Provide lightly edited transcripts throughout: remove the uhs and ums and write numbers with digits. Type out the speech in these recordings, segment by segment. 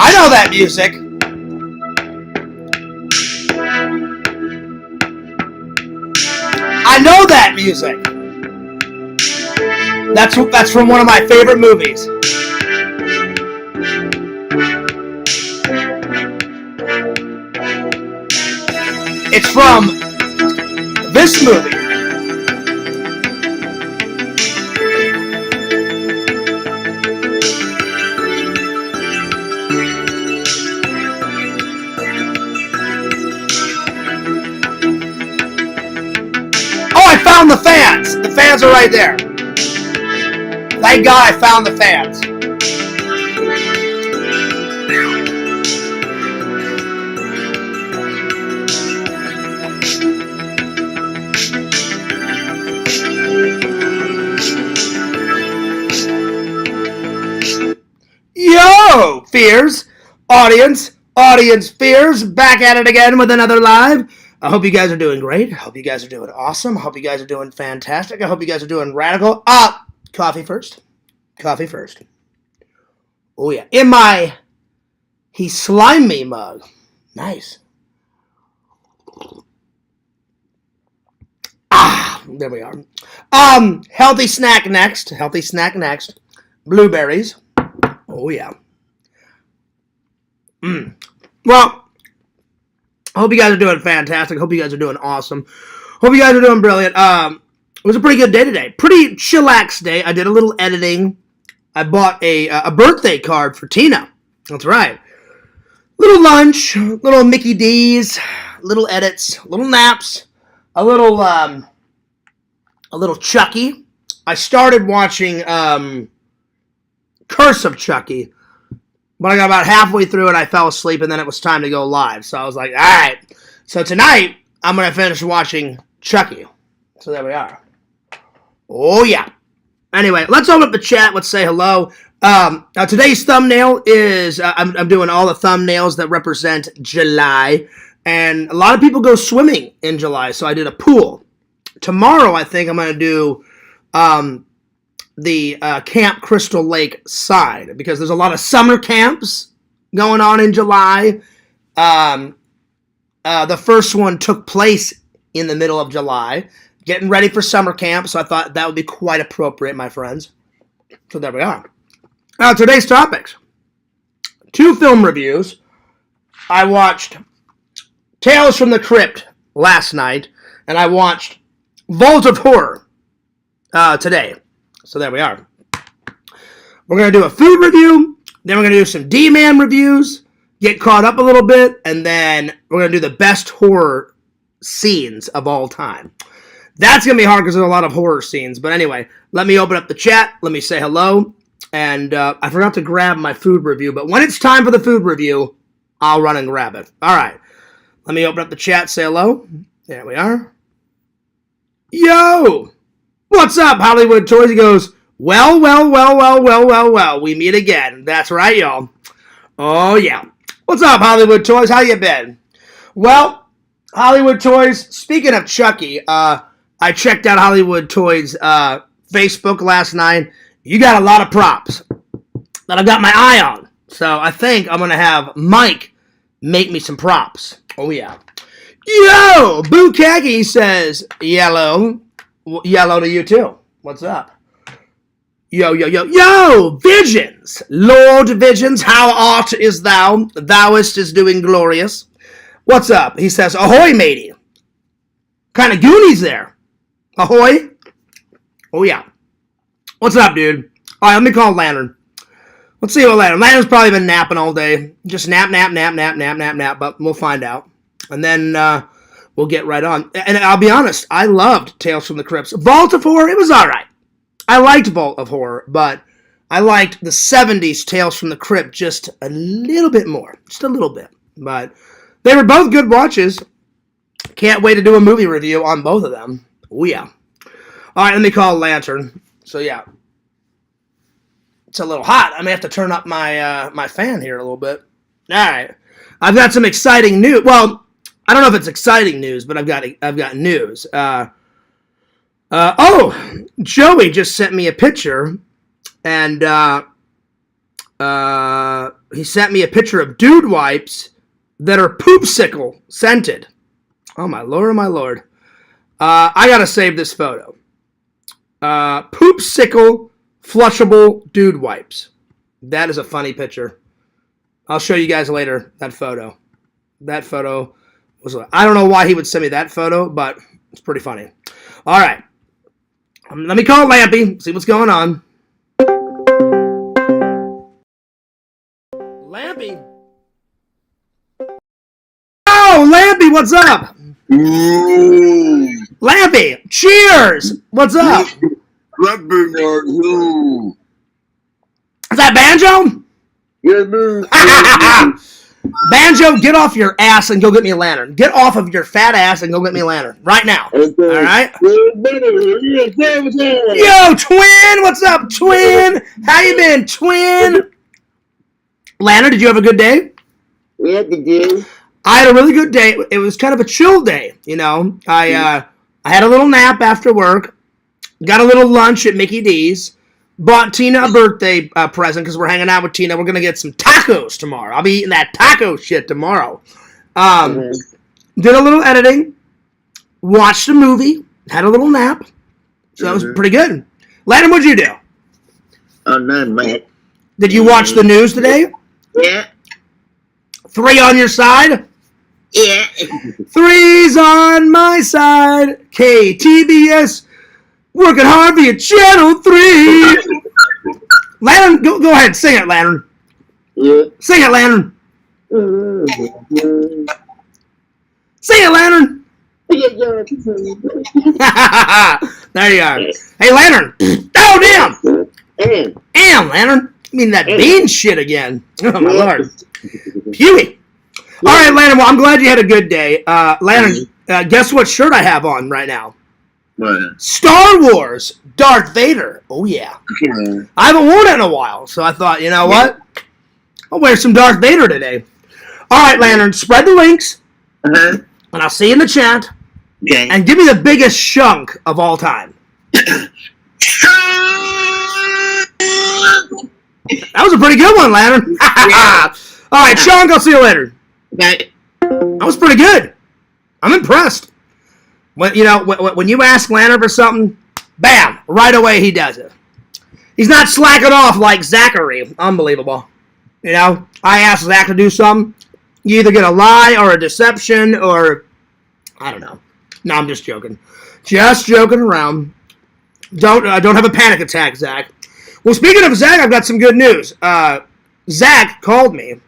I know that music. I know that music. That's from one of my favorite movies. It's from this movie. Oh, I found the fans. The fans are right there. Thank God I found the fans. Yo, Fears, audience Fears, back at it again with another live. I hope you guys are doing great. I hope you guys are doing awesome. I hope you guys are doing fantastic. I hope you guys are doing radical. Coffee first. Coffee first. Oh, yeah. In my He Slime Me mug. Nice. There we are. Healthy snack next. Healthy snack next. Blueberries. Oh, yeah. Well, I hope you guys are doing fantastic. Hope you guys are doing awesome. Hope you guys are doing brilliant. It was a pretty good day today. Pretty chillax day. I did a little editing. I bought a birthday card for Tina. That's right. Little lunch, little Mickey D's, little edits, little naps, a little Chucky. I started watching Curse of Chucky, but I got about halfway through and I fell asleep, and then it was time to go live. So I was like, all right. So tonight I'm gonna finish watching Chucky. So there we are. Oh yeah. Anyway, let's open up the chat. Let's say hello. Now today's thumbnail is I'm doing all the thumbnails that represent July, and a lot of people go swimming in July. So I did a pool. Tomorrow I think I'm gonna do the Camp Crystal Lake side, because there's a lot of summer camps going on in July. The first one took place in the middle of July, getting ready for summer camp, so I thought that would be quite appropriate, my friends. So there we are. Now, today's topics. 2 film reviews. I watched Tales from the Crypt last night, and I watched Vault of Horror today. So there we are. We're going to do a food review, then we're going to do some Dman reviews, get caught up a little bit, and then we're going to do the best horror scenes of all time. That's going to be hard because there's a lot of horror scenes. But anyway, let me open up the chat. Let me say hello. And I forgot to grab my food review, but when it's time for the food review, I'll run and grab it. All right. Let me open up the chat, say hello. There we are. Yo! What's up, Hollywood Toys? He goes, well. We meet again. That's right, y'all. Oh, yeah. What's up, Hollywood Toys? How you been? Well, Hollywood Toys, speaking of Chucky, I checked out Hollywood Toys Facebook last night. You got a lot of props that I've got my eye on. So I think I'm going to have Mike make me some props. Oh, yeah. Yo! Bukagi says, yellow. Yellow to you, too. What's up? Yo! Visions! Lord Visions, how art is thou? Thouest is doing glorious. What's up? He says, ahoy, matey. Kind of Goonies there. Ahoy. Oh, yeah. What's up, dude? All right, let me call Lantern. Let's see what Lantern. Lantern's probably been napping all day. Just nap, but we'll find out. And then we'll get right on. And I'll be honest, I loved Tales from the Crypt. Vault of Horror, it was all right. I liked Vault of Horror, but I liked the 70s Tales from the Crypt just a little bit more. Just a little bit. But they were both good watches. Can't wait to do a movie review on both of them. Oh, yeah. All right, let me call Lantern. So, yeah. It's a little hot. I may have to turn up my my fan here a little bit. All right. I've got some exciting news. Well, I don't know if it's exciting news, but I've got news. Joey just sent me a picture, and He sent me a picture of dude wipes that are poopsicle scented. Oh, my lord, oh, my lord. I got to save this photo. Poopsicle flushable dude wipes. That is a funny picture. I'll show you guys later that photo. That photo was... I don't know why he would send me that photo, but it's pretty funny. All right. Let me call Lampy, see what's going on. Lampy? Oh, Lampy, what's up? Lampy, cheers! What's up? Is that Banjo? Banjo, get off your ass and go get me a lantern. Get off of your fat ass and go get me a lantern. Right now. All right? Yo, Twin! What's up, Twin? How you been, Twin? Lantern, did you have a good day? Yeah, good day. I had a really good day. It was kind of a chill day, you know. I had a little nap after work. Got a little lunch at Mickey D's. Bought Tina a birthday present because we're hanging out with Tina. We're going to get some tacos tomorrow. I'll be eating that taco shit tomorrow. Did a little editing. Watched a movie. Had a little nap. So that was pretty good. Landon, what'd you do? Oh, none, man. Did you watch the news today? Yeah. 3 on your side? Yeah. 3's on my side. KTBS. Working hard via Channel 3. Lantern, go ahead. Sing it, Lantern. Yeah. Sing it, Lantern. Sing it, Lantern. There you are. Hey, Lantern. Oh, damn. Damn, Lantern. I mean, that bean shit again. Oh, my lord. Pewee. All right, Lantern. Well, I'm glad you had a good day. Lantern, guess what shirt I have on right now? What? Star Wars, Darth Vader. Oh, yeah. I haven't worn it in a while, so I thought, you know what? I'll wear some Darth Vader today. All right, Lantern, spread the links, and I'll see you in the chat. Okay. And give me the biggest chunk of all time. That was a pretty good one, Lantern. All right, Chunk, I'll see you later. Okay. That was pretty good. I'm impressed. When you ask Lantern for something, bam, right away he does it. He's not slacking off like Zachary. Unbelievable. You know, I ask Zach to do something, you either get a lie or a deception or, I don't know. No, I'm just joking. Just joking around. Don't have a panic attack, Zach. Well, speaking of Zach, I've got some good news. Zach called me, and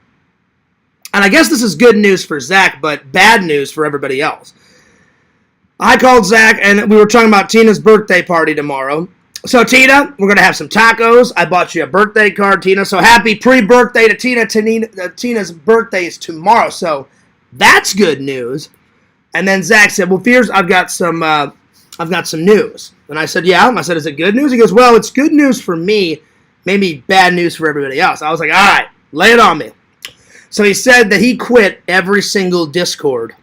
I guess this is good news for Zach, but bad news for everybody else. I called Zach, and we were talking about Tina's birthday party tomorrow. So, Tina, we're going to have some tacos. I bought you a birthday card, Tina. So, happy pre-birthday to Tina. Tina's birthday is tomorrow. So, that's good news. And then Zach said, well, Fears, I've got some news. And I said, yeah. I said, is it good news? He goes, well, it's good news for me, maybe bad news for everybody else. I was like, all right, lay it on me. So, he said that he quit every single Discord.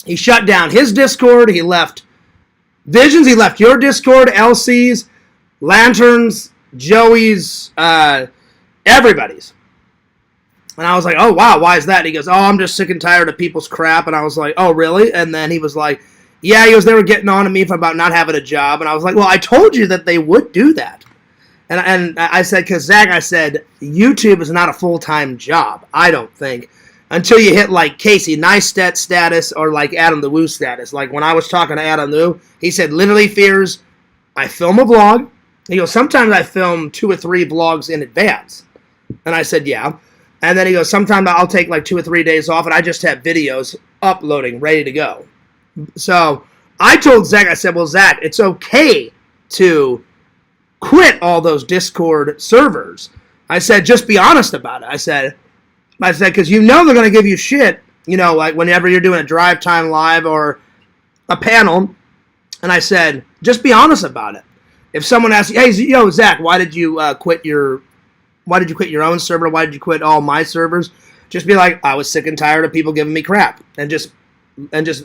He shut down his Discord. He left Visions. He left your Discord, LC's, Lanterns, Joey's, everybody's. And I was like, oh, wow, why is that? And he goes, oh, I'm just sick and tired of people's crap. And I was like, oh, really? And then he was like, yeah, he goes, they were getting on to me about not having a job. And I was like, well, I told you that they would do that. And I said, because Zach, I said, YouTube is not a full-time job, I don't think. Until you hit, like, Casey Neistat status or, like, Adam the Woo status. Like, when I was talking to Adam the Woo, he said, literally, Fears, I film a vlog. He goes, sometimes I film 2 or 3 vlogs in advance. And I said, yeah. And then he goes, sometimes I'll take, like, 2 or 3 days off, and I just have videos uploading, ready to go. So I told Zach, I said, well, Zach, it's okay to quit all those Discord servers. I said, just be honest about it. I said, because you know they're going to give you shit, you know, like whenever you're doing a drive time live or a panel. And I said, just be honest about it. If someone asks you, hey, yo, Zach, why did you quit your own server? Why did you quit all my servers? Just be like, I was sick and tired of people giving me crap, and just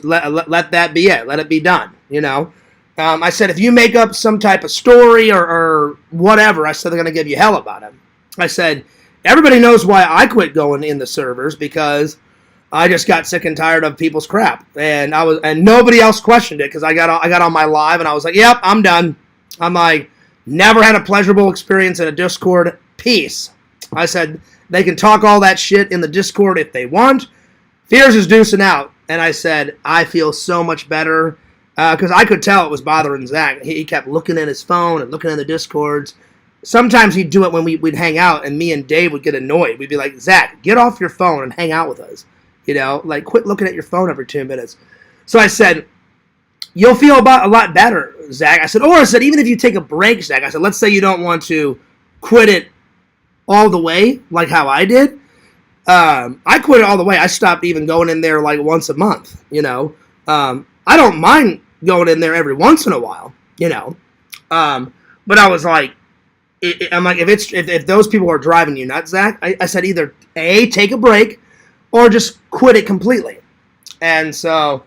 let that be it. Let it be done, you know. I said, if you make up some type of story or whatever, I said they're going to give you hell about it. I said, everybody knows why I quit going in the servers, because I just got sick and tired of people's crap, and nobody else questioned it, because I got on my live and I was like, yep, I'm done. I'm like, never had a pleasurable experience in a Discord. Peace. I said, they can talk all that shit in the Discord if they want. Fears is deucing out. And I said, I feel so much better, because I could tell it was bothering Zach. He kept looking at his phone and looking at the Discords. Sometimes he'd do it when we'd hang out, and me and Dave would get annoyed. We'd be like, Zach, get off your phone and hang out with us. You know, like, quit looking at your phone every 2 minutes. So I said, you'll feel a lot better, Zach. I said, even if you take a break, Zach, I said, let's say you don't want to quit it all the way, like how I did. I quit it all the way. I stopped even going in there like once a month, you know. I don't mind going in there every once in a while, you know. But I was like, I'm like, if those people are driving you nuts, Zach, I said either A, take a break, or just quit it completely. And so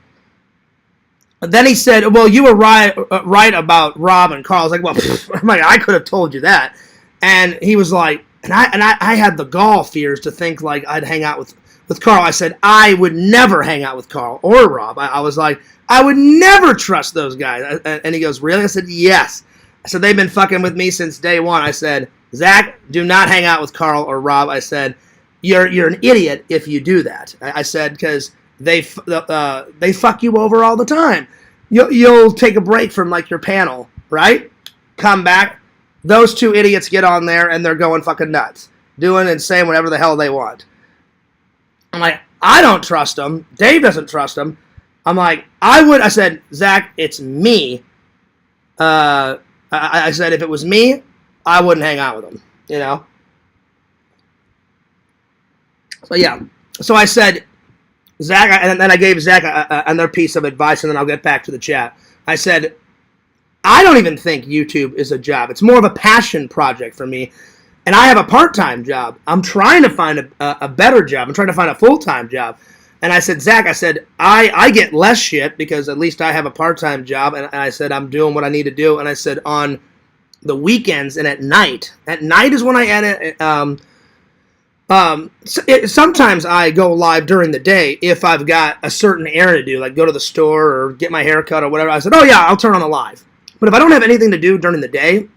then he said, well, you were right about Rob and Carl. I was like, well, I could have told you that. And he was like, and I had the gall fears to think like I'd hang out with Carl. I said, I would never hang out with Carl or Rob. I was like, I would never trust those guys. And he goes, really? I said, yes. I said, they've been fucking with me since day one. I said, Zach, do not hang out with Carl or Rob. I said, you're an idiot if you do that. I said, because they fuck you over all the time. You'll take a break from like your panel, right? Come back. Those two idiots get on there and they're going fucking nuts, doing and saying whatever the hell they want. I'm like, I don't trust them. Dave doesn't trust them. I'm like, I said, Zach, it's me. I said, if it was me, I wouldn't hang out with them, you know? So, yeah. So I said, Zach, and then I gave Zach another piece of advice, and then I'll get back to the chat. I said, I don't even think YouTube is a job. It's more of a passion project for me, and I have a part-time job. I'm trying to find a better job. I'm trying to find a full-time job. And I said, Zach, I get less shit because at least I have a part-time job, and I said, I'm doing what I need to do. And I said, on the weekends and at night is when I edit. Sometimes I go live during the day if I've got a certain errand to do, like go to the store or get my hair cut or whatever. I said, oh yeah, I'll turn on the live. But if I don't have anything to do during the day,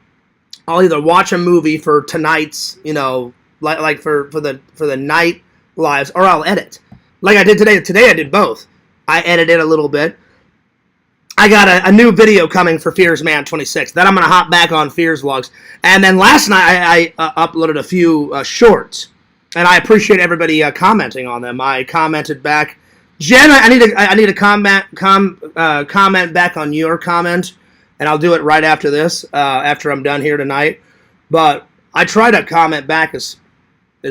I'll either watch a movie for tonight's, you know, like for the night lives, or I'll edit. Like I did today. Today I did both. I edited a little bit. I got a new video coming for Fears Man 26. Then I'm going to hop back on Fears Vlogs. And then last night I uploaded a few shorts. And I appreciate everybody commenting on them. I commented back. Jen, I need to comment back on your comment. And I'll do it right after this, after I'm done here tonight. But I try to comment back as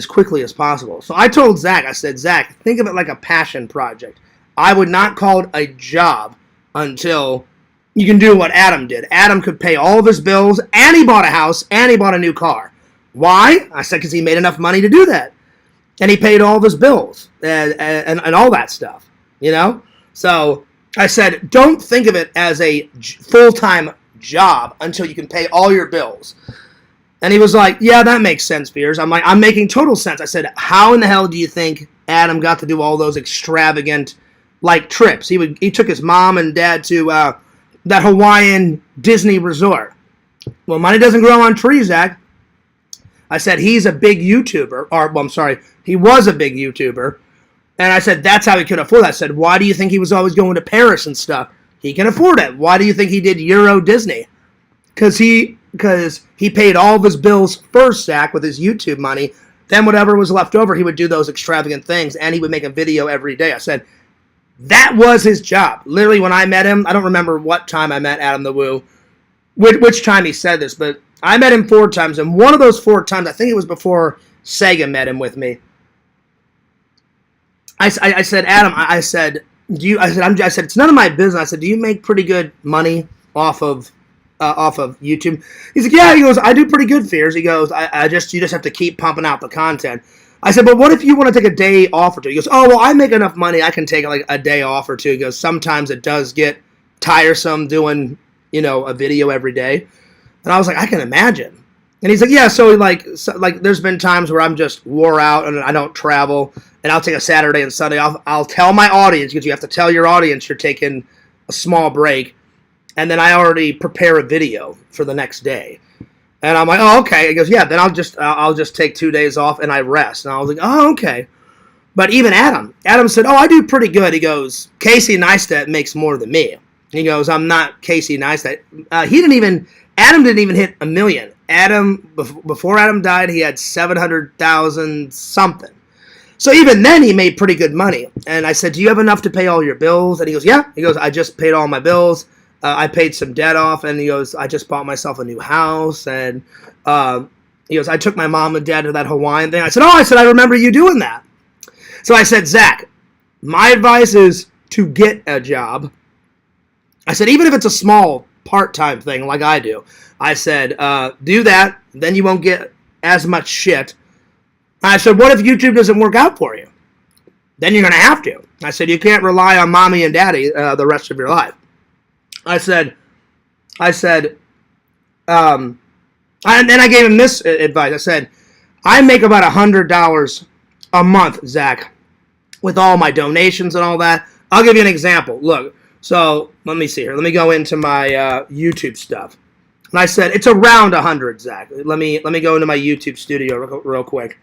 quickly as possible. So I told Zach, I said, Zach, think of it like a passion project. I would not call it a job until you can do what Adam did. Adam could pay all of his bills, and he bought a house, and he bought a new car. Why? I said, because he made enough money to do that. And he paid all of his bills and all that stuff, you know? So I said, don't think of it as a full-time job until you can pay all your bills. And he was like, yeah, that makes sense, Fears. I'm like, I'm making total sense. I said, how in the hell do you think Adam got to do all those extravagant, like, trips? He took his mom and dad to that Hawaiian Disney resort. Well, money doesn't grow on trees, Zach. I said, he's a big YouTuber. He was a big YouTuber. And I said, that's how he could afford it. I said, why do you think he was always going to Paris and stuff? He can afford it. Why do you think he did Euro Disney? Because he paid all of his bills first, Zach, with his YouTube money. Then whatever was left over, he would do those extravagant things, and he would make a video every day. I said, that was his job. Literally, when I met him, I don't remember what time I met Adam the Woo, which time he said this, but I met him 4 times, and one of those 4 times, I think it was before Sega met him with me. I said, Adam, I said, it's none of my business. I said, do you make pretty good money off of YouTube? He's like, yeah. He goes, I do pretty good, Fears. He goes, you just have to keep pumping out the content. I said, but what if you want to take a day off or two? He goes, oh, well, I make enough money. I can take like a day off or two. He goes, sometimes it does get tiresome doing, a video every day. And I was like, I can imagine. And he's like, yeah, so like there's been times where I'm just wore out and I don't travel, and I'll take a Saturday and Sunday. I'll tell my audience, because you have to tell your audience you're taking a small break, and then I already prepare a video for the next day. And I'm like, oh, okay. He goes, yeah, then I'll just take 2 days off and I rest. And I was like, oh, okay. But even Adam said, oh, I do pretty good. He goes, Casey Neistat makes more than me. He goes, I'm not Casey Neistat. Adam didn't even hit 1 million. Before Adam died, he had 700,000 something. So even then, he made pretty good money. And I said, do you have enough to pay all your bills? And he goes, yeah. He goes, I just paid all my bills. I paid some debt off. And he goes, I just bought myself a new house. And he goes, I took my mom and dad to that Hawaiian thing. I said, I remember you doing that. So I said, Zach, my advice is to get a job. I said, even if it's a small part-time thing like I do, I said, do that, then you won't get as much shit. I said, what if YouTube doesn't work out for you? Then you're going to have to. I said, you can't rely on mommy and daddy the rest of your life. And then I gave him this advice. I said, I make about $100 a month, Zach, with all my donations and all that. I'll give you an example. Look, so let me see here. Let me go into my YouTube stuff. And I said, it's around 100, Zach. Let me go into my YouTube studio real quick.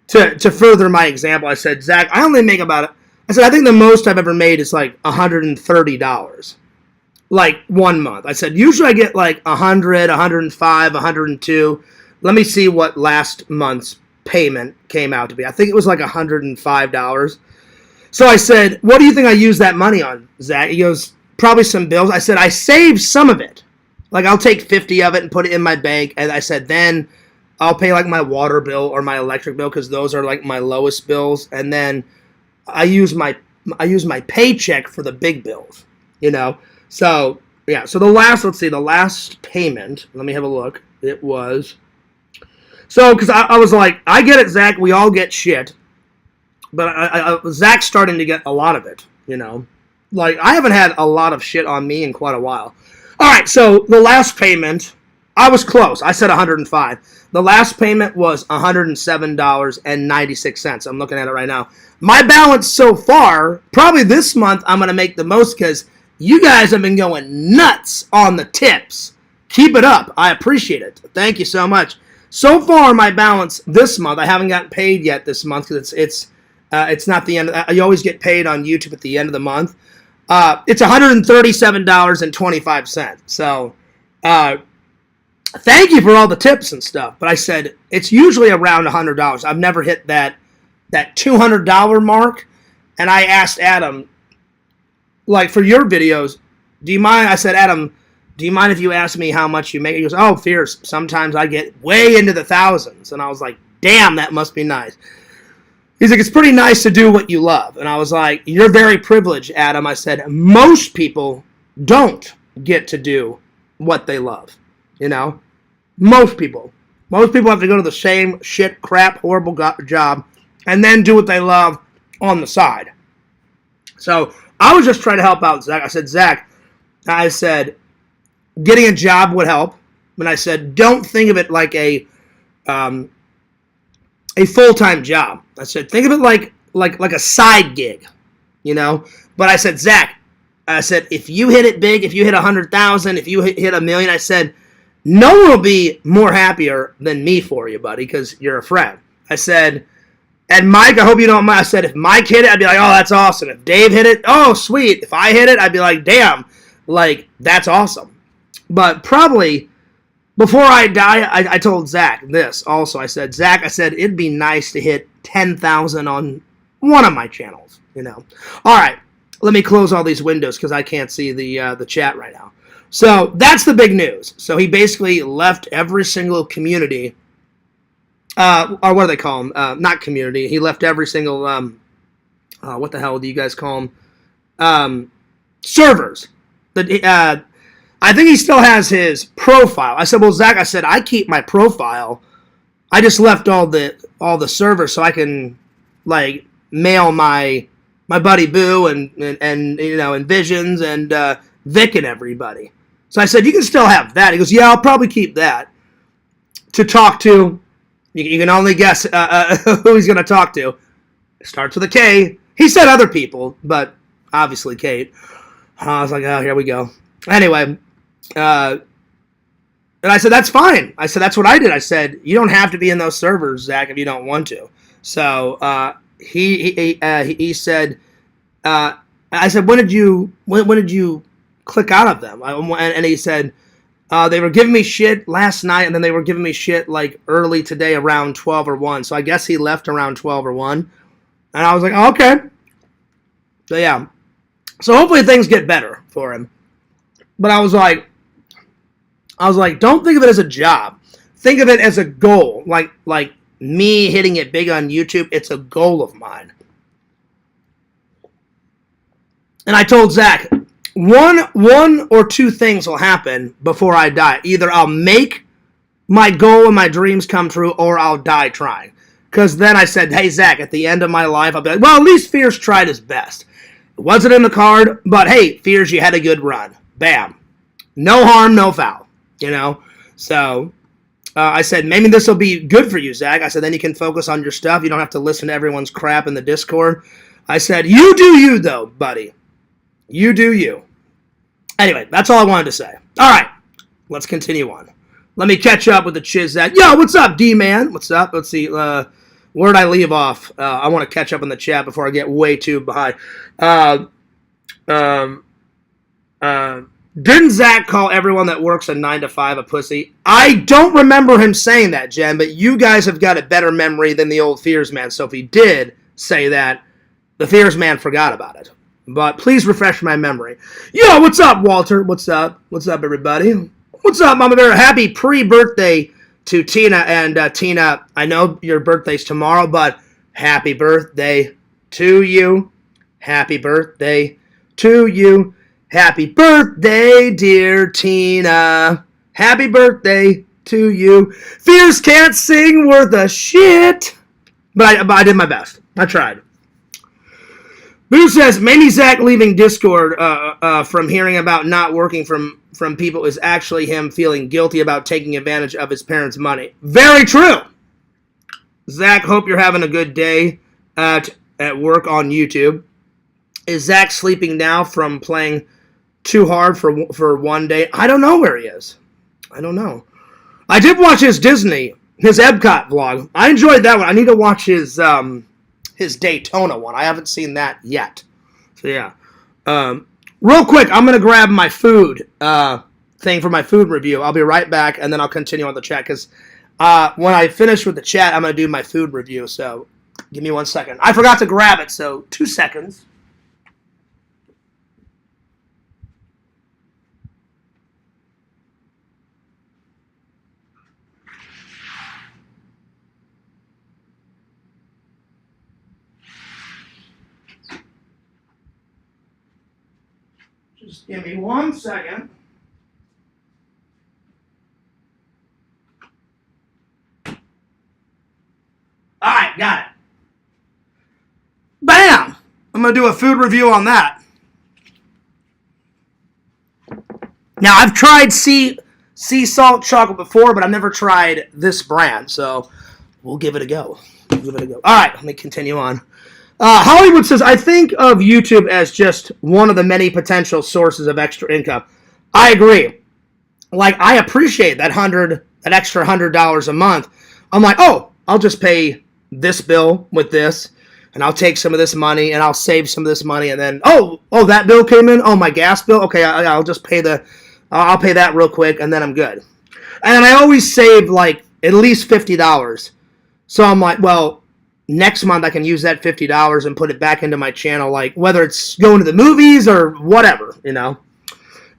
To further my example, I said, Zach, I only make about, I said, I think the most I've ever made is like $130. Like 1 month. I said, usually I get like 100, 105, 102. Let me see what last month's payment came out to be. I think it was like $105. So I said, what do you think I use that money on, Zach? He goes, probably some bills. I said, I saved some of it. Like, I'll take 50 of it and put it in my bank. And I said, then I'll pay like my water bill or my electric bill, because those are like my lowest bills. And then I use my paycheck for the big bills, you know? So, yeah. So the last payment, let me have a look. It was, so, because I was like, I get it, Zach, we all get shit. But Zach's starting to get a lot of it, you know? Like, I haven't had a lot of shit on me in quite a while. All right, so the last payment, I was close. I said 105. The last payment was $107.96. I'm looking at it right now. My balance so far, probably this month, I'm going to make the most, because you guys have been going nuts on the tips. Keep it up. I appreciate it. Thank you so much. So far, my balance this month, I haven't gotten paid yet this month, because it's not the end. You always get paid on YouTube at the end of the month. It's $137.25. So, thank you for all the tips and stuff. But I said it's usually around $100. I've never hit that $200 mark. And I asked Adam, like, for your videos, do you mind? I said, Adam, do you mind if you ask me how much you make? He goes, oh, fierce. Sometimes I get way into the thousands. And I was like, damn, that must be nice. He's like, it's pretty nice to do what you love. And I was like, you're very privileged, Adam. I said, most people don't get to do what they love. You know? Most people. Most people have to go to the same shit, crap, horrible job and then do what they love on the side. So I was just trying to help out Zach. I said, Zach, getting a job would help. And I said, don't think of it like a full-time job. I said, think of it like a side gig, you know? But I said, Zach, if you hit it big, if you hit 100,000, if you hit 1 million, I said, no one will be more happier than me for you, buddy, because you're a friend. I said, and Mike, I hope you don't mind. I said, if Mike hit it, I'd be like, oh, that's awesome. If Dave hit it, oh, sweet. If I hit it, I'd be like, damn, like, that's awesome. But probably before I die, I told Zach this also. I said, Zach, it'd be nice to hit 10,000 on one of my channels, you know. All right, let me close all these windows because I can't see the chat right now. So that's the big news. So he basically left every single community, or what do they call them? Not community. He left every single, what the hell do you guys call them? Servers. I think he still has his profile. I said, well, Zach, I keep my profile. I just left all the servers so I can, like, mail my buddy Boo and you know, and Visions and Vic and everybody. So I said, you can still have that. He goes, yeah, I'll probably keep that. to talk to. You can only guess who he's going to talk to. It starts with a K. He said other people, but obviously Kate. I was like, oh, here we go. Anyway, and I said, that's fine. I said, that's what I did. I said, you don't have to be in those servers, Zach, if you don't want to. So he said, I said, when did you click out of them? And he said, they were giving me shit last night, and then they were giving me shit like early today around 12 or 1. So I guess he left around 12 or 1. And I was like, oh, okay. So yeah. So hopefully things get better for him. But I was like, don't think of it as a job. Think of it as a goal. Like me hitting it big on YouTube, it's a goal of mine. And I told Zach, one or two things will happen before I die. Either I'll make my goal and my dreams come true, or I'll die trying. Because then I said, hey, Zach, at the end of my life, I'll be like, well, at least Fierce tried his best. It wasn't in the card, but hey, Fierce, you had a good run. Bam. No harm, no foul. You know? So I said, maybe this will be good for you, Zach. I said, then you can focus on your stuff. You don't have to listen to everyone's crap in the Discord. I said, you do you, though, buddy. You do you. Anyway, that's all I wanted to say. All right, let's continue on. Let me catch up with the chiz that. Yo, what's up, Dman? What's up? Let's see. Where'd I leave off? I want to catch up in the chat before I get way too behind. Didn't Zach call everyone that works a 9 to 5 a pussy? I don't remember him saying that, Jen, but you guys have got a better memory than the old Fears Man. So if he did say that, the Fears Man forgot about it. But please refresh my memory. Yo, what's up, Walter? What's up? What's up, everybody? What's up, Mama Bear? Happy pre-birthday to Tina. And Tina, I know your birthday's tomorrow, but happy birthday to you. Happy birthday to you. Happy birthday, dear Tina. Happy birthday to you. Fears can't sing worth a shit. But I did my best. I tried. Boo says, maybe Zach leaving Discord from hearing about not working from people is actually him feeling guilty about taking advantage of his parents' money. Very true. Zach, hope you're having a good day at work on YouTube. Is Zach sleeping now from playing too hard for one day? I don't know where he is. I don't know. I did watch his Epcot vlog. I enjoyed that one. I need to watch his Daytona one. I haven't seen that yet. So yeah. Real quick, I'm going to grab my food thing for my food review. I'll be right back, and then I'll continue on the chat, because when I finish with the chat, I'm going to do my food review. So give me 1 second. I forgot to grab it, so 2 seconds. Just give me 1 second. All right, got it. Bam! I'm going to do a food review on that. Now, I've tried sea salt chocolate before, but I've never tried this brand, so we'll give it a go. All right, let me continue on. Hollywood says, I think of YouTube as just one of the many potential sources of extra income. I agree. Like, I appreciate that extra $100 a month. I'm like, oh, I'll just pay this bill with this, and I'll take some of this money, and I'll save some of this money, and then, oh, that bill came in. Oh, my gas bill. Okay, I'll just pay I'll pay that real quick, and then I'm good. And I always save like at least $50. So I'm like, well, next month I can use that $50 and put it back into my channel, like whether it's going to the movies or whatever, you know.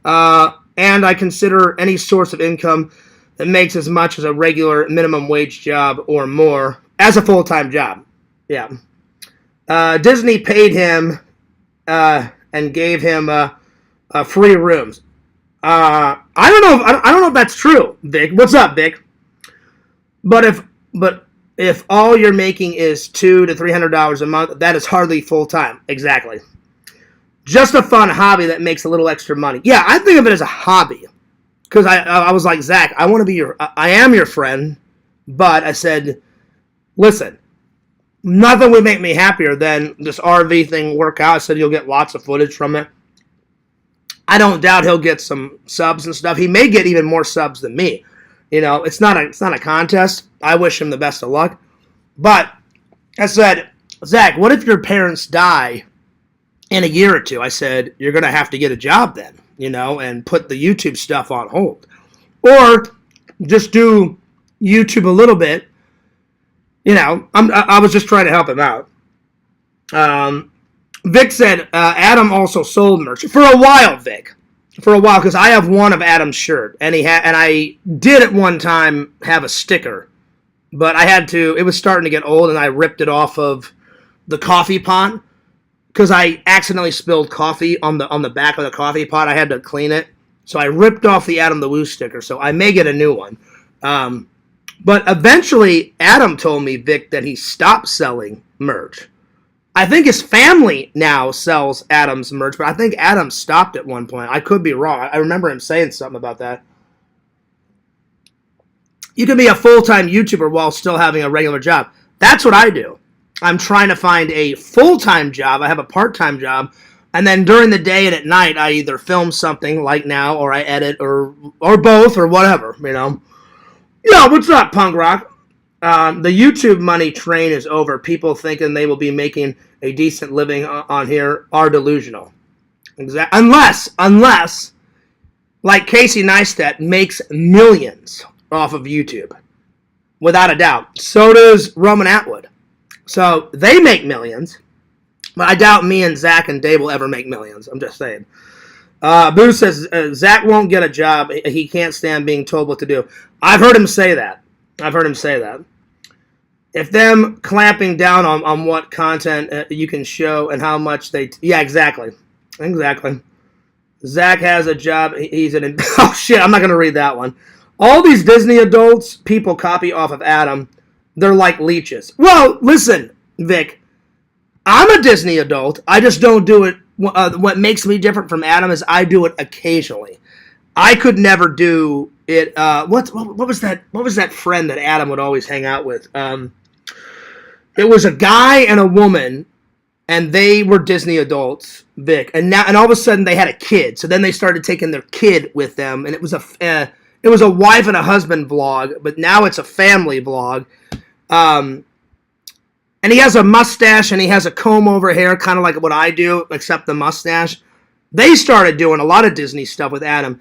And I consider any source of income that makes as much as a regular minimum wage job or more as a full-time job. Yeah. Disney paid him and gave him free rooms. I don't know if that's true, Vic. What's up, Vic? But if all you're making is $200 to $300 a month, that is hardly full time. Exactly. Just a fun hobby that makes a little extra money. Yeah, I think of it as a hobby, because I was like, Zach, I am your friend. But I said, listen, nothing would make me happier than this RV thing work out. I said you'll get lots of footage from it. I don't doubt he'll get some subs and stuff. He may get even more subs than me. You know, it's not a contest. I wish him the best of luck. But I said, Zach, what if your parents die in a year or two? I said, you're going to have to get a job then, you know, and put the YouTube stuff on hold. Or just do YouTube a little bit. You know, I was just trying to help him out. Vic said, Adam also sold merch. For a while, Vic. For a while, because I have one of Adam's shirt. And I did at one time have a sticker. But I had to, it was starting to get old, and I ripped it off of the coffee pot. Because I accidentally spilled coffee on the back of the coffee pot. I had to clean it. So I ripped off the Adam the Woo sticker. So I may get a new one. But eventually, Adam told me, Vic, that he stopped selling merch. I think his family now sells Adam's merch, but I think Adam stopped at one point. I could be wrong. I remember him saying something about that. You can be a full-time YouTuber while still having a regular job. That's what I do. I'm trying to find a full-time job. I have a part-time job. And then during the day and at night, I either film something like now, or I edit, or both, or whatever, you know. Yo, what's up, punk rock? The YouTube money train is over. People thinking they will be making a decent living on here are delusional. Unless, like Casey Neistat makes millions off of YouTube. Without a doubt. So does Roman Atwood. So they make millions. But I doubt me and Zach and Dave will ever make millions. I'm just saying. Boo says, Zach won't get a job. He can't stand being told what to do. I've heard him say that. If them clamping down on what content you can show and how much they... yeah, exactly. Zach has a job. He's an... oh, shit, I'm not going to read that one. All these Disney adults, people copy off of Adam. They're like leeches. Well, listen, Vic. I'm a Disney adult. I just don't do it... what makes me different from Adam is I do it occasionally. I could never do it. What was that friend that Adam would always hang out with? It was a guy and a woman, and they were Disney adults, Vic. And all of a sudden they had a kid. So then they started taking their kid with them, and it was a wife and a husband vlog, but now it's a family vlog. And he has a mustache, and he has a comb-over hair, kind of like what I do, except the mustache. They started doing a lot of Disney stuff with Adam.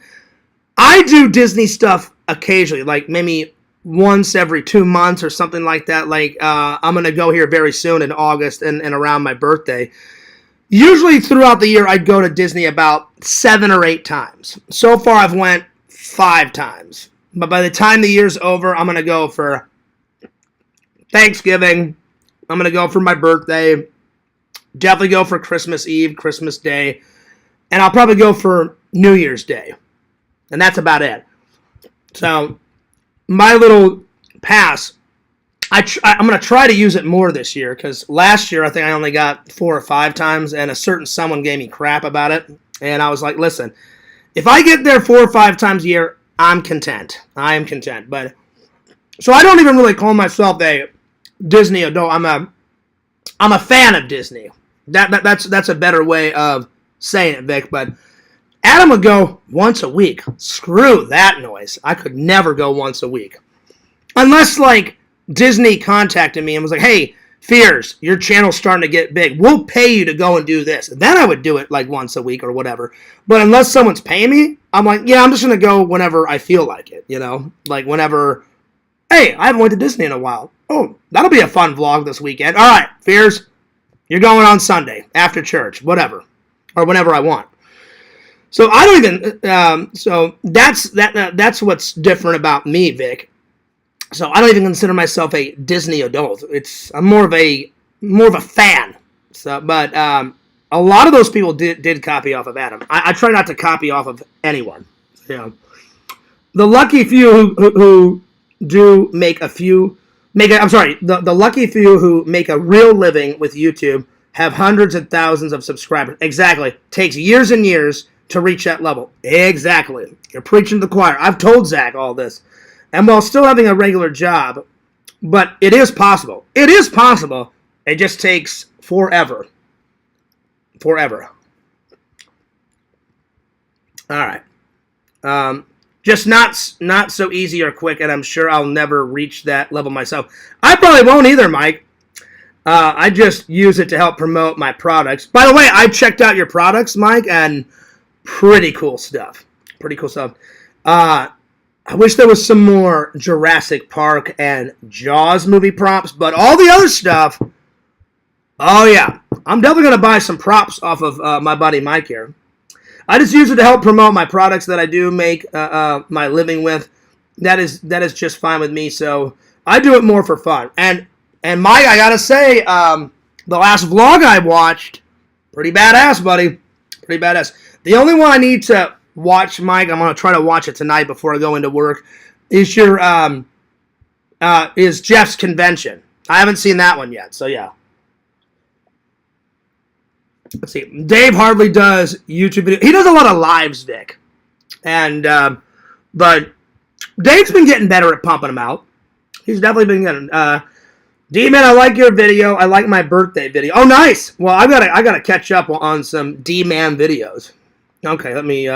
I do Disney stuff occasionally, like maybe once every 2 months or something like that. Like, I'm going to go here very soon in August and around my birthday. Usually throughout the year, I'd go to Disney about 7 or 8 times. So far, I've went 5 times. But by the time the year's over, I'm going to go for Thanksgiving. I'm going to go for my birthday. Definitely go for Christmas Eve, Christmas Day. And I'll probably go for New Year's Day. And that's about it. So, my little pass, I'm going to try to use it more this year. Because last year, I think I only got 4 or 5 times. And a certain someone gave me crap about it. And I was like, listen, if I get there 4 or 5 times a year, I'm content. I am content. But so I don't even really call myself a Disney adult. I'm a fan of Disney. That's a better way of saying it, Vic. But Adam would go once a week. Screw that noise. I could never go once a week. Unless, like, Disney contacted me and was like, hey, Fears, your channel's starting to get big. We'll pay you to go and do this. Then I would do it, like, once a week or whatever. But unless someone's paying me, I'm like, yeah, I'm just going to go whenever I feel like it, you know? Like, whenever, hey, I haven't went to Disney in a while. Oh, that'll be a fun vlog this weekend. All right, Fears, you're going on Sunday after church, whatever. Or whenever I want. So I don't even, so that's what's different about me, Vic. So I don't even consider myself a Disney adult. I'm more of a fan. So, but a lot of those people did copy off of Adam. I try not to copy off of anyone. You know, the lucky few who do make the lucky few who make a real living with YouTube have hundreds of thousands of subscribers. Exactly. Takes years and years to reach that level. Exactly. You're preaching to the choir. I've told Zach all this. And while still having a regular job, But it is possible. It is possible. It just takes forever. Forever. All right. Just not so easy or quick, and I'm sure I'll never reach that level myself. I probably won't either, Mike. I just use it to help promote my products. By the way, I checked out your products, Mike, and pretty cool stuff. Pretty cool stuff. I wish there was some more Jurassic Park and Jaws movie props, but all the other stuff, oh yeah. I'm definitely going to buy some props off of my buddy Mike here. I just use it to help promote my products that I do make my living with. That is just fine with me, so I do it more for fun. And Mike, I gotta say, the last vlog I watched, pretty badass, buddy. Pretty badass. The only one I need to watch, Mike, I'm gonna try to watch it tonight before I go into work, is your is Jeff's convention. I haven't seen that one yet, so yeah. Let's see. Dave hardly does YouTube videos. He does a lot of lives, Vic. And but Dave's been getting better at pumping them out. He's definitely been getting. Dman, I like your video. I like my birthday video. Oh, nice. Well, I gotta catch up on some Dman videos. Okay, let me.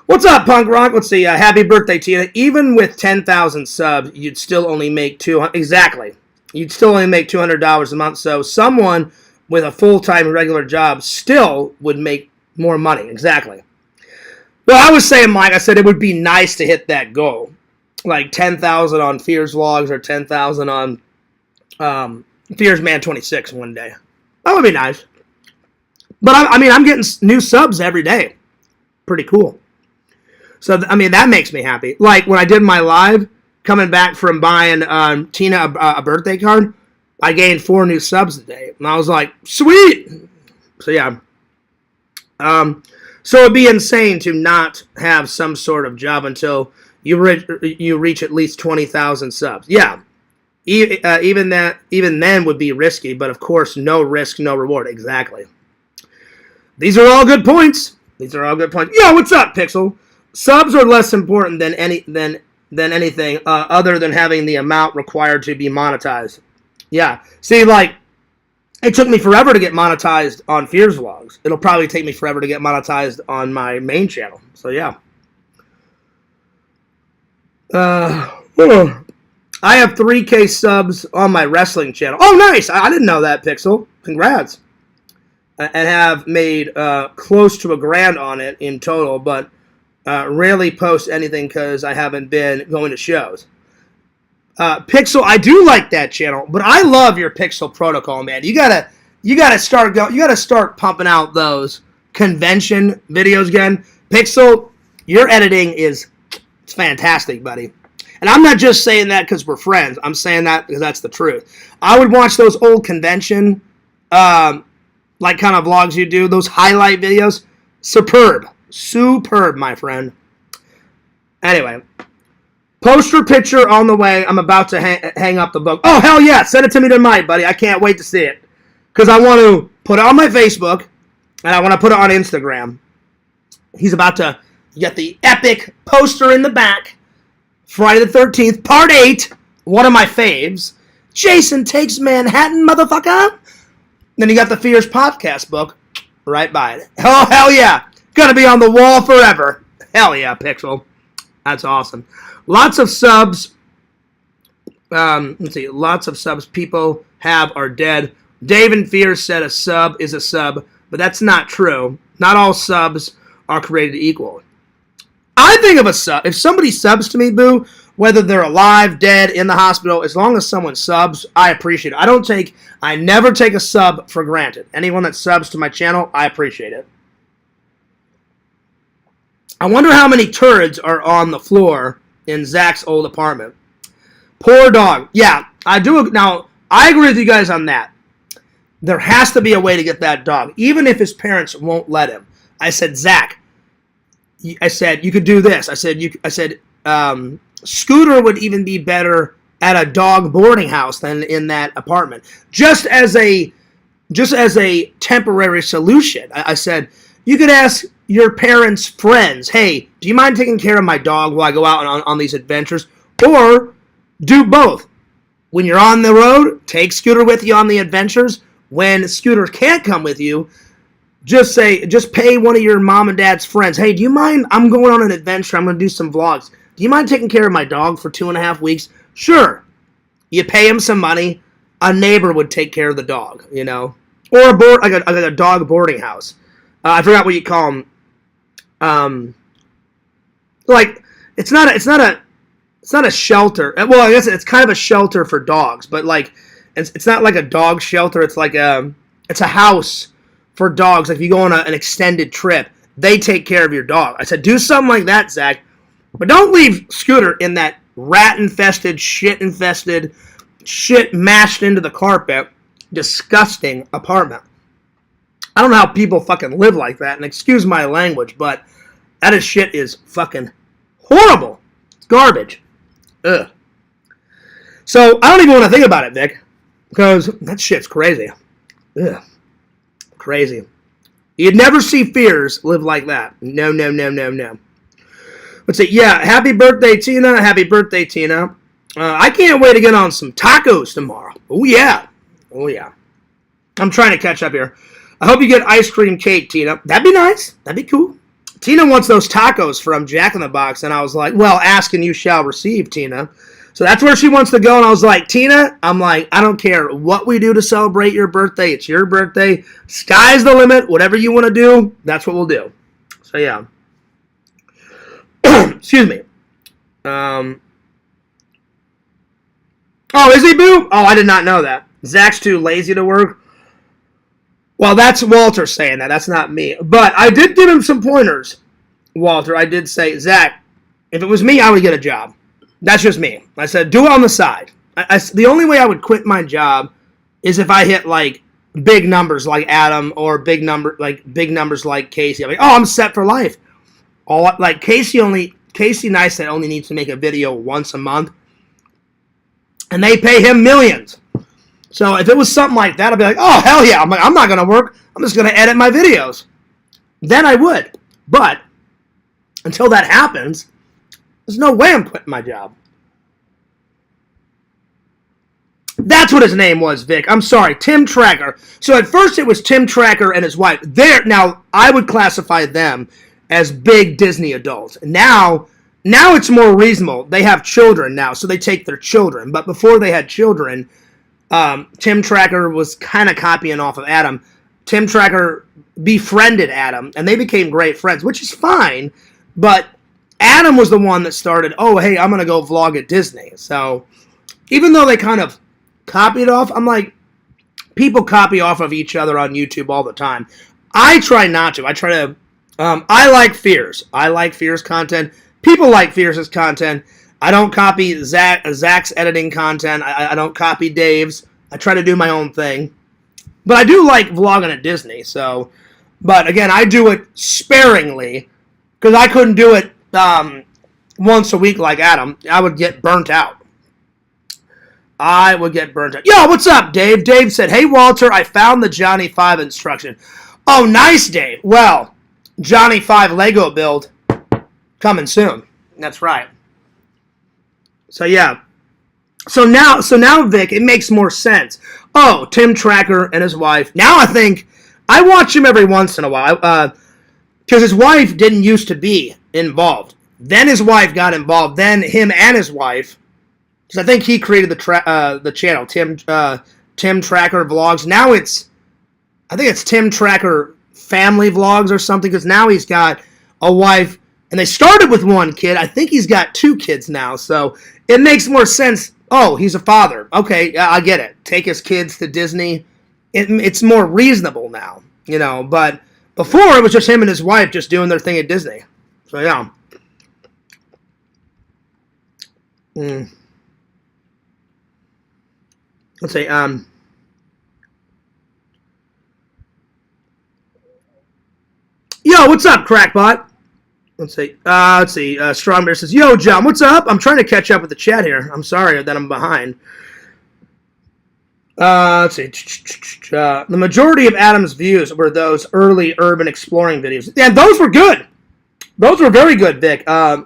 What's up, punk rock? Let's see. Happy birthday, Tina. Even with 10,000 subs, you'd still only make exactly. You'd still only make $200 a month. So someone with a full-time regular job still would make more money. Exactly. Well, I was saying, Mike, I said it would be nice to hit that goal. Like 10,000 on Fears Vlogs or 10,000 on Fears Man 26 one day. That would be nice. But, I mean, I'm getting new subs every day. Pretty cool. So, I mean, that makes me happy. Like, when I did my live, coming back from buying Tina a birthday card, I gained 4 new subs today, and I was like, sweet! So, yeah. So, it'd be insane to not have some sort of job until you reach at least 20,000 subs. Yeah. Even then would be risky, but of course, no risk, no reward. Exactly. These are all good points. Yo, what's up, Pixel? Subs are less important than anything other than having the amount required to be monetized. Yeah. See, like, it took me forever to get monetized on Fears Vlogs. It'll probably take me forever to get monetized on my main channel. So, yeah. I have 3K subs on my wrestling channel. Oh, nice. I didn't know that, Pixel. Congrats. And have made close to $1,000 on it in total, but rarely post anything because I haven't been going to shows. Pixel, I do like that channel, but I love your Pixel protocol, man. You gotta start pumping out those convention videos again. Pixel, your editing is fantastic, buddy. And I'm not just saying that because we're friends. I'm saying that because that's the truth. I would watch those old convention, like kind of vlogs you do, those highlight videos. Superb, my friend. Anyway. Poster picture on the way. I'm about to hang up the book. Oh, hell yeah. Send it to me tonight, buddy. I can't wait to see it. Because I want to put it on my Facebook. And I want to put it on Instagram. He's about to get the epic poster in the back. Friday the 13th, Part 8. One of my faves. Jason Takes Manhattan, motherfucker. Then you got the Fears podcast book right by it. Oh, hell yeah. Gonna be on the wall forever. Hell yeah, Pixel. That's awesome. Lots of subs. Let's see. Lots of subs people have are dead. Dave and Fears said a sub is a sub, but that's not true. Not all subs are created equal. I think of a sub. If somebody subs to me, boo, whether they're alive, dead, in the hospital, as long as someone subs, I appreciate it. I never take a sub for granted. Anyone that subs to my channel, I appreciate it. I wonder how many turds are on the floor in Zach's old apartment. Poor dog. Yeah, I do. Now, I agree with you guys on that. There has to be a way to get that dog, even if his parents won't let him. I said, Zach, I said, you could do this. I said, Scooter would even be better at a dog boarding house than in that apartment. Just as a temporary solution. I said, you could ask your parents' friends, hey, do you mind taking care of my dog while I go out on these adventures? Or do both. when you're on the road, take Scooter with you on the adventures. When Scooter can't come with you, just pay one of your mom and dad's friends. Hey, do you mind? I'm going on an adventure. I'm going to do some vlogs. Do you mind taking care of my dog for 2.5 weeks? Sure. You pay him some money. A neighbor would take care of the dog, you know, or a dog boarding house. I forgot what you call them. Like it's not a shelter. Well, I guess it's kind of a shelter for dogs, but like it's not like a dog shelter. It's like it's a house for dogs. Like if you go on an extended trip, they take care of your dog. I said, do something like that, Zach, but don't leave Scooter in that rat-infested, shit-infested, shit mashed into the carpet, disgusting apartment. I don't know how people fucking live like that, and excuse my language, but that shit is fucking horrible. It's garbage. Ugh. So, I don't even want to think about it, Vic, because that shit's crazy. Ugh. Crazy. You'd never see fears live like that. No, no, no, no, no. Let's see. Yeah, happy birthday, Tina. Happy birthday, Tina. I can't wait to get on some tacos tomorrow. Oh, yeah. Oh, yeah. I'm trying to catch up here. I hope you get ice cream cake, Tina. That'd be nice. That'd be cool. Tina wants those tacos from Jack in the Box, and I was like, well, ask and you shall receive, Tina. So that's where she wants to go, and I was like, Tina, I'm like, I don't care what we do to celebrate your birthday. It's your birthday. Sky's the limit. Whatever you want to do, that's what we'll do. So, yeah. Excuse me. Oh, is he, Boo? Oh, I did not know that. Zach's too lazy to work. Well, that's Walter saying that. That's not me. But I did give him some pointers, Walter. I did say, Zach, if it was me, I would get a job. That's just me. I said, do it on the side. The only way I would quit my job is if I hit, like, big numbers like Adam or big numbers like Casey. I'm like, oh, I'm set for life. Like, Casey Neistat only needs to make a video once a month. And they pay him millions. So if it was something like that, I'd be like, oh, hell yeah. I'm like, I'm not going to work. I'm just going to edit my videos. Then I would. But until that happens, there's no way I'm quitting my job. That's what his name was, Vic. I'm sorry, Tim Tracker. So at first it was Tim Tracker and his wife. Now, I would classify them as big Disney adults. Now it's more reasonable. They have children now, so they take their children. But before they had children, Tim Tracker was kind of copying off of Adam. Tim Tracker befriended Adam, and they became great friends, which is fine. But Adam was the one that started, oh, hey, I'm going to go vlog at Disney. So even though they kind of copied off, I'm like, people copy off of each other on YouTube all the time. I try not to. I try to, I like Fears. I like Fears content. People like Fears' content. I don't copy Zach's editing content. I don't copy Dave's. I try to do my own thing. But I do like vlogging at Disney. So, but again, I do it sparingly because I couldn't do it once a week like Adam. I would get burnt out. Yo, what's up, Dave? Dave said, hey, Walter, I found the Johnny 5 instruction. Oh, nice, Dave. Well, Johnny 5 Lego build coming soon. That's right. So, yeah. So now, Vic, it makes more sense. Oh, Tim Tracker and his wife. Now I think I watch him every once in a while because his wife didn't used to be involved. Then his wife got involved. Then him and his wife, because I think he created the channel, Tim Tracker Vlogs. Now I think it's Tim Tracker Family Vlogs or something, because now he's got a wife, and they started with one kid. I think he's got 2 kids now, so it makes more sense. Oh, he's a father. Okay, I get it. Take his kids to Disney. It's more reasonable now, you know, but before it was just him and his wife just doing their thing at Disney. So, yeah. Let's see, yo, what's up, Crackbot? Let's see, Strongbear says, yo, John, what's up? I'm trying to catch up with the chat here. I'm sorry that I'm behind. Let's see, the majority of Adam's views were those early urban exploring videos. Yeah, those were good. Those were very good, Vic. I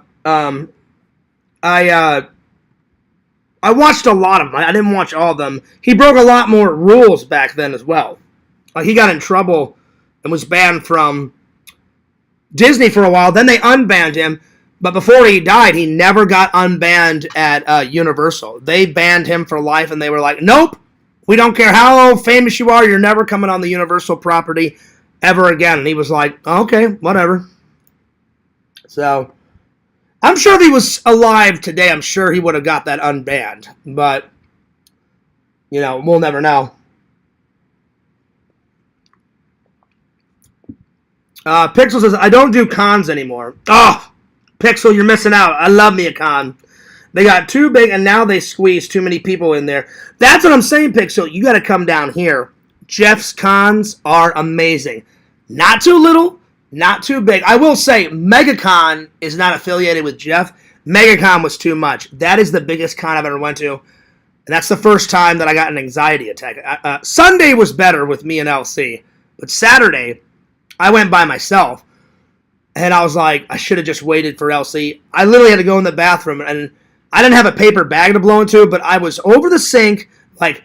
I watched a lot of them. I didn't watch all of them. He broke a lot more rules back then as well. Like, he got in trouble and was banned from Disney for a while. Then they unbanned him. But before he died, he never got unbanned at Universal. They banned him for life, and they were like, nope, we don't care how famous you are, you're never coming on the Universal property ever again. And he was like, okay, whatever. So, I'm sure if he was alive today, I'm sure he would have got that unbanned. But, you know, we'll never know. Pixel says, I don't do cons anymore. Oh! Pixel, you're missing out. I love me a con. They got too big, and now they squeeze too many people in there. That's what I'm saying, Pixel. You got to come down here. Jeff's cons are amazing. Not too little, not too big. I will say, MegaCon is not affiliated with Jeff. MegaCon was too much. That is the biggest con I've ever went to. And that's the first time that I got an anxiety attack. Sunday was better with me and LC. But Saturday, I went by myself. And I was like, I should have just waited for LC. I literally had to go in the bathroom, and I didn't have a paper bag to blow into, but I was over the sink, like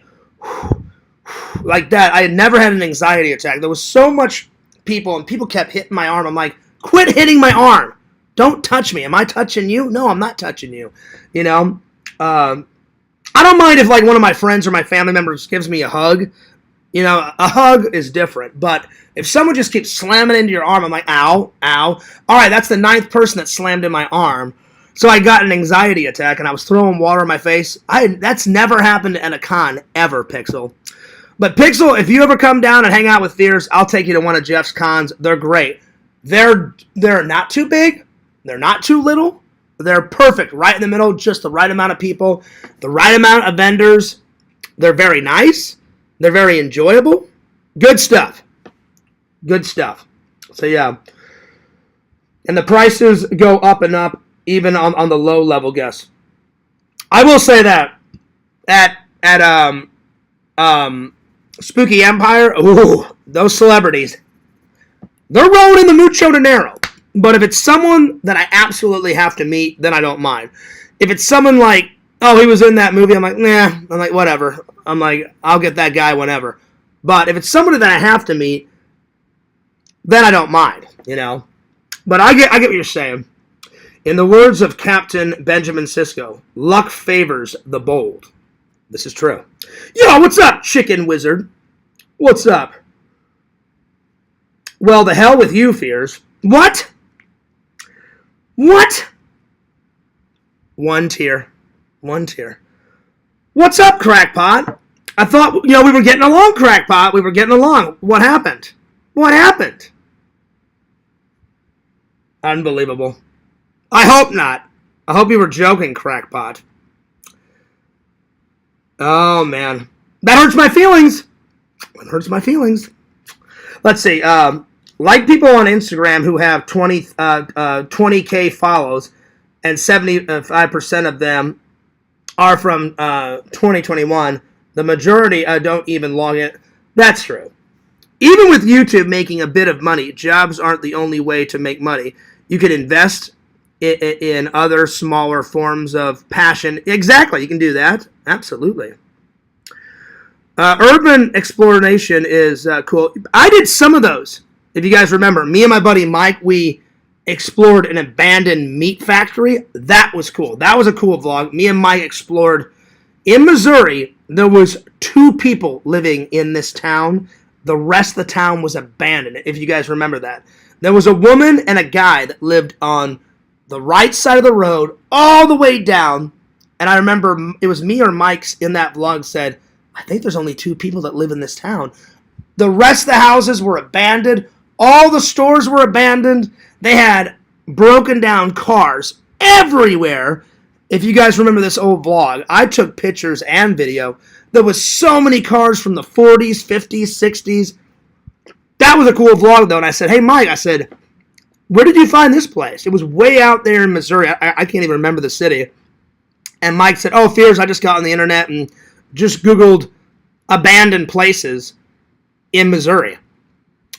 that. I had never had an anxiety attack. There was so much people, and people kept hitting my arm. I'm like, quit hitting my arm. Don't touch me. Am I touching you? No, I'm not touching you. You know? I don't mind if, like, one of my friends or my family members gives me a hug. You know, a hug is different, but if someone just keeps slamming into your arm, I'm like, ow, ow. All right, that's the 9th person that slammed in my arm. So I got an anxiety attack, and I was throwing water in my face. That's never happened at a con, ever, Pixel. But Pixel, if you ever come down and hang out with Fierce, I'll take you to one of Jeff's cons. They're great. They're not too big. They're not too little. They're perfect, right in the middle, just the right amount of people, the right amount of vendors. They're very nice. They're very enjoyable. Good stuff. Good stuff. So, yeah. And the prices go up and up, even on the low-level guests. I will say that at Spooky Empire, ooh, those celebrities, they're rolling in the mucho dinero. But if it's someone that I absolutely have to meet, then I don't mind. If it's someone like, oh, he was in that movie, I'm like, nah. I'm like, whatever. I'm like, I'll get that guy whenever. But if it's somebody that I have to meet, then I don't mind, you know. But I get what you're saying. In the words of Captain Benjamin Sisko, luck favors the bold. This is true. Yo, what's up, Chicken Wizard? What's up? Well, the hell with you, Fears. What? What? One tier. What's up, Crackpot? I thought, we were getting along, Crackpot. We were getting along. What happened? Unbelievable. I hope not. I hope you were joking, Crackpot. Oh, man. That hurts my feelings. Let's see. Like people on Instagram who have 20K follows, and 75% of them are from 2021. The majority don't even log in. That's true. Even with YouTube making a bit of money, jobs aren't the only way to make money. You can invest in other smaller forms of passion. Exactly, you can do that. Absolutely. Urban exploration is cool. I did some of those. If you guys remember, me and my buddy Mike, we explored an abandoned meat factory. That was cool. That was a cool vlog. Me and Mike explored in Missouri. There was 2 people living in this town. The rest of the town was abandoned, if you guys remember that. There was a woman and a guy that lived on the right side of the road all the way down. And I remember it was me or Mike's in that vlog said, I think there's only 2 people that live in this town. The rest of the houses were abandoned. All the stores were abandoned. They had broken down cars everywhere. If you guys remember this old vlog, I took pictures and video. There was so many cars from the 40s, 50s, 60s. That was a cool vlog, though. And I said, hey, Mike, I said, where did you find this place? It was way out there in Missouri. I can't even remember the city. And Mike said, oh, Fears, I just got on the internet and just Googled abandoned places in Missouri.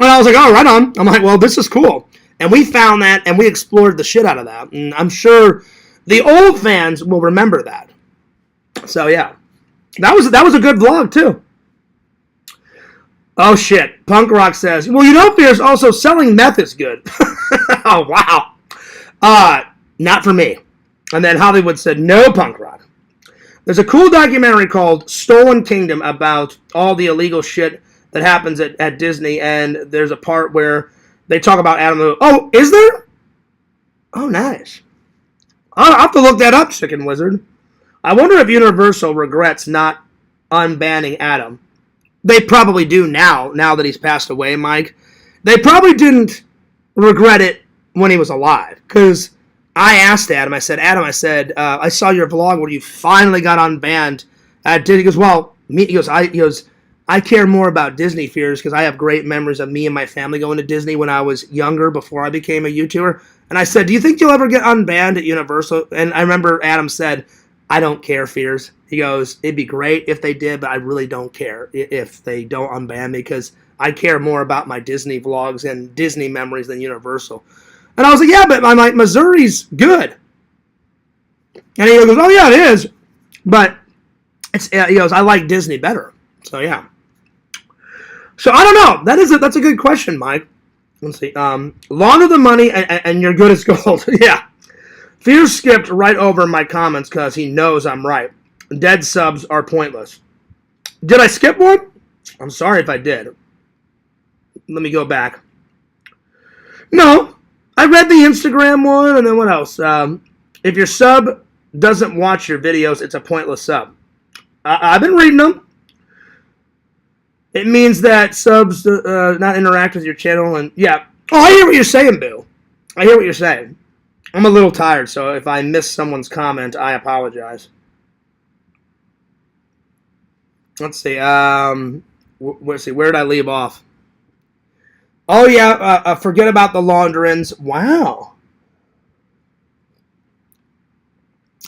And I was like, oh, right on. I'm like, well, this is cool. And we found that, and we explored the shit out of that. And I'm sure the old fans will remember that. So yeah, that was a good vlog too. Oh shit, Punk Rock says, well, you know, Fierce, also selling meth is good. Oh wow. Not for me. And then Hollywood said, no, Punk Rock. There's a cool documentary called Stolen Kingdom about all the illegal shit that happens at Disney, and there's a part where they talk about Adam Levine. Oh, is there? Oh, nice. I'll have to look that up, Chicken Wizard. I wonder if Universal regrets not unbanning Adam. They probably do now that he's passed away, Mike. They probably didn't regret it when he was alive, because I asked Adam, I said, I saw your vlog where you finally got unbanned at Disney. He goes, well, I care more about Disney Fears because I have great memories of me and my family going to Disney when I was younger, before I became a YouTuber. And I said, do you think you'll ever get unbanned at Universal? And I remember Adam said, I don't care, Fears. He goes, it'd be great if they did, but I really don't care if they don't unban me, because I care more about my Disney vlogs and Disney memories than Universal. And I was like, yeah, but I'm like, Missouri's good. And he goes, oh yeah, it is. But he goes, I like Disney better. So yeah. So I don't know. That's a good question, Mike. Let's see. Launder the money and you're good as gold. Yeah. Fear skipped right over my comments because he knows I'm right. Dead subs are pointless. Did I skip one? I'm sorry if I did. Let me go back. No. I read the Instagram one, and then what else? If your sub doesn't watch your videos, it's a pointless sub. I've been reading them. It means that subs not interact with your channel, and yeah. Oh, I hear what you're saying, Boo. I hear what you're saying. I'm a little tired, so if I miss someone's comment, I apologize. Let's see. Let's see. Where did I leave off? Oh, yeah. Forget about the launderings. Wow.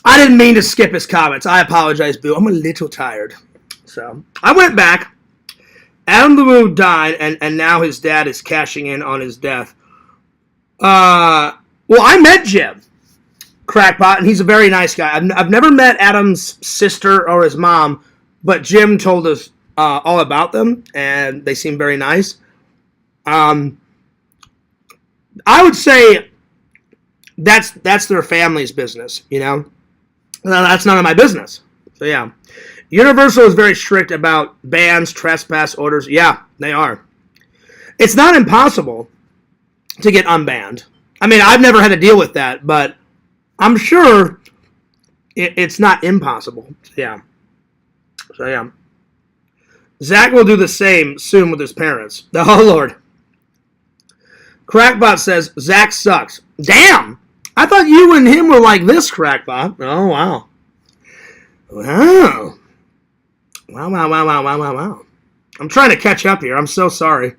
I didn't mean to skip his comments. I apologize, Boo. I'm a little tired. So, I went back. Adam Levine died, and now his dad is cashing in on his death. Well, I met Jim Crackpot, and he's a very nice guy. I've never met Adam's sister or his mom, but Jim told us all about them, and they seem very nice. I would say that's their family's business, you know? That's none of my business. So, yeah. Universal is very strict about bans, trespass orders. Yeah, they are. It's not impossible to get unbanned. I mean, I've never had to deal with that, but I'm sure it's not impossible. Yeah. So, yeah. Zach will do the same soon with his parents. Oh, Lord. Crackbot says, Zach sucks. Damn! I thought you and him were like this, Crackbot. Oh, wow. Wow. Wow. I'm trying to catch up here. I'm so sorry.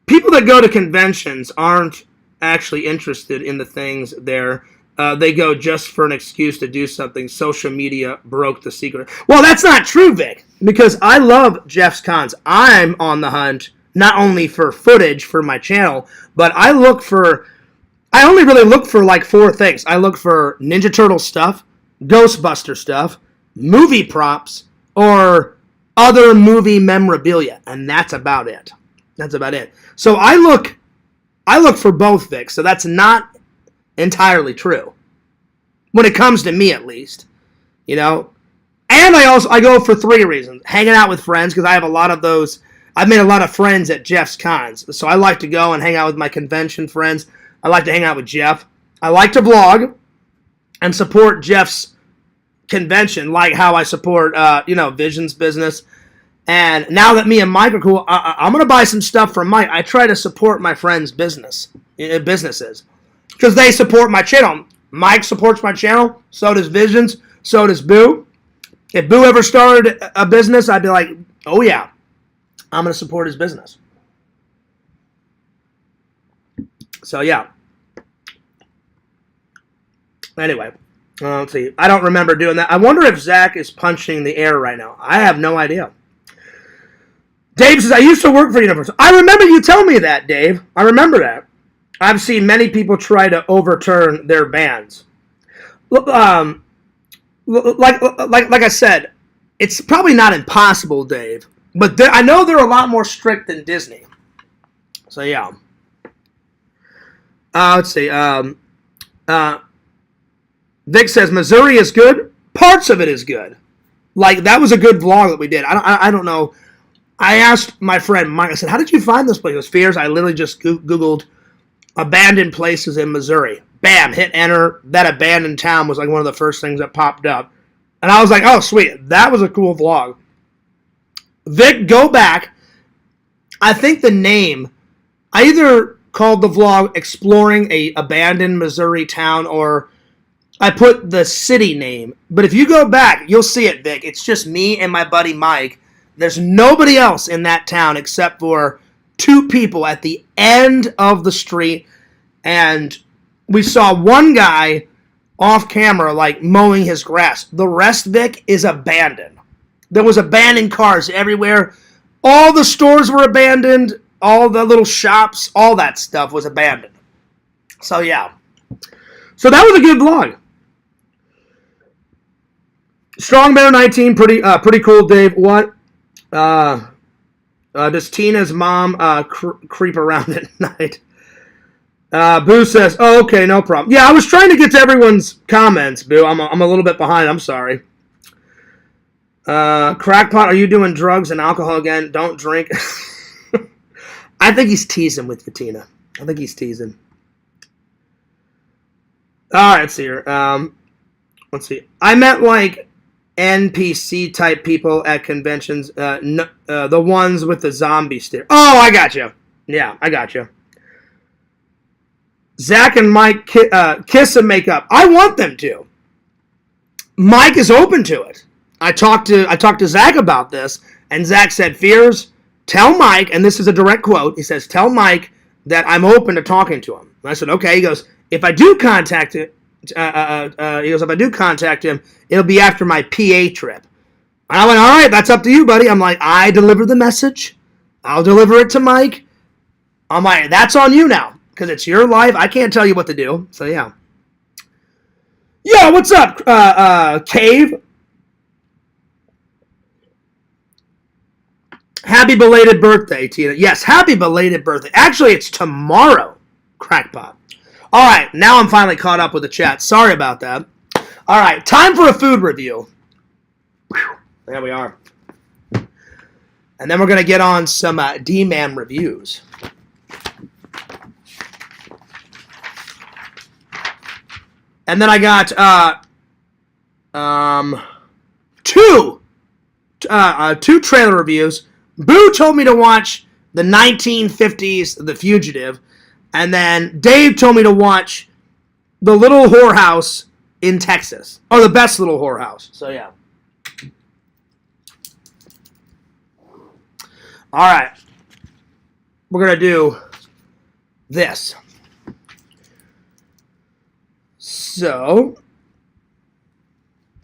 People that go to conventions aren't actually interested in the things there. They go just for an excuse to do something. Social media broke the secret. Well, that's not true, Vic, because I love Jeff's Cons. I'm on the hunt not only for footage for my channel, but I only really look for like 4 things. I look for Ninja Turtle stuff, Ghostbuster stuff, movie props, or other movie memorabilia, and that's about it. That's about it. So I look for both, Vic, so that's not entirely true. When it comes to me, at least. You know? And I go for 3 reasons. Hanging out with friends, because I have a lot of those. I've made a lot of friends at Jeff's Cons. So I like to go and hang out with my convention friends. I like to hang out with Jeff. I like to vlog and support Jeff's convention, like how I support, Vision's business. And now that me and Mike are cool, I'm going to buy some stuff from Mike. I try to support my friends' businesses, because they support my channel. Mike supports my channel. So does Visions. So does Boo. If Boo ever started a business, I'd be like, oh, yeah, I'm going to support his business. So, yeah. Anyway, let's see. I don't remember doing that. I wonder if Zach is punching the air right now. I have no idea. Dave says, I used to work for Universal. I remember you telling me that, Dave. I remember that. I've seen many people try to overturn their bans. Look, like I said, it's probably not impossible, Dave. But I know they're a lot more strict than Disney. So yeah. Let's see. Vic says Missouri is good. Parts of it is good. Like that was a good vlog that we did. I don't know. I asked my friend Mike. I said, "How did you find this place?" It was Fears. I literally just Googled abandoned places in Missouri. Bam, hit enter. That abandoned town was like one of the first things that popped up, and I was like, "Oh, sweet, that was a cool vlog." Vic, go back. I think the name, I either called the vlog Exploring a Abandoned Missouri Town or I put the city name. But if you go back, you'll see it, Vic. It's just me and my buddy Mike. There's nobody else in that town except for 2 people at the end of the street. And we saw one guy off camera, like, mowing his grass. The rest, Vic, is abandoned. There was abandoned cars everywhere. All the stores were abandoned. All the little shops, all that stuff was abandoned. So, yeah. So, that was a good vlog. Strong Bear 19, pretty cool, Dave. What? Does Tina's mom creep around at night? Boo says, "Oh, okay, no problem." Yeah, I was trying to get to everyone's comments, Boo. I'm a little bit behind. I'm sorry. Crackpot, are you doing drugs and alcohol again? Don't drink. I think he's teasing with you, Tina. I think he's teasing. All right, let's see here. Let's see. I meant like NPC type people at conventions. The ones with the zombie stare. Oh, I got you. Yeah, I got you. Zach and Mike kiss and make up. I want them to. Mike is open to it. I talked to Zach about this, and Zach said, "Fears, tell Mike," and this is a direct quote. He says, "Tell Mike that I'm open to talking to him." And I said, "Okay." He goes, "If I do contact him," "If I do contact him, it'll be after my PA trip." And I went, "All right, that's up to you, buddy." I'm like, "I deliver the message. I'll deliver it to Mike." I'm like, "That's on you now, because it's your life. I can't tell you what to do." So yeah. Yo, what's up, Cave? Happy belated birthday, Tina. Yes, happy belated birthday. Actually, it's tomorrow, Crackpot. All right, now I'm finally caught up with the chat. Sorry about that. All right, time for a food review. Whew, there we are. And then we're going to get on some Dman reviews. And then I got two trailer reviews. Boo told me to watch the 1950s The Fugitive, and then Dave told me to watch The Little Whorehouse in Texas, or The Best Little Whorehouse. So yeah. All right, we're gonna do this. So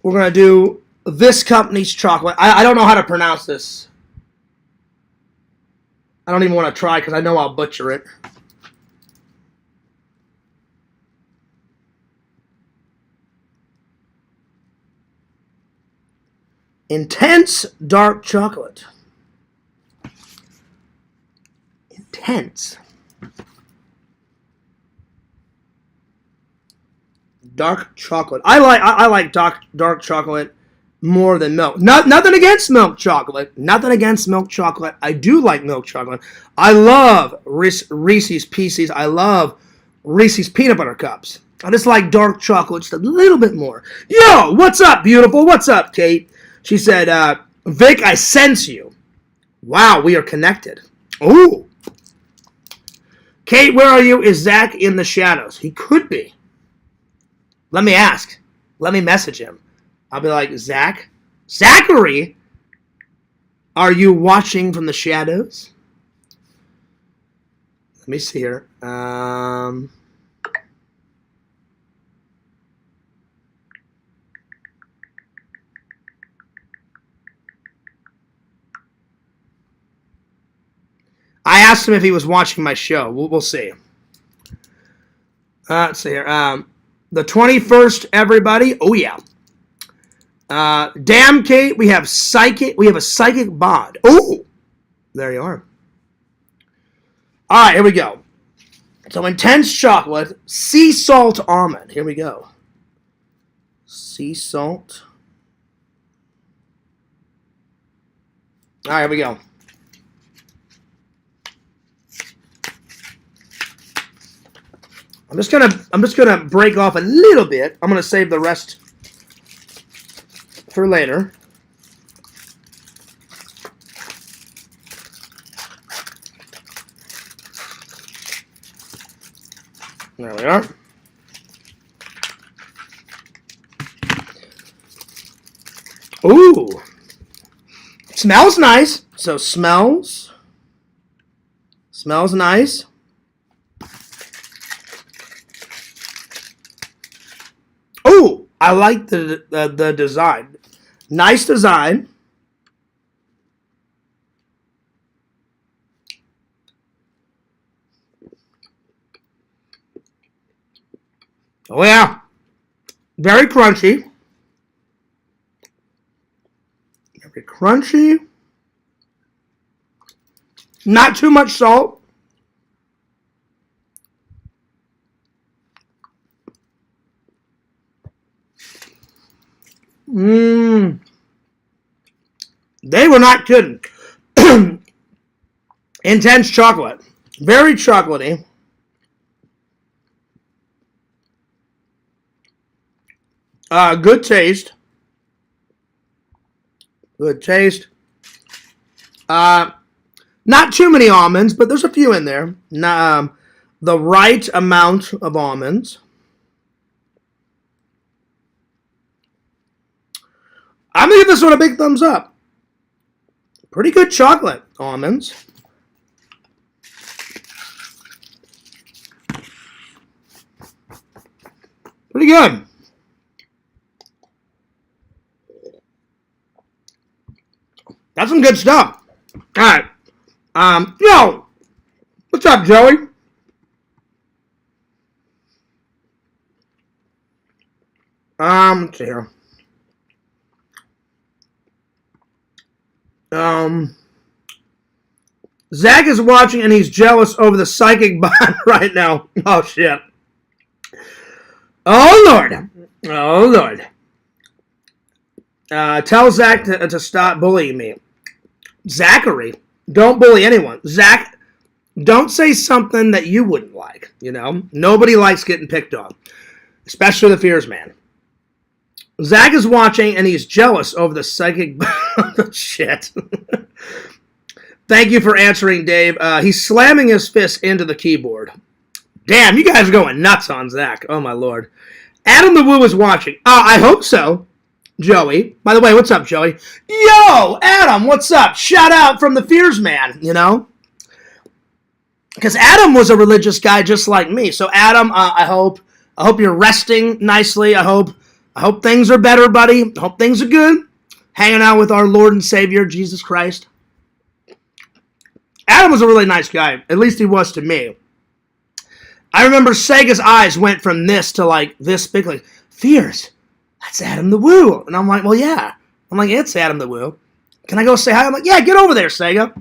we're gonna do this company's chocolate. I don't know how to pronounce this. I don't even want to try because I know I'll butcher it. Intense dark chocolate. Intense. Dark chocolate. I like dark chocolate more than milk. Nothing against milk chocolate. Nothing against milk chocolate. I do like milk chocolate. I love Reese's Pieces. I love Reese's Peanut Butter Cups. I just like dark chocolate just a little bit more. Yo, what's up, beautiful? What's up, Kate? She said, Vic, I sense you. Wow, we are connected. Ooh. Kate, where are you? Is Zach in the shadows? He could be. Let me ask. Let me message him. I'll be like, Zachary, are you watching from the shadows? Let me see here. I asked him if he was watching my show. We'll see. Let's see here. The 21st, everybody. Oh, yeah. Damn, Kate, we have a psychic bond. Oh, there you are. All right, here we go. So intense chocolate, sea salt almond. Here we go. Sea salt. All right, here we go. I'm just gonna break off a little bit. I'm gonna save the rest for later. There we are. Ooh. Smells nice. So smells nice. Ooh, I like the design. Nice design. Oh yeah. Very crunchy. Very crunchy. Not too much salt. They were not kidding. Intense chocolate. Very chocolatey. Good taste. Good taste. Not too many almonds, but there's a few in there. The right amount of almonds. I'm going to give this one a big thumbs up. Pretty good chocolate almonds. Pretty good. That's some good stuff. All right. Yo, what's up, Joey? Let's see here. Zach is watching and he's jealous over the psychic bond right now. Oh shit. Oh Lord. Oh Lord. Tell Zach to stop bullying me. Zachary, don't bully anyone. Zach, don't say something that you wouldn't like. You know, nobody likes getting picked on, especially the Fears man. Zach is watching and he's jealous over the psychic shit. Thank you for answering, Dave. He's slamming his fist into the keyboard. Damn, you guys are going nuts on Zach. Oh my Lord. Adam the Woo is watching. I hope so. Joey. By the way, what's up, Joey? Yo, Adam, what's up? Shout out from the Fears man, you know? Because Adam was a religious guy just like me. So Adam, I hope you're resting nicely. I hope things are better, buddy. I hope things are good. Hanging out with our Lord and Savior, Jesus Christ. Adam was a really nice guy. At least he was to me. I remember Sega's eyes went from this to like this big, like, Fears. That's Adam the Woo. And I'm like, well, yeah. I'm like, it's Adam the Woo. Can I go say hi? I'm like, yeah, get over there, Sega.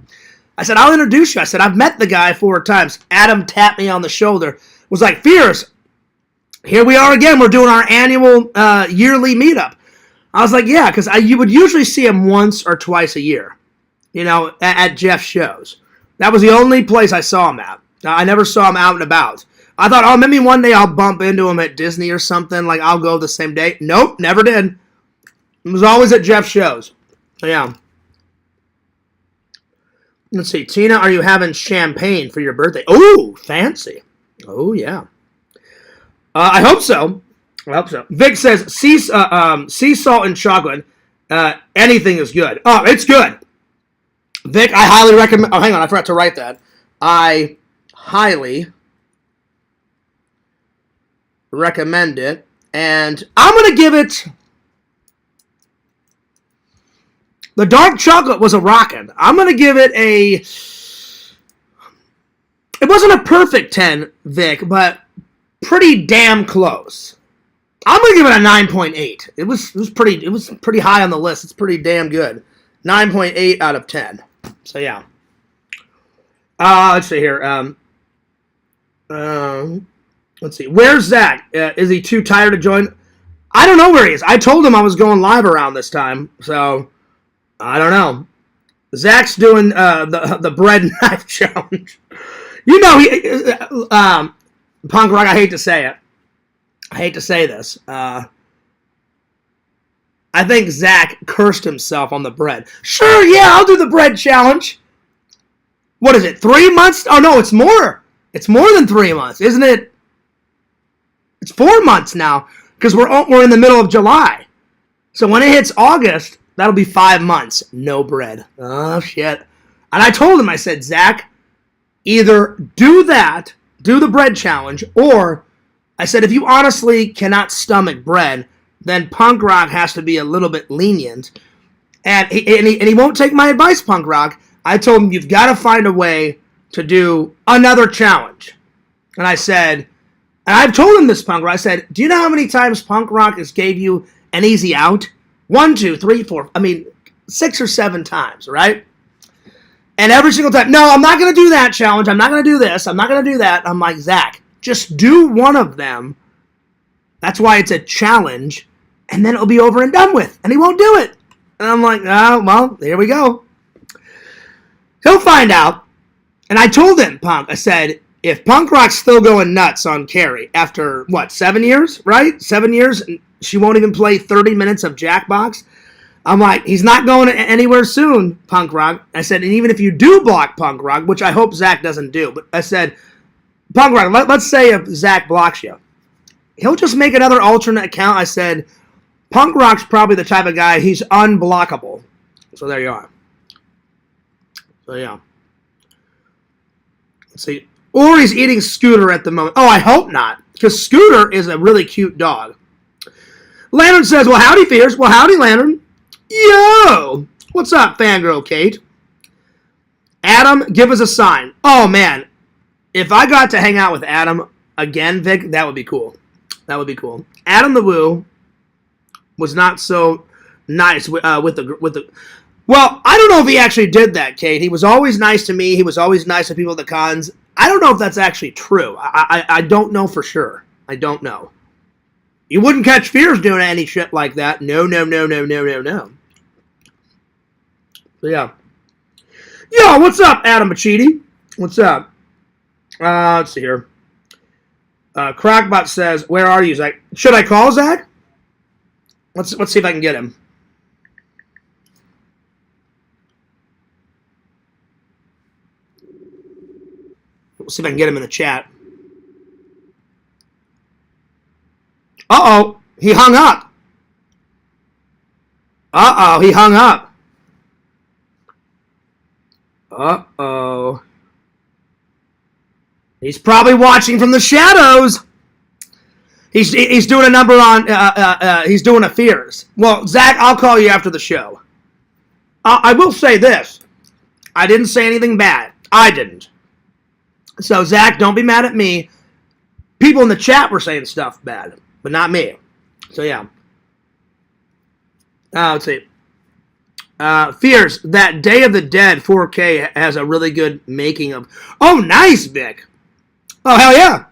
I said, I'll introduce you. I said, I've met the guy 4 times. Adam tapped me on the shoulder. Was like, Fears, here we are again. We're doing our annual yearly meetup. I was like, yeah, because you would usually see him once or twice a year, you know, at Jeff's shows. That was the only place I saw him at. I never saw him out and about. I thought, oh, maybe one day I'll bump into him at Disney or something. Like, I'll go the same day. Nope, never did. It was always at Jeff's shows. So, yeah. Let's see. Tina, are you having champagne for your birthday? Oh, fancy. Oh, yeah. I hope so. I hope so. Vic says, sea salt and chocolate. Anything is good. Oh, it's good. Vic, I highly recommend... Oh, hang on. I forgot to write that. I highly recommend it. And I'm going to give it... The dark chocolate was a rockin'. I'm going to give it a... It wasn't a perfect 10, Vic, but pretty damn close. I'm gonna give it a 9.8. It was pretty high on the list. It's pretty damn good. 9.8 out of 10. So yeah. Let's see here. Let's see. Where's Zach? Is he too tired to join? I don't know where he is. I told him I was going live around this time, so I don't know. Zach's doing the bread knife challenge. You know, Punk Rock, I hate to say it. I hate to say this. I think Zach cursed himself on the bread. Sure, yeah, I'll do the bread challenge. What is it, 3 months? Oh, no, it's more. It's more than 3 months, isn't it? It's 4 months now, because we're in the middle of July. So when it hits August, that'll be 5 months. No bread. Oh, shit. And I told him, I said, Zach, either do that, do the bread challenge, or I said, if you honestly cannot stomach bread, then Punk Rock has to be a little bit lenient. And he won't take my advice, Punk Rock. I told him, you've got to find a way to do another challenge. And I said, and I've told him this, Punk Rock. I said, do you know how many times Punk Rock has gave you an easy out? 1, 2, 3, 4. I mean, 6 or 7 times, right? And every single time, no, I'm not going to do that challenge. I'm not going to do this. I'm not going to do that. I'm like, Zach, just do one of them. That's why it's a challenge. And then it'll be over and done with. And he won't do it. And I'm like, oh, well, here we go. He'll find out. And I told him, Punk, I said, if Punk Rock's still going nuts on Carrie after, 7 years, right? 7 years, and she won't even play 30 minutes of Jackbox. I'm like, he's not going anywhere soon, Punk Rock. I said, and even if you do block Punk Rock, which I hope Zach doesn't do, but I said, Punk Rock, let's say if Zach blocks you, he'll just make another alternate account. I said, Punk Rock's probably the type of guy, he's unblockable. So there you are. So yeah. Let's see. Or he's eating Scooter at the moment. Oh, I hope not, because Scooter is a really cute dog. Lantern says, well, howdy, Fierce. Well, howdy, Lantern. Yo! What's up, fangirl Kate? Adam, give us a sign. Oh, man. If I got to hang out with Adam again, Vic, that would be cool. That would be cool. Adam the Woo was not so nice with the... Well, I don't know if he actually did that, Kate. He was always nice to me. He was always nice to people at the cons. I don't know if that's actually true. I don't know for sure. I don't know. You wouldn't catch Fears doing any shit like that. No. So, yeah. Yo, what's up, Adam Machidi? What's up? Let's see here. Crockbot says, where are you, Zach? Should I call Zach? Let's see if I can get him. We'll see if I can get him in the chat. Uh-oh, he hung up. Uh-oh, he hung up. Uh-oh. He's probably watching from the shadows. He's doing a number on, he's doing a Fears. Well, Zach, I'll call you after the show. I will say this. I didn't say anything bad. I didn't. So, Zach, don't be mad at me. People in the chat were saying stuff bad, but not me. So, yeah. Let's see. Fears, that Day of the Dead 4K has a really good making of... Oh, nice, Vic. Oh, hell yeah.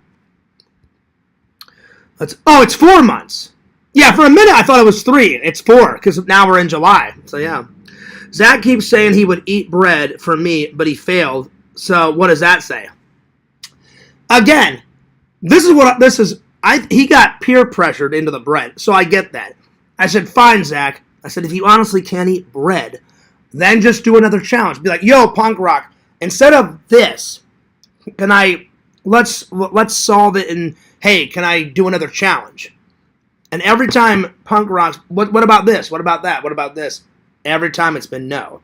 It's 4 months. Yeah, for a minute I thought it was 3. It's 4, because now we're in July. So, yeah. Zach keeps saying he would eat bread for me, but he failed. So, what does that say? Again, he got peer pressured into the bread, so I get that. I said, fine, Zach. I said, if you honestly can't eat bread, then just do another challenge. Be like, yo, Punk Rock, instead of this, let's solve it and, hey, can I do another challenge? And every time Punk Rock's, what about this? What about that? What about this? Every time it's been no.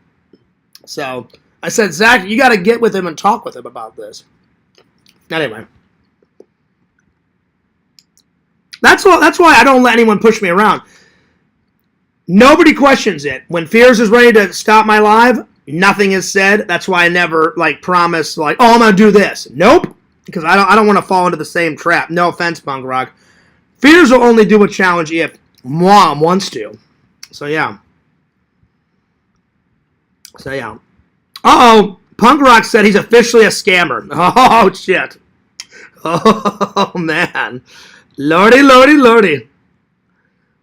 So I said, Zach, you got to get with him and talk with him about this. Anyway. That's why I don't let anyone push me around. Nobody questions it. When Fears is ready to stop my live, nothing is said. That's why I never promise oh, I'm gonna do this. Nope. Because I don't want to fall into the same trap. No offense, Punk Rock. Fears will only do a challenge if Mom wants to. So, yeah. Uh-oh. Punk Rock said he's officially a scammer. Oh, shit. Oh, man. Lordy, lordy, lordy.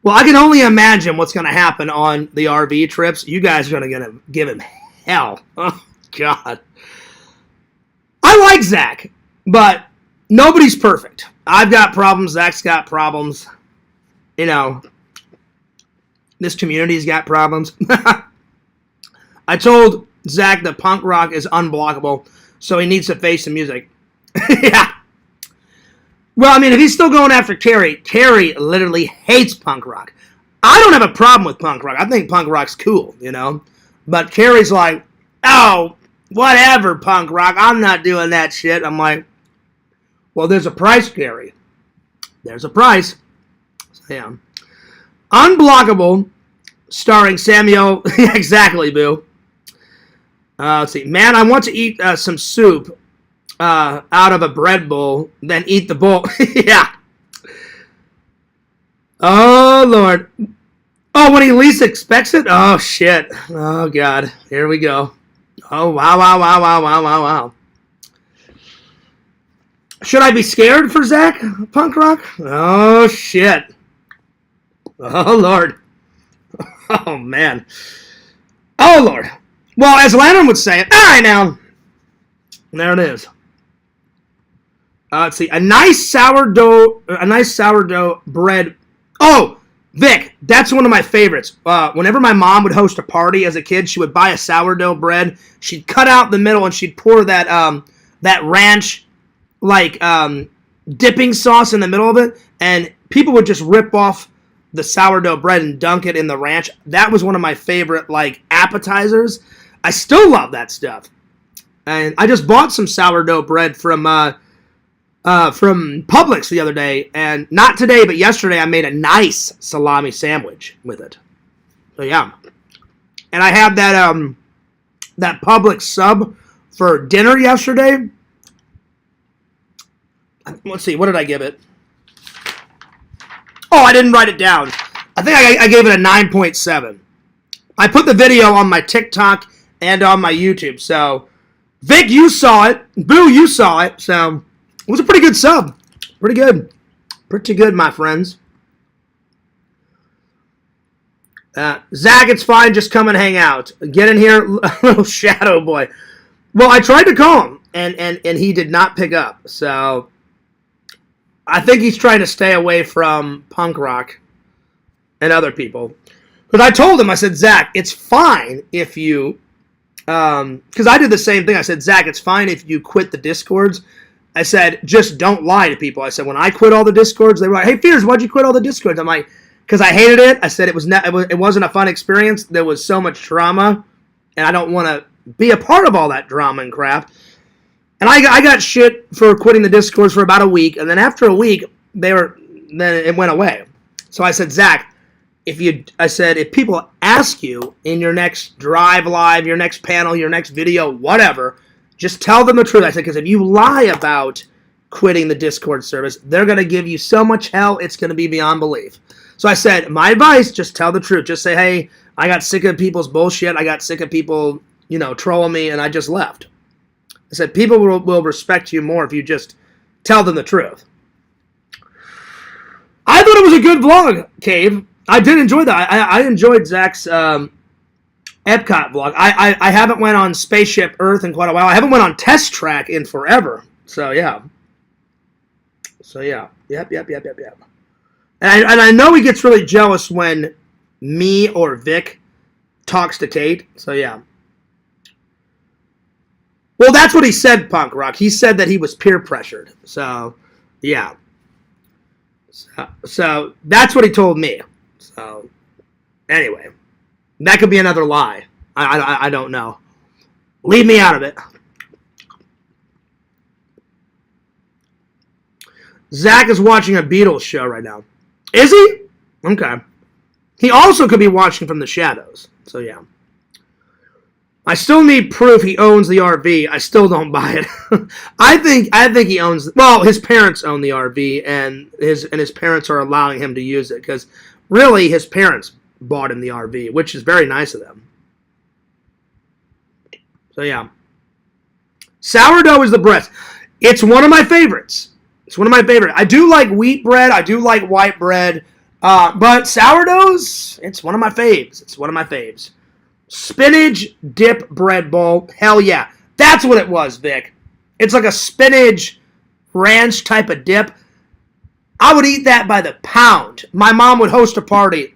Well, I can only imagine what's going to happen on the RV trips. You guys are going to give him hell. Oh, God. I like Zach, but nobody's perfect. I've got problems. Zach's got problems. You know, this community's got problems. I told Zach that Punk Rock is unblockable, so he needs to face the music. Yeah. Well, I mean, if he's still going after Carrie literally hates Punk Rock. I don't have a problem with Punk Rock. I think Punk Rock's cool, you know? But Carrie's like, oh, whatever, Punk Rock. I'm not doing that shit. I'm like, well, there's a price, Carrie. There's a price. So, yeah. Unblockable, starring Samuel. Exactly, boo. Let's see. Man, I want to eat some soup out of a bread bowl, then eat the bowl. Yeah. Oh, Lord. Oh, when he least expects it? Oh, shit. Oh, God. Here we go. Oh, wow. Should I be scared for Zach, Punk Rock? Oh, shit. Oh, Lord. Oh, man. Oh, Lord. Well, as Landon would say it, all right, now. There it is. Let's see. A nice sourdough bread. Oh, Vic, that's one of my favorites. Whenever my mom would host a party as a kid, she would buy a sourdough bread. She'd cut out the middle and she'd pour that ranch dipping sauce in the middle of it, and people would just rip off the sourdough bread and dunk it in the ranch. That was one of my favorite appetizers. I still love that stuff. And I just bought some sourdough bread from Publix the other day, and not today, but yesterday I made a nice salami sandwich with it. So yeah, and I had that Publix sub for dinner yesterday. Let's see, what did I give it? Oh, I didn't write it down. I think I gave it a 9.7. I put the video on my TikTok and on my YouTube. So, Vic, you saw it. Boo, you saw it. So, it was a pretty good sub. Pretty good. Pretty good, my friends. Zach, it's fine. Just come and hang out. Get in here, little shadow boy. Well, I tried to call him, and he did not pick up. So, I think he's trying to stay away from Punk Rock and other people. But I told him, I said, Zach, it's fine if you, because I did the same thing. I said, Zach, it's fine if you quit the Discords. I said, just don't lie to people. I said, when I quit all the Discords, they were like, hey, Fears, why'd you quit all the Discords? I'm like, because I hated it. I said it wasn't a fun experience. There was so much drama, and I don't want to be a part of all that drama and crap. And I got shit for quitting the Discords for about a week, and then after a week, then it went away. So I said, Zach, if people ask you in your next drive live, your next panel, your next video, whatever, just tell them the truth. I said, because if you lie about quitting the Discord service, they're going to give you so much hell, it's going to be beyond belief. So I said, my advice, just tell the truth. Just say, hey, I got sick of people's bullshit. I got sick of people, trolling me, and I just left. I said, people will respect you more if you just tell them the truth. I thought it was a good vlog, Cave. I did enjoy that. I enjoyed Zach's Epcot vlog. I haven't went on Spaceship Earth in quite a while. I haven't went on Test Track in forever. So, yeah. Yep. And I know he gets really jealous when me or Vic talks to Kate. So, yeah. Well, that's what he said, Punk Rock. He said that he was peer pressured. So, yeah. So that's what he told me. So, anyway. That could be another lie. I don't know. Leave me out of it. Zach is watching a Beatles show right now. Is he? Okay. He also could be watching from the shadows. So, yeah. I still need proof he owns the RV. I still don't buy it. I think he owns. Well, his parents own the RV, and his parents are allowing him to use it because really his parents bought him the RV, which is very nice of them. So yeah, sourdough is the best. It's one of my favorites. It's one of my favorites. I do like wheat bread. I do like white bread. But sourdoughs, it's one of my faves. It's one of my faves. Spinach dip bread bowl. Hell yeah. That's what it was, Vic. It's like a spinach ranch type of dip. I would eat that by the pound. My mom would host a party.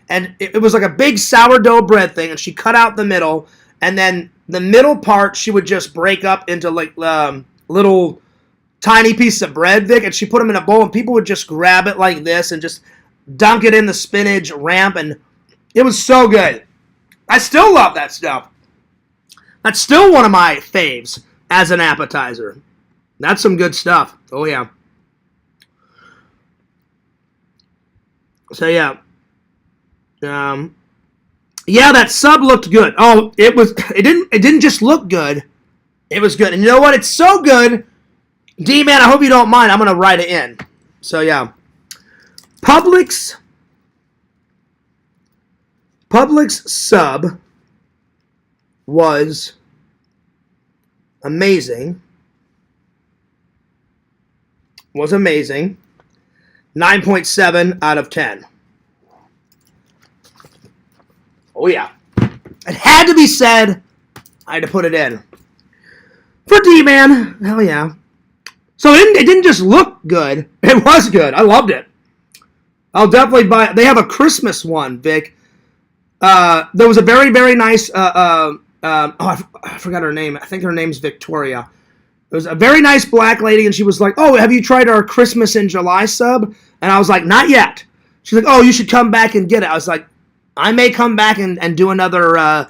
And it was like a big sourdough bread thing. And she cut out the middle. And then the middle part she would just break up into like little tiny pieces of bread, Vic. And she put them in a bowl. And people would just grab it like this and just dunk it in the spinach ramp. And it was so good. I still love that stuff. That's still one of my faves as an appetizer. That's some good stuff. Oh, yeah. So, yeah. Yeah, that sub looked good. Oh, it didn't just look good. It was good. And you know what? It's so good. D-Man, I hope you don't mind. I'm going to write it in. So, yeah. Publix sub was amazing. 9.7 out of 10. Oh, yeah. It had to be said. I had to put it in. For D-Man. Hell yeah. So it didn't just look good. It was good. I loved it. I'll definitely buy it. They have a Christmas one, Vic. There was a very, very nice, I forgot her name. I think her name's Victoria. It was a very nice black lady, and she was like, oh, have you tried our Christmas in July sub? And I was like, not yet. She's like, oh, you should come back and get it. I was like, I may come back and do another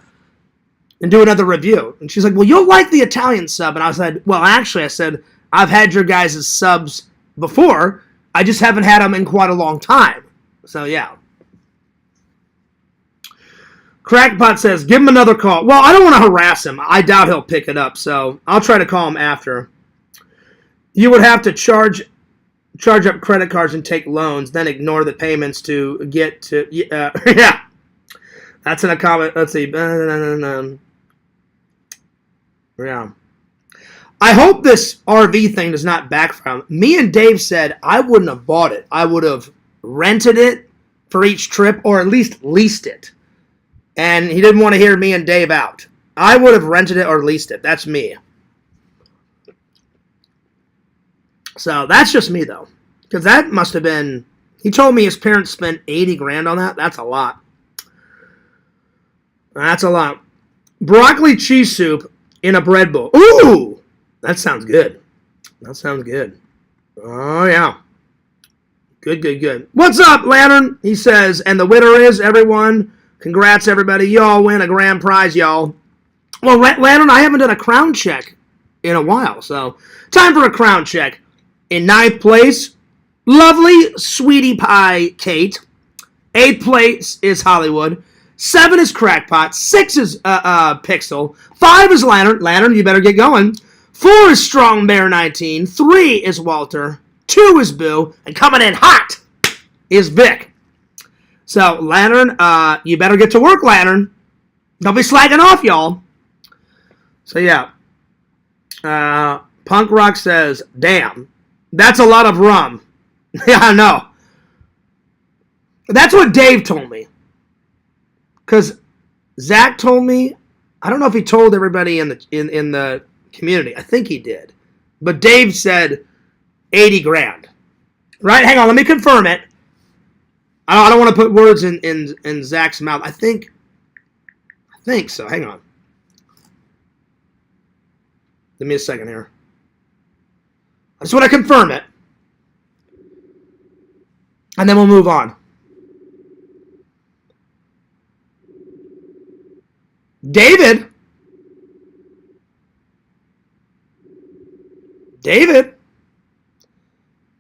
review. And she's like, well, you'll like the Italian sub. And I said, well, actually, I said, I've had your guys' subs before. I just haven't had them in quite a long time. So, yeah. Crackpot says, give him another call. Well, I don't want to harass him. I doubt he'll pick it up, so I'll try to call him after. You would have to charge up credit cards and take loans, then ignore the payments to get to... yeah. That's in a comment. Let's see. Yeah. I hope this RV thing does not backfire. Me and Dave said I wouldn't have bought it. I would have rented it for each trip or at least leased it. And he didn't want to hear me and Dave out. I would have rented it or leased it. That's me. So that's just me, though. Because that must have been... He told me his parents spent $80,000 on that. That's a lot. That's a lot. Broccoli cheese soup in a bread bowl. Ooh! That sounds good. That sounds good. Oh, yeah. Good, good, good. What's up, Lantern? He says, and the winner is, everyone... Congrats, everybody. Y'all win a grand prize, y'all. Well, Lantern, I haven't done a crown check in a while, so time for a crown check. In 9th place, lovely Sweetie Pie Kate. 8th place is Hollywood. 7 is Crackpot. 6 is Pixel. 5 is Lantern. Lantern, you better get going. 4 is Strong Bear 19. 3 is Walter. 2 is Boo. And coming in hot is Vic. So, Lantern, you better get to work, Lantern. Don't be slacking off, y'all. So, yeah. Punk Rock says, damn, that's a lot of rum. Yeah, I know. That's what Dave told me. Because Zach told me, I don't know if he told everybody in the community. I think he did. But Dave said $80,000. Right? Hang on, let me confirm it. I don't want to put words in Zach's mouth. I think so. Hang on. Give me a second here. I just want to confirm it. And then we'll move on. David?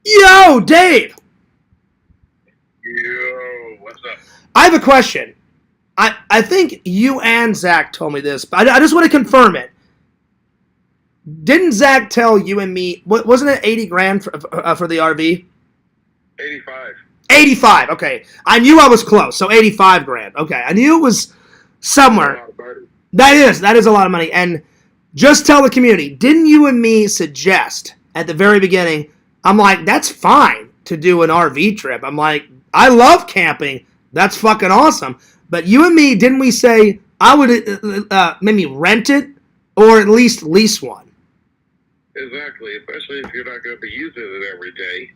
Yo, Dave! Yo, what's up? I have a question. I think you and Zach told me this, but I just want to confirm it. Didn't Zach tell you and me? Wasn't it 80 grand for the RV? 85. 85. Okay, I knew I was close. So 85 grand. Okay, I knew it was somewhere. That is a lot of money. And just tell the community. Didn't you and me suggest at the very beginning? I'm like, that's fine to do an RV trip. I'm like, I love camping. That's fucking awesome. But you and me, didn't we say I would maybe rent it or at least lease one? Exactly, especially if you're not going to be using it every day.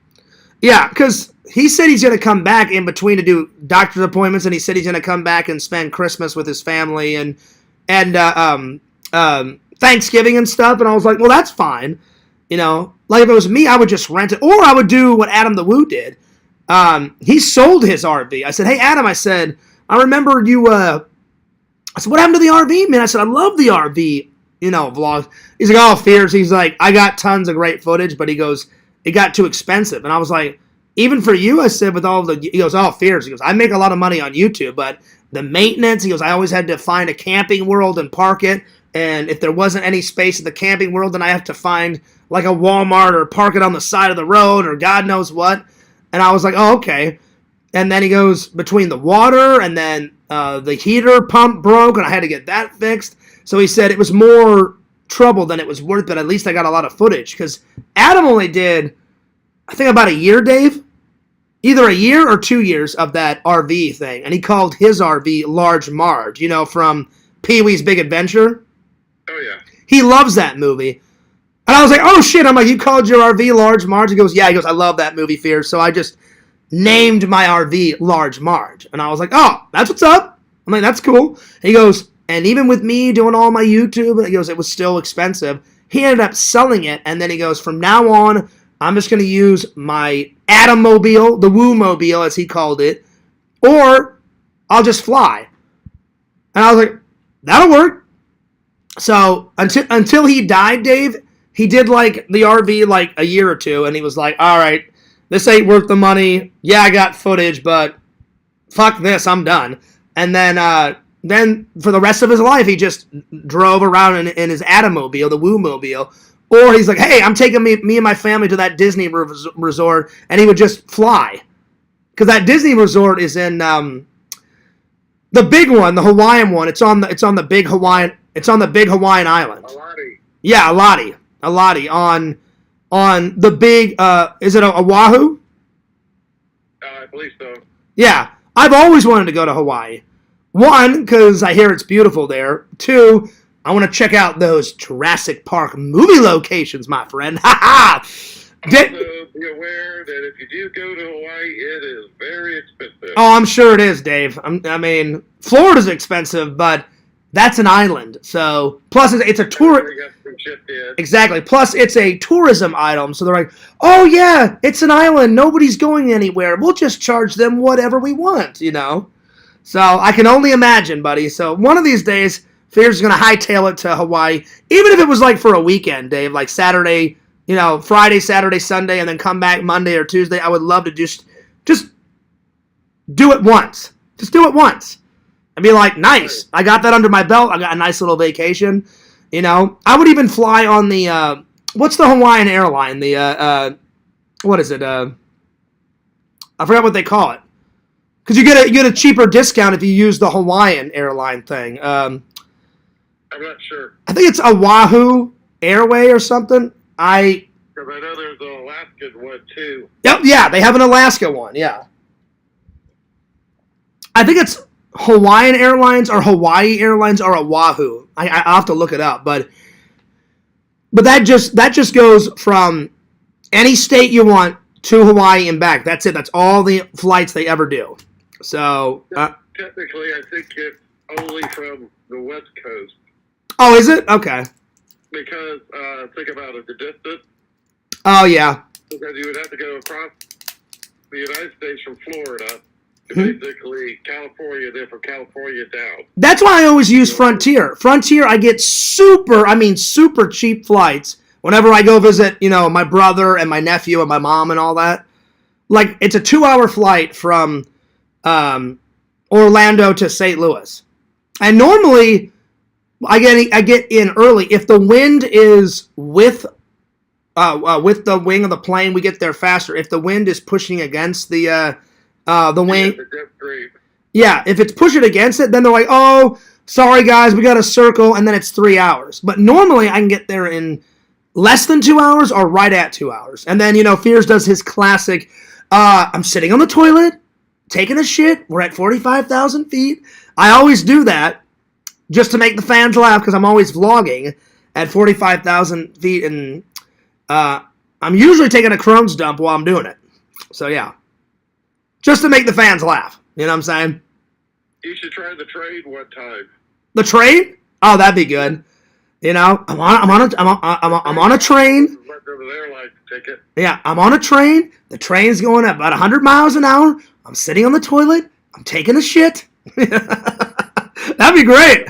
Yeah, because he said he's going to come back in between to do doctor's appointments, and he said he's going to come back and spend Christmas with his family and Thanksgiving and stuff. And I was like, well, that's fine. You know, like if it was me, I would just rent it, or I would do what Adam the Woo did. He sold his RV. I said, hey, Adam, I said, I remember you, I said, what happened to the RV, man? I said, I love the RV, vlogs. He's like, oh, Fears. He's like, I got tons of great footage, but he goes, it got too expensive. And I was like, even for you, I said, with all the, he goes, oh, Fears. He goes, I make a lot of money on YouTube, but the maintenance, he goes, I always had to find a camping world and park it. And if there wasn't any space in the camping world, then I have to find like a Walmart or park it on the side of the road or God knows what. And I was like, oh, okay. And then he goes, between the water and then the heater pump broke and I had to get that fixed. So he said it was more trouble than it was worth, but at least I got a lot of footage. Because Adam only did, I think, about a year, Dave. Either a year or 2 years of that RV thing. And he called his RV Large Marge, from Pee-wee's Big Adventure. Oh, yeah. He loves that movie. And I was like, oh, shit. I'm like, you called your RV Large Marge? He goes, yeah. He goes, I love that movie, Fears. So I just named my RV Large Marge. And I was like, oh, that's what's up. I'm like, that's cool. And he goes, and even with me doing all my YouTube, he goes, it was still expensive. He ended up selling it. And then he goes, from now on, I'm just going to use my Adam-mobile, the Woo-mobile, as he called it, or I'll just fly. And I was like, that'll work. So until he died, Dave, he did like the RV like a year or two, and he was like, all right, this ain't worth the money. Yeah, I got footage, but fuck this, I'm done. And then for the rest of his life, he just drove around in his Adam-mobile, the Woo-mobile. Or he's like, hey, I'm taking me and my family to that Disney resort, and he would just fly. Because that Disney resort is in the big one, the Hawaiian one. It's on the big Hawaiian island. Alani. Yeah, Alani on the big. Is it Oahu? I believe so. Yeah, I've always wanted to go to Hawaii. One, because I hear it's beautiful there. Two, I want to check out those Jurassic Park movie locations, my friend. Ha ha! Also, be aware that if you do go to Hawaii, it is very expensive. Oh, I'm sure it is, Dave. I mean, Florida's expensive, but that's an island. So, plus it's a tour. Exactly. Plus, it's a tourism item. So they're like, oh yeah, it's an island. Nobody's going anywhere. We'll just charge them whatever we want, So I can only imagine, buddy. So one of these days, Fears is going to hightail it to Hawaii, even if it was like for a weekend, Dave, like Saturday, Friday, Saturday, Sunday, and then come back Monday or Tuesday. I would love to just do it once. Just do it once. And be like, nice. I got that under my belt. I got a nice little vacation. I would even fly on the, what's the Hawaiian airline? The, what is it? I forgot what they call it. Because you get a cheaper discount if you use the Hawaiian airline thing. I'm not sure. I think it's Oahu Airway or something. Because I know there's an Alaskan one, too. Yep, yeah, they have an Alaska one, yeah. I think it's Hawaiian Airlines or Hawaii Airlines or Oahu. I'll have to look it up, but that just goes from any state you want to Hawaii and back. That's it. That's all the flights they ever do. So technically, I think it's only from the West Coast. Oh, is it? Okay. Because think about it, the distance. Oh yeah. Because you would have to go across the United States from Florida to basically California, then from California down. That's why I always use Frontier. Frontier, I get super cheap flights whenever I go visit, my brother and my nephew and my mom and all that. Like, it's a 2-hour flight from Orlando to St. Louis. And normally, I get in early. If the wind is with the wing of the plane, we get there faster. If the wind is pushing against the wing, yeah, if it's pushing against it, then they're like, oh, sorry guys, we got to circle, and then it's 3 hours. But normally I can get there in less than 2 hours or right at 2 hours. And then, Fears does his classic, I'm sitting on the toilet, taking a shit, we're at 45,000 feet. I always do that just to make the fans laugh because I'm always vlogging at 45,000 feet, and I'm usually taking a Crohn's dump while I'm doing it. So, yeah. Just to make the fans laugh. You know what I'm saying? You should try the trade one time. The train? Oh, that'd be good. I'm on a train. Yeah, I'm on a train. The train's going at about 100 miles an hour. I'm sitting on the toilet. I'm taking a shit. That'd be great.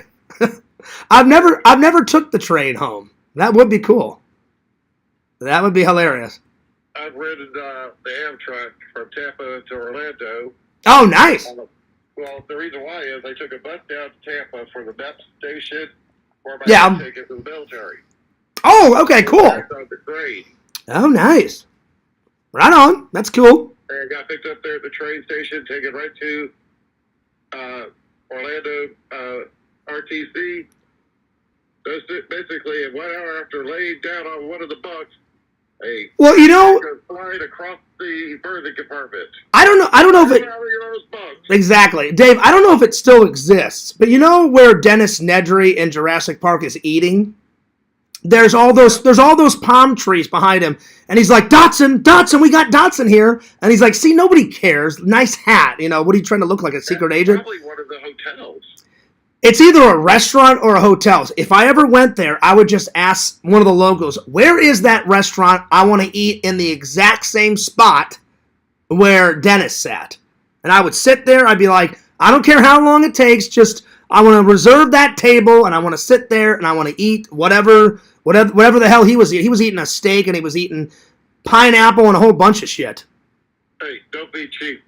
I've never took the train home. That would be cool. That would be hilarious. I've rented the Amtrak from Tampa to Orlando. Oh, nice. Well, the reason why is I took a bus down to Tampa for the MEP station where my ticket to the military. Oh, okay, cool. On the train. Oh, nice. Right on. That's cool. And I got picked up there at the train station, taken right to Orlando RTC. Basically, 1 hour after laying down on one of the bunks, flying across the berthing compartment. I don't know if it exactly, Dave. I don't know if it still exists, but where Dennis Nedry in Jurassic Park is eating. There's all those palm trees behind him, and he's like, Dotson, we got Dotson here, and he's like, see, nobody cares. Nice hat, what are you trying to look like, a secret agent? Probably one of the hotels. It's either a restaurant or a hotel. If I ever went there, I would just ask one of the locals, where is that restaurant? I want to eat in the exact same spot where Dennis sat. And I would sit there. I'd be like, I don't care how long it takes. Just, I want to reserve that table, and I want to sit there, and I want to eat whatever the hell he was eating. He was eating a steak, and he was eating pineapple and a whole bunch of shit. Hey, don't be cheap.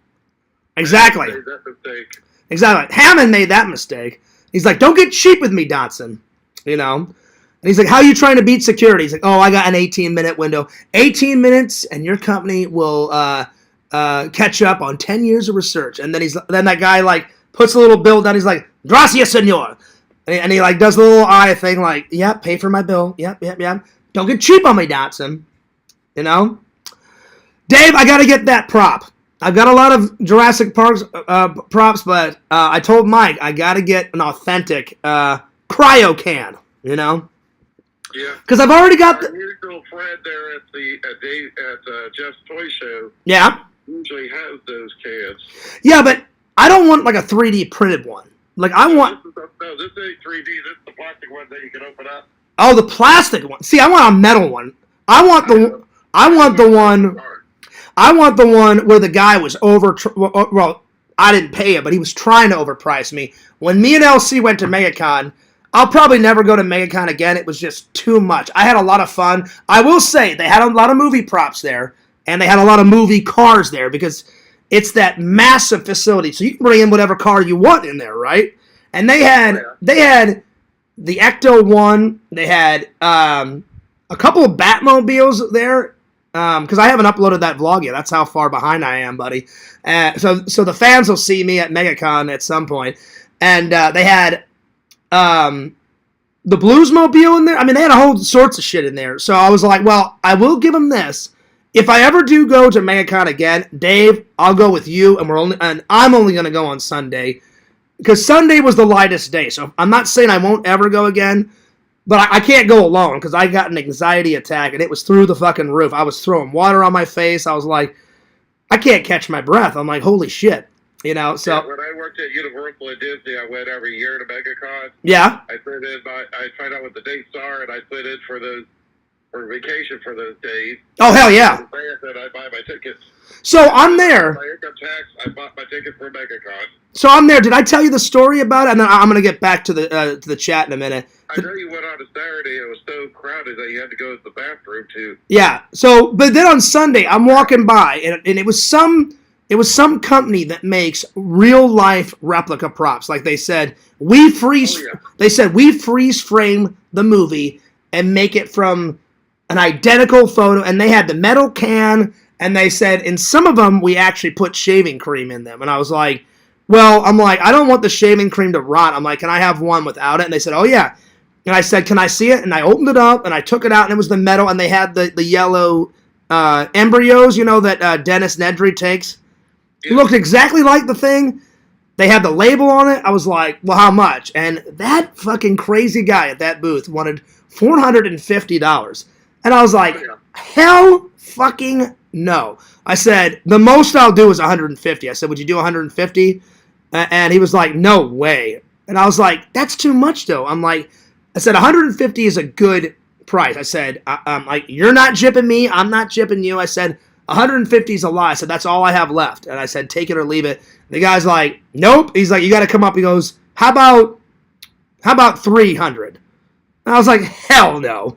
Exactly. Exactly. Hammond made that mistake. He's like, don't get cheap with me, Dotson. And he's like, how are you trying to beat security? He's like, oh, I got an 18-minute window. 18 minutes, and your company will catch up on 10 years of research. And then that guy, puts a little bill down. He's like, gracias, senor. And he, does the little eye thing, yep, pay for my bill. Yep. Don't get cheap on me, Dotson. Dave, I got to get that prop. I've got a lot of Jurassic Park props, but I told Mike I got to get an authentic cryo can, Yeah. Because I've already got Our mutual friend there at Jeff's Toy Show. Yeah. Usually has those cans. Yeah, but I don't want a 3D printed one. I want. No, this ain't 3D. This is the plastic one that you can open up. Oh, the plastic one. See, I want a metal one. I want the one where the guy was well, I didn't pay it, but he was trying to overprice me. When me and LC went to MegaCon, I'll probably never go to MegaCon again. It was just too much. I had a lot of fun. I will say, they had a lot of movie props there, and they had a lot of movie cars there, because it's that massive facility, so you can bring in whatever car you want in there, right? And they had the Ecto-1. They had a couple of Batmobiles there, because I haven't uploaded that vlog yet. That's how far behind I am, buddy. So the fans will see me at MegaCon at some point. And they had the Bluesmobile in there. I mean, they had a whole sorts of shit in there. So I was like, well, I will give them this. If I ever do go to MegaCon again, Dave, I'll go with you, and I'm only going to go on Sunday, because Sunday was the lightest day. So I'm not saying I won't ever go again, but I can't go alone, because I got an anxiety attack, and it was through the fucking roof. I was throwing water on my face. I was like, I can't catch my breath. I'm like, holy shit. So yeah, when I worked at Universal and Disney, I went every year to MegaCon. Yeah. I find out what the dates are, and I put in for vacation for those days. Oh, hell yeah. I buy my tickets. So I'm there. My income tax, I bought my ticket for MegaCon. So I'm there. Did I tell you the story about it? And then I'm going to get back to the chat in a minute. I know you went on a Saturday. It was so crowded that you had to go to the bathroom, too. Yeah. So, but then on Sunday, I'm walking by, and it was some It was some company that makes real life replica props. Like they said, we freeze. Oh, yeah. They said we freeze frame the movie and make it from an identical photo. And they had the metal can. And they said in some of them we actually put shaving cream in them. And I was like, well, I'm like, I don't want the shaving cream to rot. I'm like, can I have one without it? And they said, oh yeah. And I said, can I see it? And I opened it up and I took it out and it was the metal. And they had the yellow embryos, you know, that Dennis Nedry takes. It looked exactly like the thing. They had the label on it. I was like, well, how much? And that fucking crazy guy at that booth wanted $450. And I was like, hell fucking no. I said, the most I'll do is 150. I said, would you do 150? And he was like, no way. And I was like, that's too much though. I said, 150 is a good price. I said, like, you're not jipping me. I'm not jipping you. I said, 150 is a lie. I said, that's all I have left. And I said, take it or leave it. The guy's like, nope. He's like, you got to come up. He goes, how about 300? And I was like, hell no.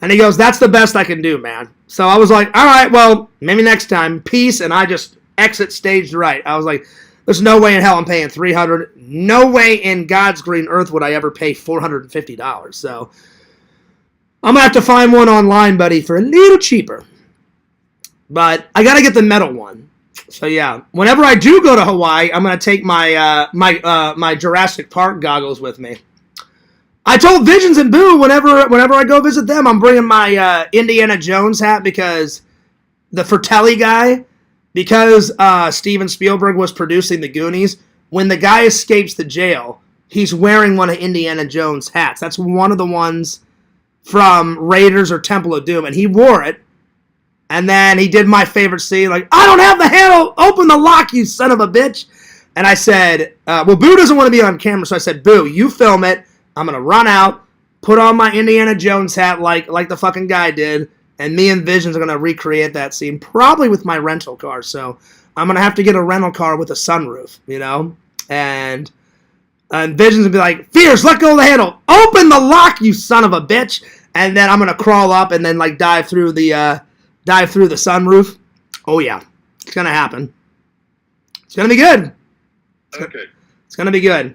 And he goes, that's the best I can do, man. So I was like, all right, well, maybe next time. Peace. And I just exit staged right. I was like, there's no way in hell I'm paying 300. No way in God's green earth would I ever pay $450. So I'm going to have to find one online, buddy, for a little cheaper. But I got to get the metal one. So yeah, whenever I do go to Hawaii, I'm going to take my my Jurassic Park goggles with me. I told Visions and Boo whenever I go visit them, I'm bringing my Indiana Jones hat because the Fratelli guy, because Steven Spielberg was producing the Goonies, when the guy escapes the jail, he's wearing one of Indiana Jones' hats. That's one of the ones from Raiders or Temple of Doom, and he wore it. And then he did my favorite scene, like, I don't have the handle, open the lock, you son of a bitch. And I said, well, Boo doesn't want to be on camera, so I said, Boo, you film it. I'm going to run out, put on my Indiana Jones hat like the fucking guy did, and me and Visions are going to recreate that scene, probably with my rental car. So I'm going to have to get a rental car with a sunroof, you know? And Visions will be like, Fierce, let go of the handle. Open the lock, you son of a bitch. And then I'm going to crawl up and then, like, dive through the sunroof. Oh, yeah. It's going to happen. It's going to be good. Okay. It's going to be good.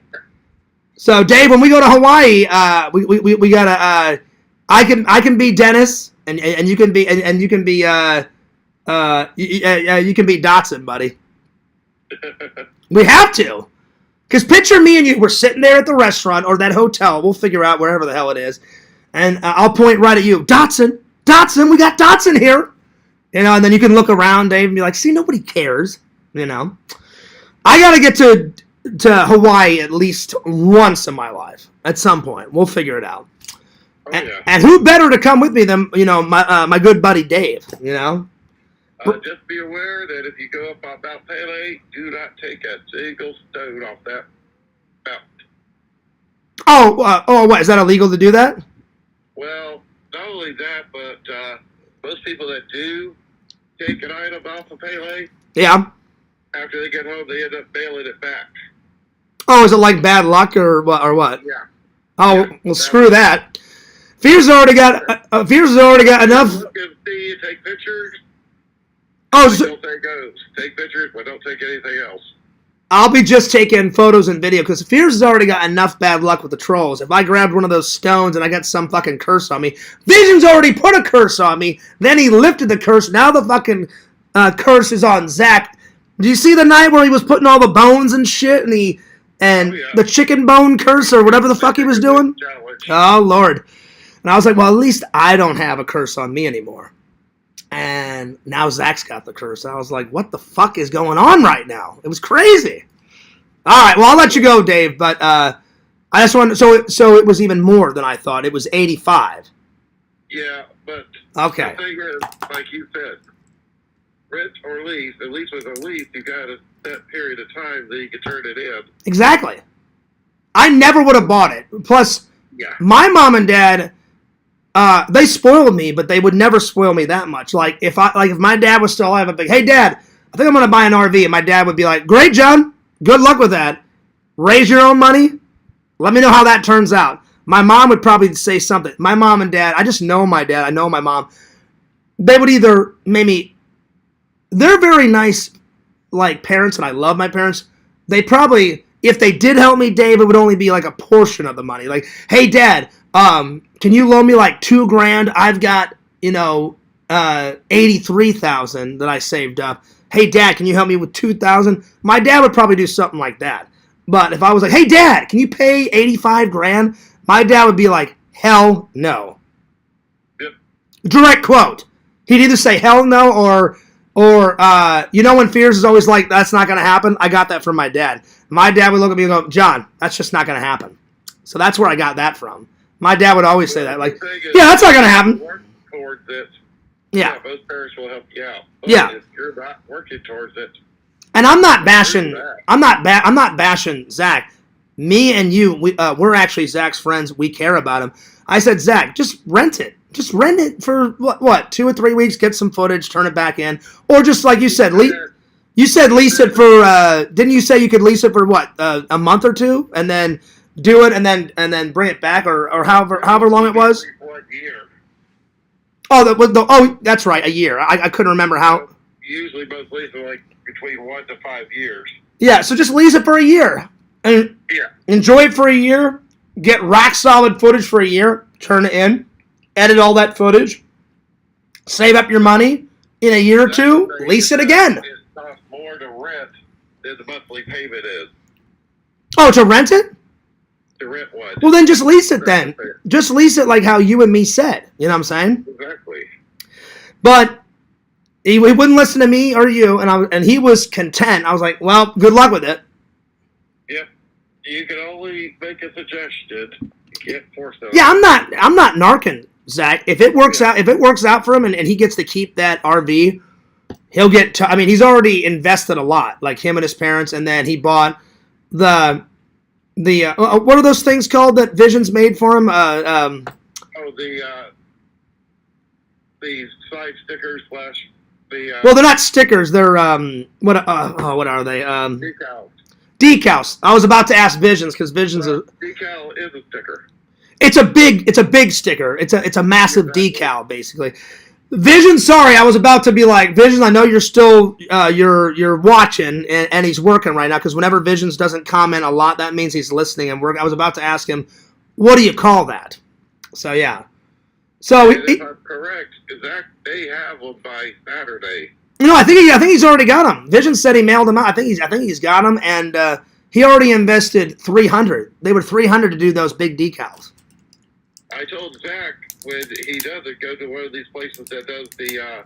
So, Dave, when we go to Hawaii, we gotta. I can be Dennis, and you can be you can be Dotson, buddy. We have to, because picture me and you. We're sitting there at the restaurant or that hotel. We'll figure out wherever the hell it is, and I'll point right at you, Dotson. We got Dotson here, you know. And then you can look around, Dave, and be like, "See, nobody cares," you know. I gotta get to Hawaii at least once in my life. At some point, we'll figure it out. Oh, yeah. And who better to come with me than my good buddy Dave? You know. Just be aware that if you go up on Mount Pele, do not take a single stone off that mountain. What is that illegal to do that? Well, not only that, but most people that do take an item off of Pele, yeah, after they get home, they end up mailing it back. Oh, is it like bad luck or what? Yeah. Oh, yeah, well, screw that. Fears has already got enough. Look and see you take pictures. Oh, Don't take those. Take pictures, but don't take anything else. I'll be just taking photos and video because Fears has already got enough bad luck with the trolls. If I grabbed one of those stones and I got some fucking curse on me, Vision's already put a curse on me. Then he lifted the curse. Now the fucking curse is on Zach. Do you see the night where he was putting all the bones and shit and the chicken bone curse or whatever the fuck he was doing? Oh, Lord. And I was like, well, at least I don't have a curse on me anymore. And now Zach's got the curse. I was like, what the fuck is going on right now? It was crazy. All right, well, I'll let you go, Dave. But I just wanted so it was even more than I thought. It was 85. Yeah, but okay. The thing is, like you said, rent or lease, at least with a lease, you got a set period of time that you can turn it in. Exactly. I never would have bought it. Plus, my mom and dad, they spoiled me, but they would never spoil me that much. Like if my dad was still alive, I'd be like, hey, Dad, I think I'm going to buy an RV. And my dad would be like, great, John. Good luck with that. Raise your own money. Let me know how that turns out. My mom would probably say something. My mom and dad, I just know my dad. I know my mom. They would either maybe... They're very nice like parents, and I love my parents, they probably, if they did help me, Dave, it would only be like a portion of the money. Like, hey, Dad, can you loan me like $2,000? I've got, 83,000 that I saved up. Hey, Dad, can you help me with 2,000? My dad would probably do something like that. But if I was like, hey, Dad, can you pay 85 grand? My dad would be like, hell no. Yep. Direct quote. He'd either say hell no or when Fears is always like, that's not going to happen, I got that from my dad. My dad would look at me and go, John, that's just not going to happen. So that's where I got that from. My dad would always say that. Like, yeah, that's not going to happen. Work towards it. Yeah. Both parents will help you out. But yeah. if you're not working towards it. And I'm not bashing Zach. Me and you, we're actually Zach's friends. We care about him. I said, Zach, just rent it. Just rent it for, what 2 or 3 weeks, get some footage, turn it back in. Or just like you said, lease it for, didn't you say you could lease it for, a month or two? And then do it and then bring it back or however long it was? 1 year. Oh, that's right, a year. I couldn't remember how. Usually both leases are like between 1 to 5 years. Yeah, so just lease it for a year. And enjoy it for a year, get rock solid footage for a year, turn it in, edit all that footage, save up your money. In a year or two, lease it again. It costs more to rent than the monthly payment is. Oh, to rent it? To rent one. Well, then just lease it then. Just lease it like how you and me said. You know what I'm saying? Exactly. But he wouldn't listen to me or you, and he was content. I was like, well, good luck with it. Yep. You can only make a suggestion. You can't force it. Yeah, I'm not narking, Zach. If it works out for him and he gets to keep that RV, he'll get he's already invested a lot, like him and his parents, and then he bought the what are those things called that Vision's made for him? The side stickers / well, they're not stickers. They're what are they? Decals. Decals. I was about to ask Visions because Visions decal is a sticker. It's a big sticker. It's a massive decal basically. Vision, sorry, I was about to be like, Vision, I know you're still you're watching and he's working right now because whenever Visions doesn't comment a lot, that means he's listening and working. I was about to ask him, what do you call that? So yeah. So if I'm correct, they have them by Saturday. No, I think he's already got them. Vision said he mailed them out. I think he's got them, and he already invested $300. They were $300 to do those big decals. I told Zach when he does it, go to one of these places that does the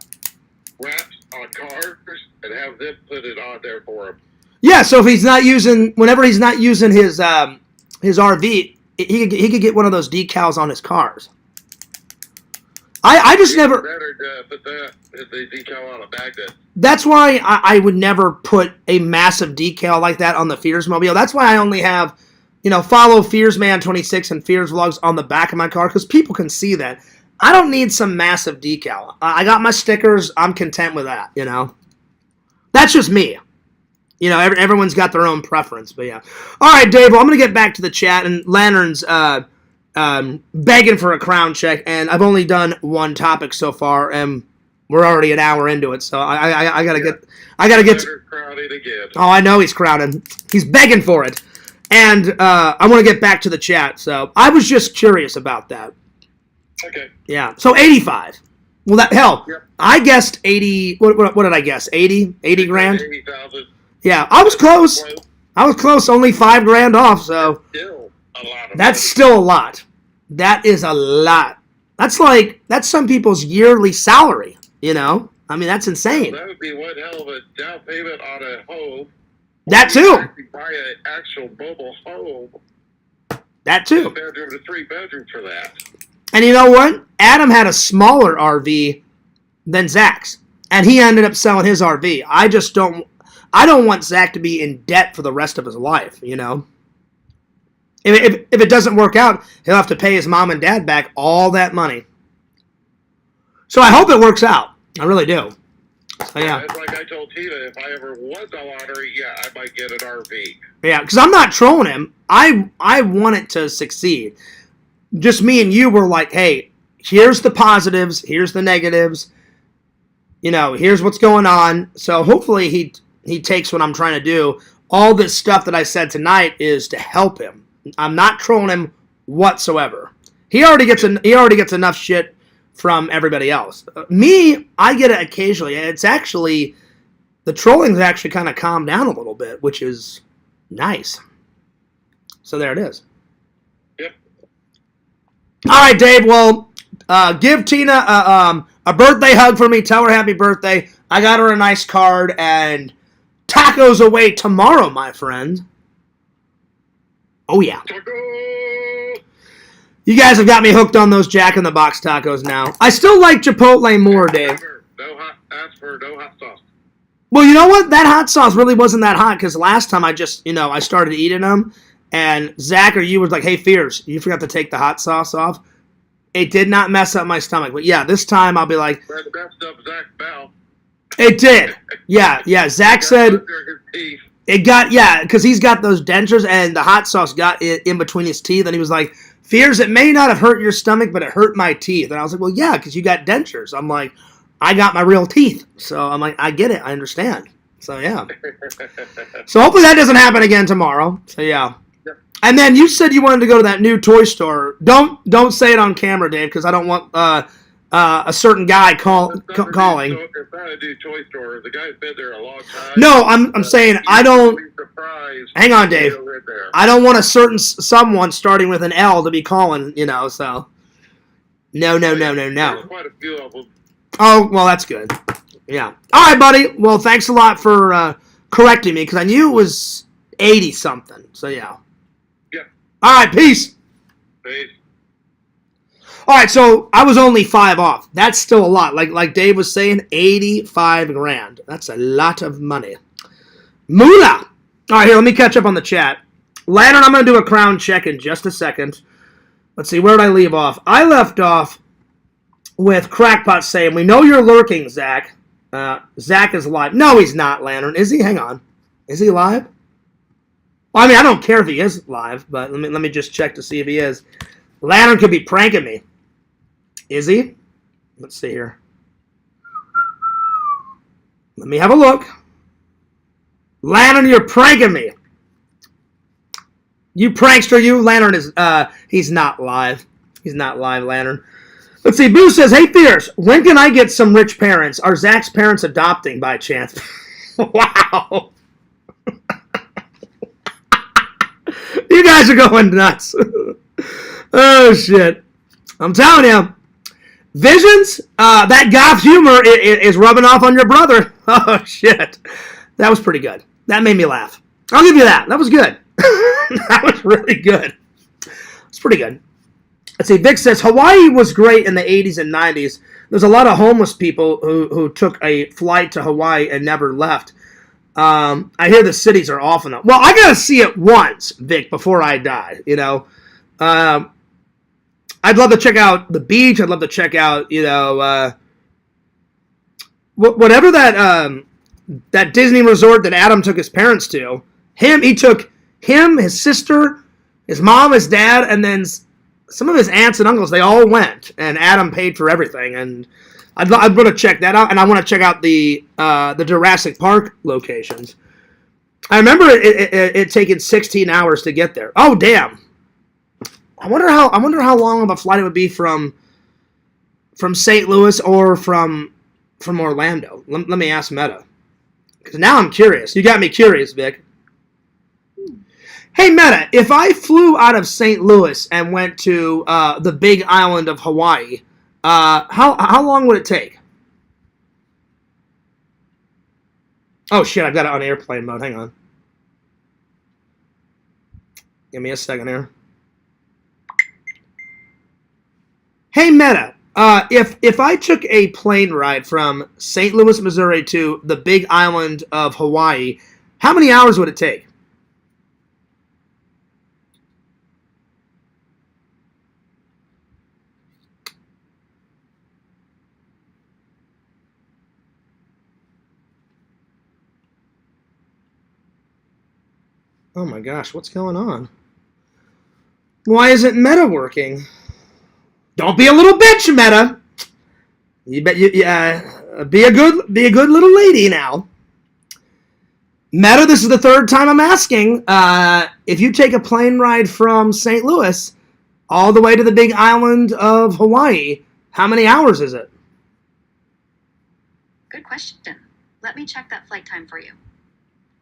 wraps on cars and have them put it on there for him. Yeah, so if whenever he's not using his RV, he could get one of those decals on his cars. I just never. Better to put the decal on a magnet. That's why I would never put a massive decal like that on the Fears Mobile. That's why I only have, follow FearsMan26 and Fears Vlogs on the back of my car because people can see that. I don't need some massive decal. I got my stickers. I'm content with that. That's just me. Everyone's got their own preference, but yeah. All right, Dave. Well, I'm gonna get back to the chat and Lantern's. Begging for a crown check, and I've only done one topic so far, and we're already an hour into it. So I gotta get. Crowded again. Oh, I know he's crowded. He's begging for it, and I want to get back to the chat. So I was just curious about that. Okay. Yeah. So 85. Well, Yep. I guessed 80. What did I guess? 80 grand. 80,000. Yeah, I was close. Only $5,000 off. So Still a lot of that's money. still a lot. That is a lot. That's some people's yearly salary, that's insane. That would be one hell of a down payment on a home. That too. You buy an actual mobile home. That too. 2-bedroom to 3-bedroom for that. And you know what? Adam had a smaller RV than Zach's, and he ended up selling his RV. I don't want Zach to be in debt for the rest of his life, If it doesn't work out, he'll have to pay his mom and dad back all that money. So I hope it works out. I really do. So, yeah. It's like I told Tina, if I ever won the lottery, I might get an RV. Yeah, because I'm not trolling him. I want it to succeed. Just me and you were like, hey, here's the positives, here's the negatives. Here's what's going on. So hopefully he takes what I'm trying to do. All this stuff that I said tonight is to help him. I'm not trolling him whatsoever. He already gets enough shit from everybody else. Me, I get it occasionally. It's actually, the trolling's actually kind of calmed down a little bit, which is nice. So there it is. Yep. All right, Dave. Well, give Tina a birthday hug for me. Tell her happy birthday. I got her a nice card, and tacos away tomorrow, my friend. Oh, yeah. Taco! You guys have got me hooked on those Jack in the Box tacos now. I still like Chipotle more, Dave. Ask for no hot sauce. Well, you know what? That hot sauce really wasn't that hot because last time I just, I started eating them, and Zach or you was like, hey, Fierce, you forgot to take the hot sauce off. It did not mess up my stomach. But, yeah, this time I'll be like... That messed up Zach's bowel. It did. Yeah. Zach said... It got, because he's got those dentures, and the hot sauce got in between his teeth, and he was like, Fears, it may not have hurt your stomach, but it hurt my teeth. And I was like, well, yeah, because you got dentures. I'm like, I got my real teeth. So I'm like, I get it. I understand. So, yeah. So hopefully that doesn't happen again tomorrow. So, yeah. And then you said you wanted to go to that new toy store. Don't say it on camera, Dave, because I don't want a certain guy calling. It's not a new toy store. The guy's been there a long time. No, I'm saying I don't. Hang on, Dave. I don't want a certain someone starting with an L to be calling. So. No. There's quite a few of them. Oh, well, that's good. Yeah. All right, buddy. Well, thanks a lot for correcting me because I knew it was 80-something. So yeah. Yep. All right. Peace. Peace. All right, so I was only 5 off. That's still a lot. Like Dave was saying, 85 grand. That's a lot of money. Moolah. All right, here, let me catch up on the chat. Lantern, I'm going to do a crown check in just a second. Let's see, where did I leave off? I left off with Crackpot saying, we know you're lurking, Zach. Zach is live. No, he's not, Lantern. Is he? Hang on. Is he live? Well, I mean, I don't care if he is live, but let me just check to see if he is. Lantern could be pranking me. Is he? Let's see here. Let me have a look. Lantern, you're pranking me. You prankster, you. Lantern is, he's not live. He's not live, Lantern. Let's see. Boo says, hey, Fierce, when can I get some rich parents? Are Zach's parents adopting by chance? Wow. You guys are going nuts. Oh, shit. I'm telling you. Visions, that goth humor is rubbing off on your brother. Oh, shit. That was pretty good. That made me laugh. I'll give you that. That was good. That was really good. It's pretty good. Let's see. Vic says, Hawaii was great in the 80s and 90s. There's a lot of homeless people who took a flight to Hawaii and never left. I hear the cities are awful now. Well, I got to see it once, Vic, before I die, I'd love to check out the beach. I'd love to check out, whatever that Disney resort that Adam took his parents to. He took him, his sister, his mom, his dad, and then some of his aunts and uncles. They all went, and Adam paid for everything. And I'd want to check that out, and I want to check out the Jurassic Park locations. I remember it taking 16 hours to get there. Oh, damn. I wonder how long of a flight it would be from St. Louis or from Orlando. Let me ask Meta. Because now I'm curious. You got me curious, Vic. Hey, Meta, if I flew out of St. Louis and went to the big island of Hawaii, how long would it take? Oh, shit, I've got it on airplane mode. Hang on. Give me a second here. Hey, Meta, if I took a plane ride from St. Louis, Missouri to the big island of Hawaii, how many hours would it take? Oh my gosh, what's going on? Why isn't Meta working? Don't be a little bitch, Meta. You bet you be a good little lady now. Meta, this is the third time I'm asking. If you take a plane ride from St. Louis all the way to the big island of Hawaii, how many hours is it? Good question. Let me check that flight time for you.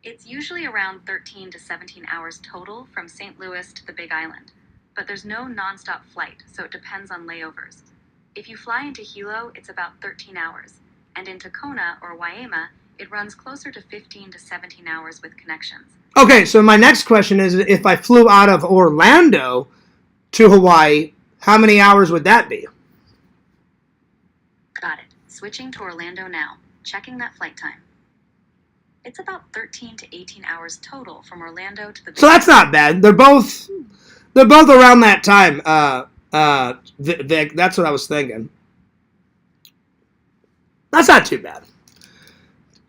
It's usually around 13 to 17 hours total from St. Louis to the Big Island, but there's no nonstop flight, so it depends on layovers. If you fly into Hilo, it's about 13 hours, and into Kona or Waima, it runs closer to 15 to 17 hours with connections. Okay, so my next question is, if I flew out of Orlando to Hawaii, how many hours would that be? Got it. Switching to Orlando now. Checking that flight time. It's about 13 to 18 hours total from Orlando to the Big So that's not bad. They're both around that time. Vic, that's what I was thinking. That's not too bad.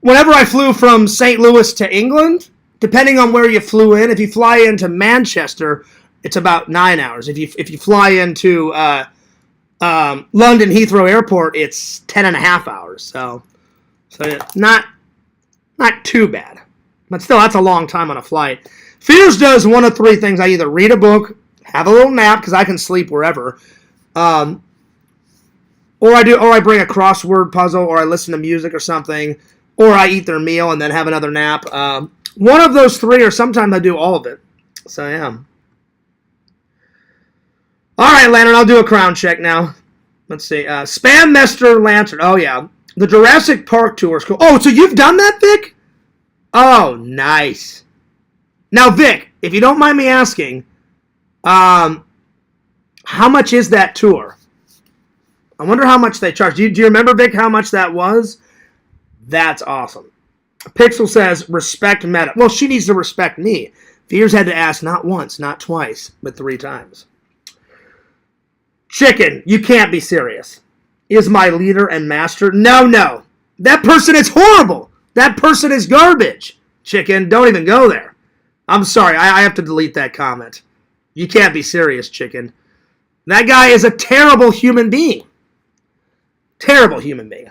Whenever I flew from St. Louis to England, depending on where you flew in, if you fly into Manchester, it's about 9 hours. If you fly into London Heathrow Airport, it's 10.5 hours. So not too bad. But still, that's a long time on a flight. Fears does one of three things. I either read a book, have a little nap, because I can sleep wherever, or I bring a crossword puzzle, or I listen to music or something, or I eat their meal and then have another nap. One of those three, or sometimes I do all of it. So, yeah. All right, Lantern, I'll do a crown check now. Let's see. Spam Master Lantern. Oh, yeah. The Jurassic Park tour is cool. Oh, so you've done that, Vic? Oh, nice. Now, Vic, if you don't mind me asking, how much is that tour? I wonder how much they charge. Do you remember, Vic, how much that was? That's awesome. Pixel says, respect Meta. Well, she needs to respect me. Fears had to ask not once, not twice, but 3 times. Chicken, you can't be serious. Is my leader and master? No. That person is horrible. That person is garbage. Chicken, don't even go there. I'm sorry, I have to delete that comment. You can't be serious, Chicken. That guy is a terrible human being. Terrible human being.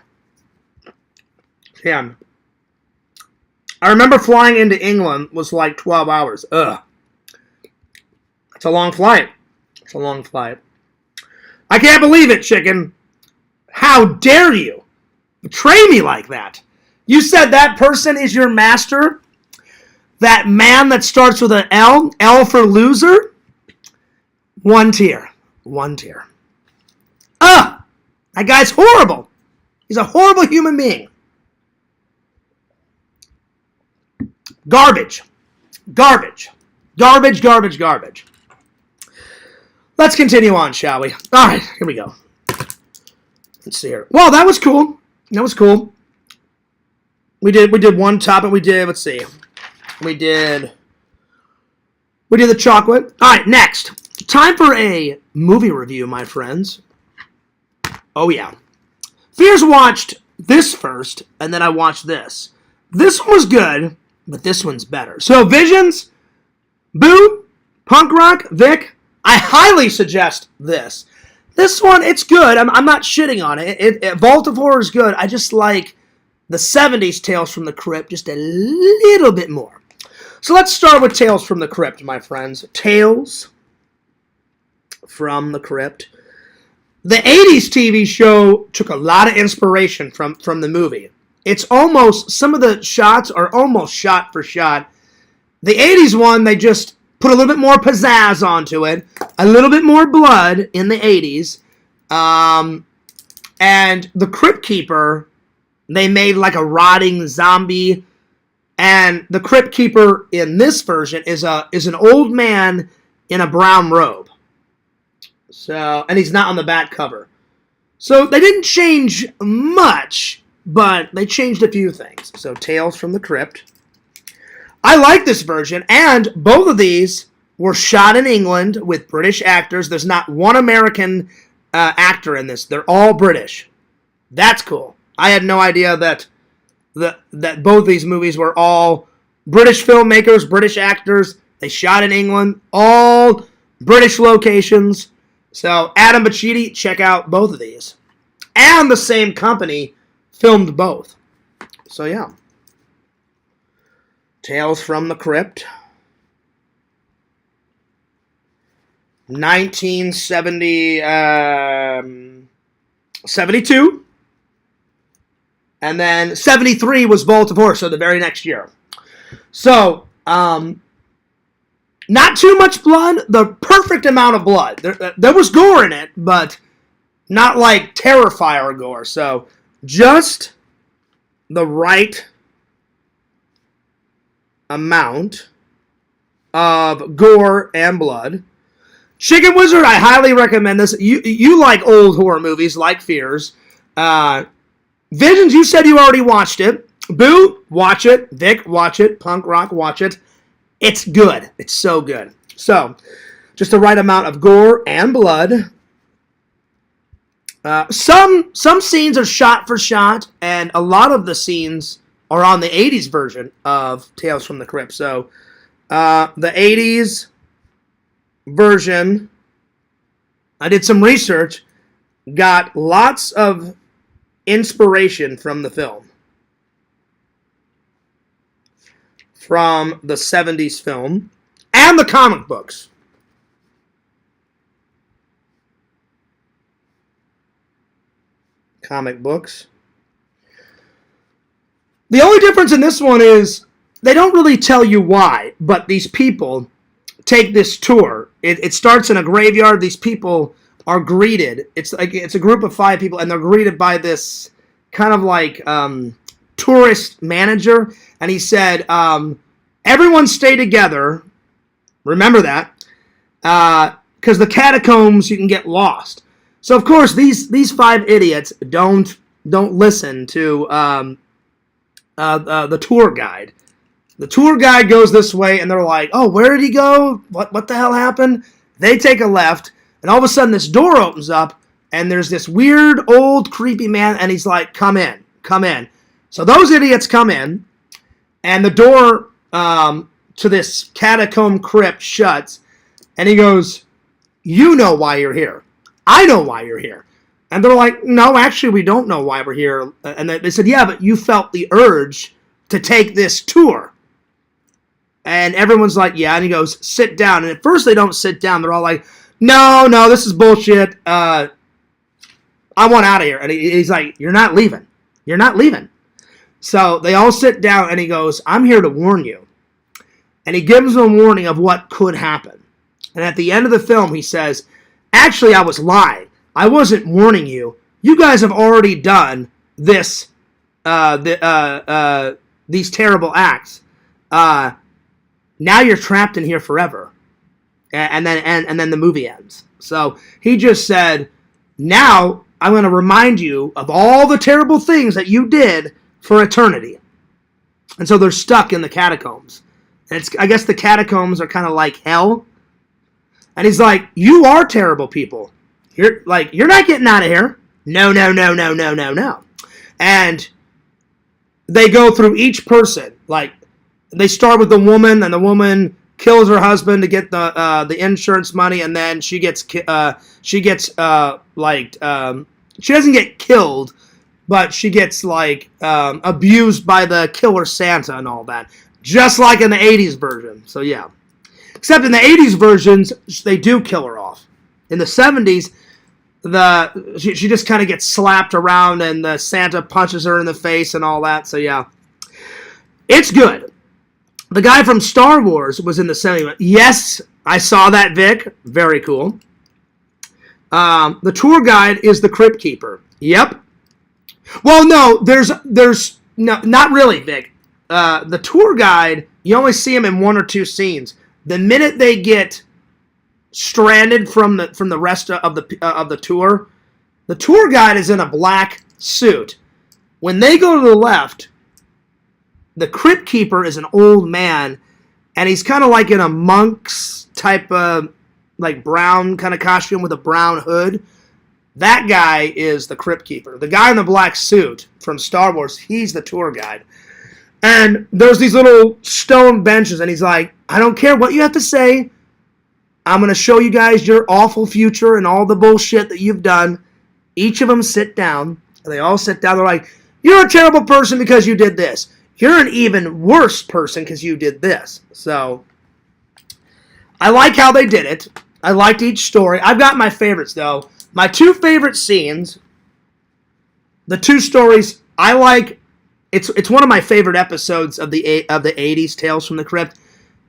Yeah. I remember flying into England was like 12 hours. Ugh. It's a long flight. I can't believe it, Chicken. How dare you betray me like that? You said that person is your master? That man that starts with an L? L for loser? 1 tier. Ugh! That guy's horrible. He's a horrible human being. Garbage. Let's continue on, shall we? All right, here we go. Let's see here. Well, that was cool. We did one topic. We did the chocolate. All right, next. Time for a movie review, my friends. Oh, yeah. Fears watched this first, and then I watched this. This one was good, but this one's better. So, Visions, Boo, Punk Rock, Vic, I highly suggest this. This one, it's good. I'm not shitting on it. Vault of Horror is good. I just like the 70s Tales from the Crypt just a little bit more. So let's start with Tales from the Crypt, my friends. Tales from the Crypt. The 80s TV show took a lot of inspiration from the movie. It's almost, some of the shots are almost shot for shot. The 80s one, they just put a little bit more pizzazz onto it. A little bit more blood in the 80s. And the Crypt Keeper, they made like a rotting zombie. And the Crypt Keeper in this version is an old man in a brown robe. So, and he's not on the back cover. So they didn't change much, but they changed a few things. So Tales from the Crypt. I like this version, and both of these were shot in England with British actors. There's not one American actor in this. They're all British. That's cool. I had no idea that both these movies were all British filmmakers, British actors. They shot in England, all British locations. So Adam Bachidi, check out both of these. And the same company filmed both. So yeah. Tales from the Crypt. 1972. And then 73 was Vault of Horror, so the very next year. So, not too much blood, the perfect amount of blood. There was gore in it, but not like Terrifier gore. So, just the right amount of gore and blood. Chicken Wizard, I highly recommend this. You like old horror movies, like Fears. Visions, you said you already watched it. Boo, watch it. Vic, watch it. Punk Rock, watch it. It's good. It's so good. So, just the right amount of gore and blood. Some scenes are shot for shot, and a lot of the scenes are on the 80s version of Tales from the Crypt. So, the 80s version, I did some research, got lots of inspiration from the film. From the 70s film and the comic books. Comic books. The only difference in this one is they don't really tell you why, but these people take this tour. It starts in a graveyard. These people are greeted. It's a group of 5 people, and they're greeted by this kind of like tourist manager, and he said, everyone stay together. Remember that, because the catacombs you can get lost. So of course these 5 idiots don't listen to the tour guide. The tour guide goes this way, and they're like, "Oh, where did he go? What the hell happened?" They take a left, and all of a sudden this door opens up, and there's this weird old creepy man, and he's like, "Come in, come in." So those idiots come in, and the door to this catacomb crypt shuts, and he goes, "You know why you're here. I know why you're here." And they're like, "No, actually, we don't know why we're here." And they said, "Yeah, but you felt the urge to take this tour." And everyone's like, "Yeah." And he goes, "Sit down." And at first they don't sit down. They're all like, No, this is bullshit. I want out of here. And he's like, "You're not leaving. You're not leaving." So they all sit down, and he goes, "I'm here to warn you." And he gives them a warning of what could happen. And at the end of the film, he says, "Actually, I was lying. I wasn't warning you. You guys have already done this, these terrible acts. Now you're trapped in here forever." And then the movie ends. So he just said, "Now I'm going to remind you of all the terrible things that you did for eternity." And so they're stuck in the catacombs. And I guess the catacombs are kind of like hell. And he's like, "You are terrible people. You're not getting out of here. No. And they go through each person. Like, they start with the woman, and the woman kills her husband to get the insurance money, and then she doesn't get killed, but she gets abused by the killer Santa and all that, just like in the 80s version. So yeah, except in the 80s versions they do kill her off. In the 70s, she just kind of gets slapped around, and the Santa punches her in the face and all that. So yeah, it's good. The guy from Star Wars was in the 70s. Yes, I saw that, Vic. Very cool. The tour guide is the Crypt Keeper. Yep. Well, no, there's no, not really, Vic. The tour guide, you only see him in 1 or 2 scenes. The minute they get stranded from the rest of the tour guide is in a black suit. When they go to the left, the Crypt Keeper is an old man, and he's kind of like in a monk's type of brown kind of costume with a brown hood. That guy is the Crypt Keeper. The guy in the black suit from Star Wars, he's the tour guide. And there's these little stone benches, and he's like, "I don't care what you have to say. I'm going to show you guys your awful future and all the bullshit that you've done." Each of them sit down, and they all sit down. They're like, "You're a terrible person because you did this. you're an even worse person because you did this. So, I like how they did it. I liked each story. I've got my favorites, though. My 2 favorite scenes, the 2 stories I like, it's one of my favorite episodes of the 80s Tales from the Crypt,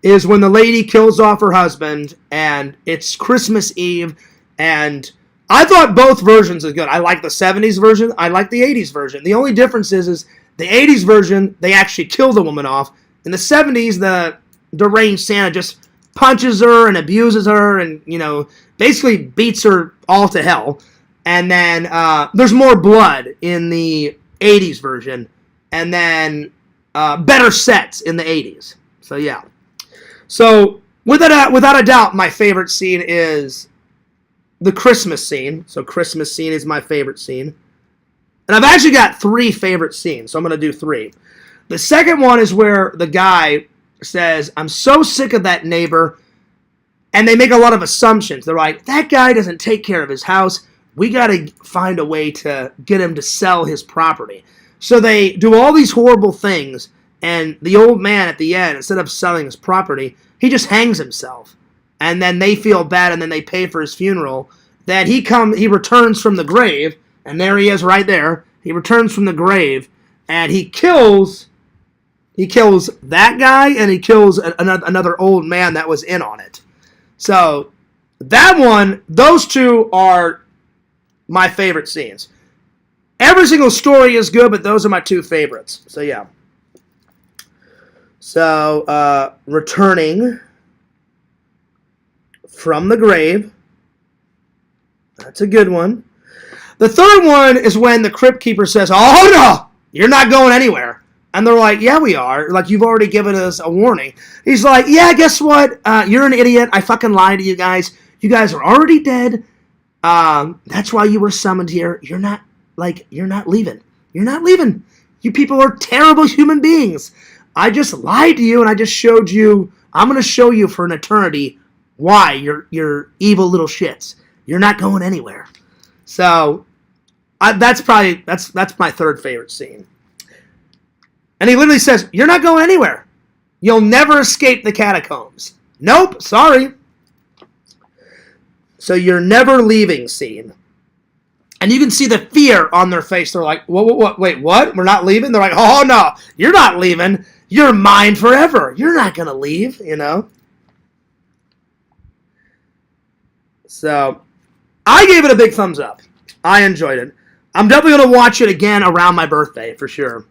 is when the lady kills off her husband, and it's Christmas Eve, and I thought both versions are good. I like the 70s version. I like the 80s version. The only difference is the 80s version, they actually kill the woman off. In the 70s, the deranged Santa just punches her and abuses her and, basically beats her all to hell. And then there's more blood in the 80s version. And then better sets in the 80s. So, yeah. So, without a doubt, my favorite scene is the Christmas scene. So Christmas scene is my favorite scene. And I've actually got 3 favorite scenes, so I'm going to do 3. The second one is where the guy says, I'm so sick of that neighbor, and they make a lot of assumptions. They're like, that guy doesn't take care of his house. We got to find a way to get him to sell his property. So they do all these horrible things, and the old man at the end, instead of selling his property, he just hangs himself. And then they feel bad, and then they pay for his funeral. Then he returns from the grave, and there he is right there. He returns from the grave, and he kills that guy, and he kills another old man that was in on it. So that one, those 2 are my favorite scenes. Every single story is good, but those are my 2 favorites. So yeah. So returning from the grave. That's a good one. The third one is when the Crypt Keeper says, oh no, you're not going anywhere. And they're like, yeah, we are. Like, you've already given us a warning. He's like, yeah, guess what? You're an idiot. I fucking lied to you guys. You guys are already dead. That's why you were summoned here. You're not leaving. You're not leaving. You people are terrible human beings. I just lied to you, and I just showed you. I'm going to show you for an eternity why you're evil little shits. You're not going anywhere. So that's my 3rd favorite scene. And he literally says, you're not going anywhere. You'll never escape the catacombs. Nope, sorry. So you're never leaving scene. And you can see the fear on their face. They're like, what, wait, what? We're not leaving? They're like, oh no, you're not leaving. You're mine forever. You're not going to leave, So I gave it a big thumbs up. I enjoyed it. I'm definitely going to watch it again around my birthday, for sure.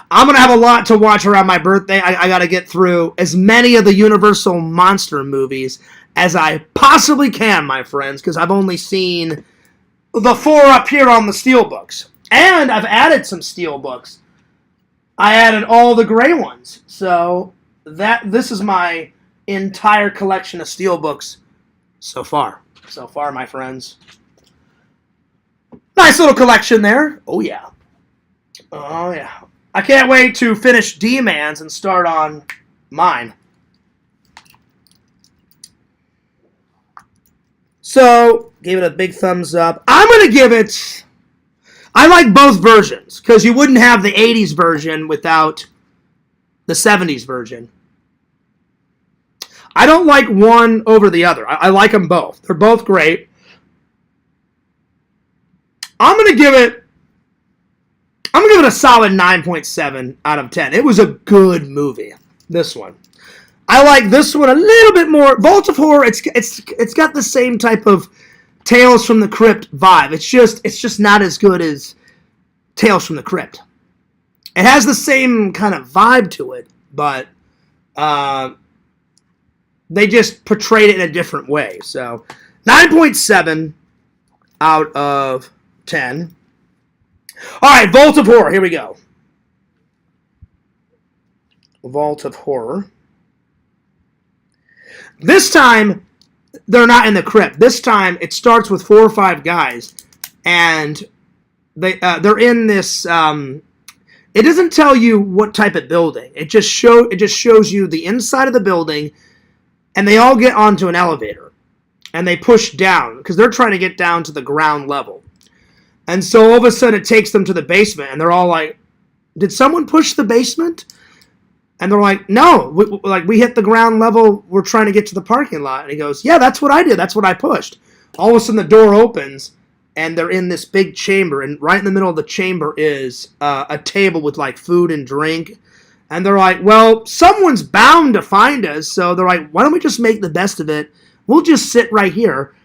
I'm going to have a lot to watch around my birthday. I got to get through as many of the Universal Monster movies as I possibly can, my friends, because I've only seen the 4 up here on the Steelbooks. And I've added some Steelbooks. I added all the gray ones. So this is my entire collection of Steelbooks so far. So far, my friends. Nice little collection there. Oh, yeah. Oh, yeah. I can't wait to finish Dman's and start on mine. So, gave it a big thumbs up. I'm going to give it... I like both versions, because you wouldn't have the 80s version without the 70s version. I don't like one over the other. I like them both. They're both great. I'm going to give it a solid 9.7 out of 10. It was a good movie, this one. I like this one a little bit more. Vault of Horror, it's got the same type of Tales from the Crypt vibe. It's just not as good as Tales from the Crypt. It has the same kind of vibe to it, but they just portrayed it in a different way. So 9.7 out of 10. All right, Vault of Horror. Here we go. Vault of Horror. This time, they're not in the crypt. This time, it starts with 4 or 5 guys, and they're in this. It doesn't tell you what type of building. It just shows you the inside of the building, and they all get onto an elevator, and they push down because they're trying to get down to the ground level. And so all of a sudden, it takes them to the basement, and they're all like, "Did someone push the basement?" And they're like, no, we hit the ground level. We're trying to get to the parking lot. And he goes, yeah, that's what I did. That's what I pushed. All of a sudden the door opens and they're in this big chamber. And right in the middle of the chamber is a table with like food and drink. And they're like, well, someone's bound to find us. So they're like, why don't we just make the best of it? We'll just sit right here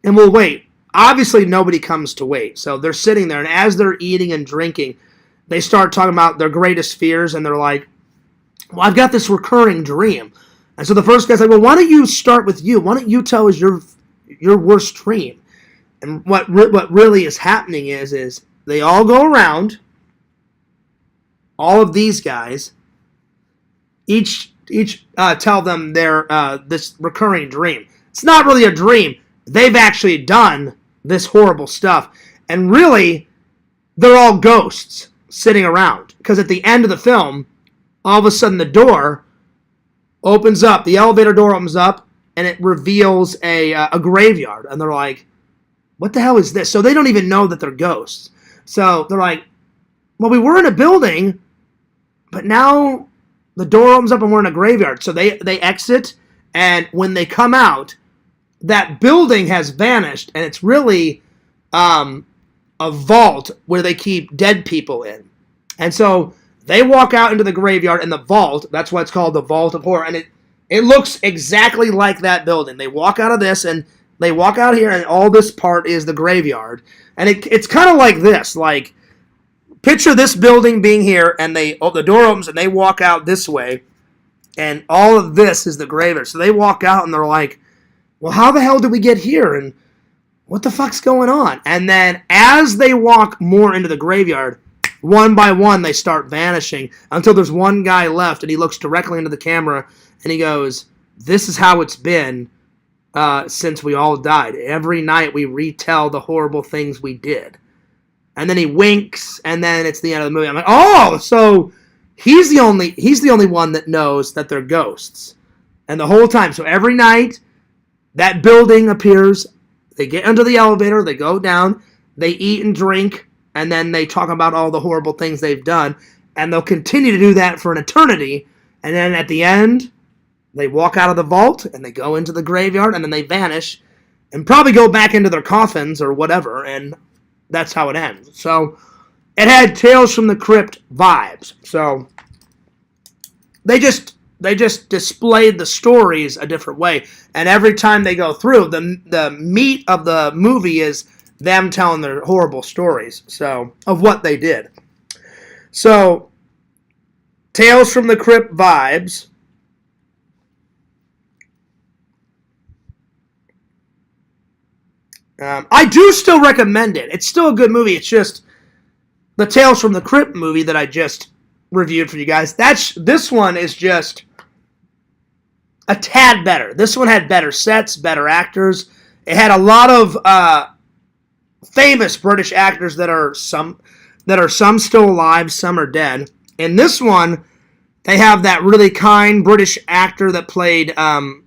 and we'll wait. Obviously, nobody comes to wait. So they're sitting there. And as they're eating and drinking, they start talking about their greatest fears. And they're like, well, I've got this recurring dream. And so the first guy's like, well, why don't you start with you? Why don't you tell us your worst dream? And what really is happening is they all go around, all of these guys, each tell them their this recurring dream. It's not really a dream. They've actually done this horrible stuff. And really, they're all ghosts sitting around. Because at the end of the film, all of a sudden the door opens up, the elevator door opens up, and it reveals a graveyard. And they're like, what the hell is this? So they don't even know that they're ghosts. So they're like, well, we were in a building, but now the door opens up and we're in a graveyard. So they exit, and when they come out, that building has vanished, and it's really a vault where they keep dead people in. And so they walk out into the graveyard, and the vault, that's why it's called the Vault of Horror, and it looks exactly like that building. They walk out of this, and they walk out here, and all this part is the graveyard. And it's kind of like this, like, picture this building being here, and the door opens, and they walk out this way, and all of this is the graveyard. So they walk out, and they're like, well, how the hell did we get here, and what the fuck's going on? And then as they walk more into the graveyard, one by one, they start vanishing until there's one guy left, and he looks directly into the camera, and he goes, this is how it's been since we all died. Every night we retell the horrible things we did. And then he winks, and then it's the end of the movie. I'm like, oh, so he's the only one that knows that they're ghosts. And the whole time, so every night, that building appears, they get into the elevator, they go down, they eat and drink, and then they talk about all the horrible things they've done, and they'll continue to do that for an eternity, and then at the end, they walk out of the vault, and they go into the graveyard, and then they vanish, and probably go back into their coffins or whatever, and that's how it ends. So, it had Tales from the Crypt vibes. So, they just displayed the stories a different way, and every time they go through, the meat of the movie is them telling their horrible stories, so, of what they did. So, Tales from the Crypt vibes. I do still recommend it. It's still a good movie. It's just the Tales from the Crypt movie that I just reviewed for you guys. This one is just a tad better. This one had better sets, better actors. It had a lot of famous British actors that are some still alive, some are dead. In this one, they have that really kind British actor that played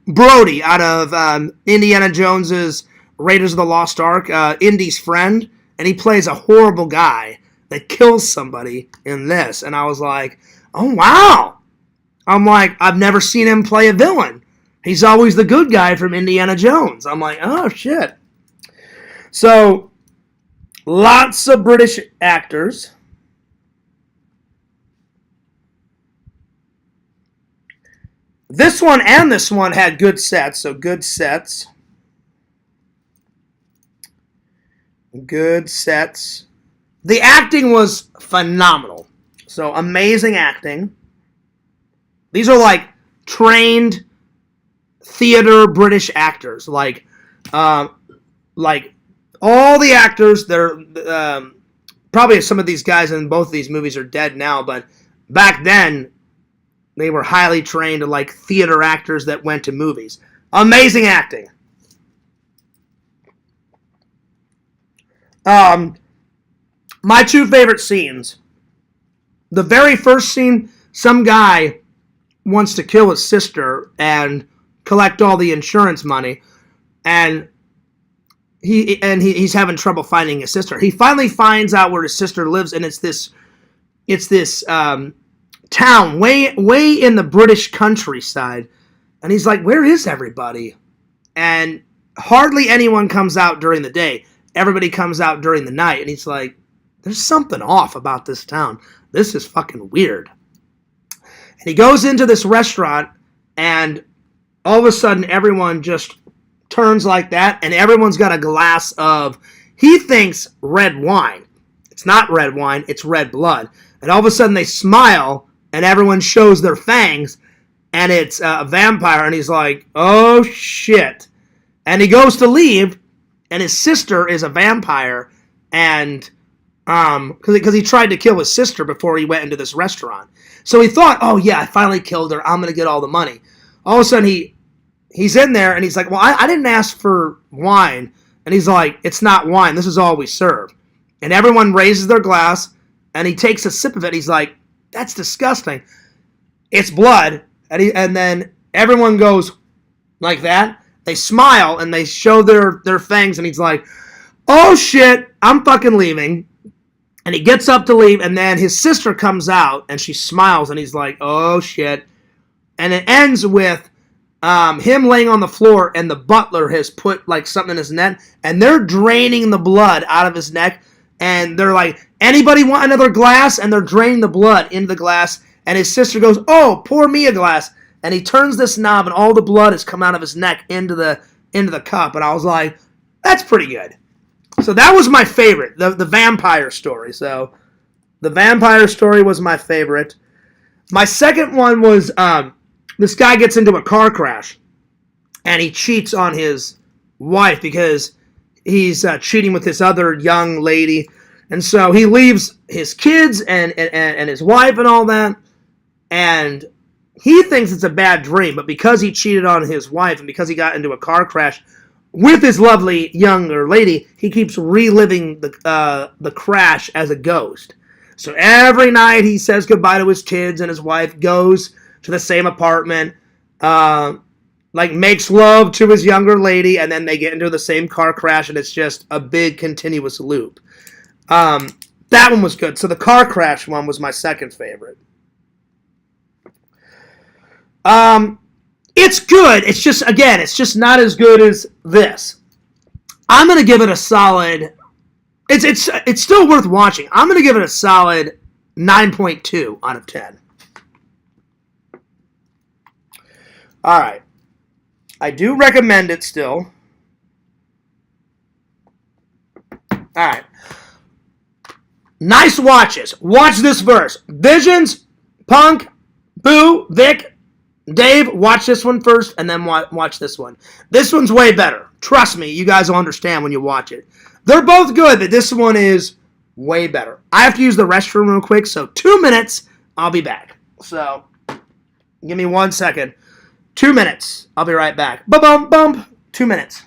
Brody out of Indiana Jones's Raiders of the Lost Ark, Indy's friend, and he plays a horrible guy that kills somebody in this. And I was like, oh wow. I'm like, I've never seen him play a villain. He's always the good guy from Indiana Jones. I'm like, oh shit. So, lots of British actors. This one and this one had good sets, so good sets. Good sets. The acting was phenomenal. So, amazing acting. These are like trained theater British actors. Like all the actors, they're probably some of these guys in both of these movies are dead now, but back then, they were highly trained like theater actors that went to movies. Amazing acting. My two favorite scenes. The very first scene, some guy wants to kill his sister and collect all the insurance money, and he's having trouble finding his sister. He finally finds out where his sister lives, and it's this town way in the British countryside. And he's like, where is everybody? And hardly anyone comes out during the day. Everybody comes out during the night. And he's like, there's something off about this town. This is fucking weird. And he goes into this restaurant, and all of a sudden everyone just turns like that, and everyone's got a glass of, he thinks, red wine. It's not red wine, it's red blood. And all of a sudden they smile, and everyone shows their fangs, and it's a vampire, and he's like, oh shit. And he goes to leave, and his sister is a vampire, and because he tried to kill his sister before he went into this restaurant. So he thought, oh yeah, I finally killed her, I'm going to get all the money. All of a sudden he's in there, and he's like, well, I didn't ask for wine. And he's like, it's not wine, this is all we serve. And everyone raises their glass, and he takes a sip of it. He's like, that's disgusting. It's blood. And then everyone goes like that. They smile, and they show their fangs, and he's like, oh shit, I'm fucking leaving. And he gets up to leave, and then his sister comes out, and she smiles, and he's like, oh shit. And it ends with him laying on the floor, and the butler has put like something in his neck, and they're draining the blood out of his neck, and they're like, anybody want another glass? And they're draining the blood into the glass, and his sister goes, oh, pour me a glass. And he turns this knob, and all the blood has come out of his neck into the cup, and I was like, that's pretty good. So that was my favorite, the vampire story. So the vampire story was my favorite. My second one was this guy gets into a car crash, and he cheats on his wife because he's cheating with this other young lady. And so he leaves his kids and his wife and all that, and he thinks it's a bad dream, but because he cheated on his wife and because he got into a car crash with his lovely younger lady, he keeps reliving the crash as a ghost. So every night he says goodbye to his kids, and his wife goes to the same apartment, makes love to his younger lady, and then they get into the same car crash, and it's just a big continuous loop. That one was good. So the car crash one was my second favorite. It's good. It's just not as good as this. I'm gonna give it a solid. It's still worth watching. I'm gonna give it a solid 9.2 out of 10. All right, I do recommend it still. All right, nice watches. Watch this verse. Visions, Punk, Boo, Vic, Dave, watch this one first, and then watch this one. This one's way better. Trust me, you guys will understand when you watch it. They're both good, but this one is way better. I have to use the restroom real quick, so 2 minutes, I'll be back. So, give me 1 second. 2 minutes. I'll be right back. Bump, bump. 2 minutes.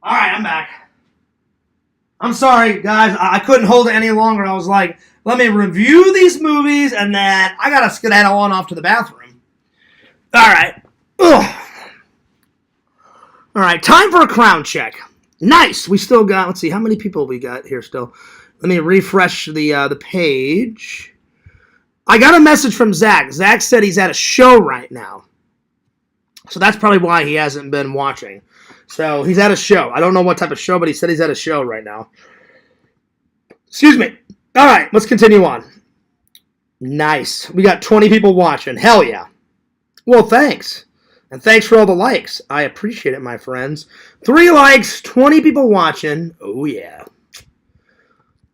All right, I'm back. I'm sorry, guys. I couldn't hold it any longer. I was like, let me review these movies, and then I got to skedaddle on off to the bathroom. All right. Ugh. All right, time for a crown check. Nice. We still got, let's see, how many people we got here still? Let me refresh the page. I got a message from Zach. Zach said he's at a show right now. So that's probably why he hasn't been watching. So he's at a show. I don't know what type of show, but he said he's at a show right now. Excuse me. All right, let's continue on. Nice. We got 20 people watching. Hell yeah. Well, thanks. And thanks for all the likes. I appreciate it, my friends. 3 likes, 20 people watching. Oh, yeah.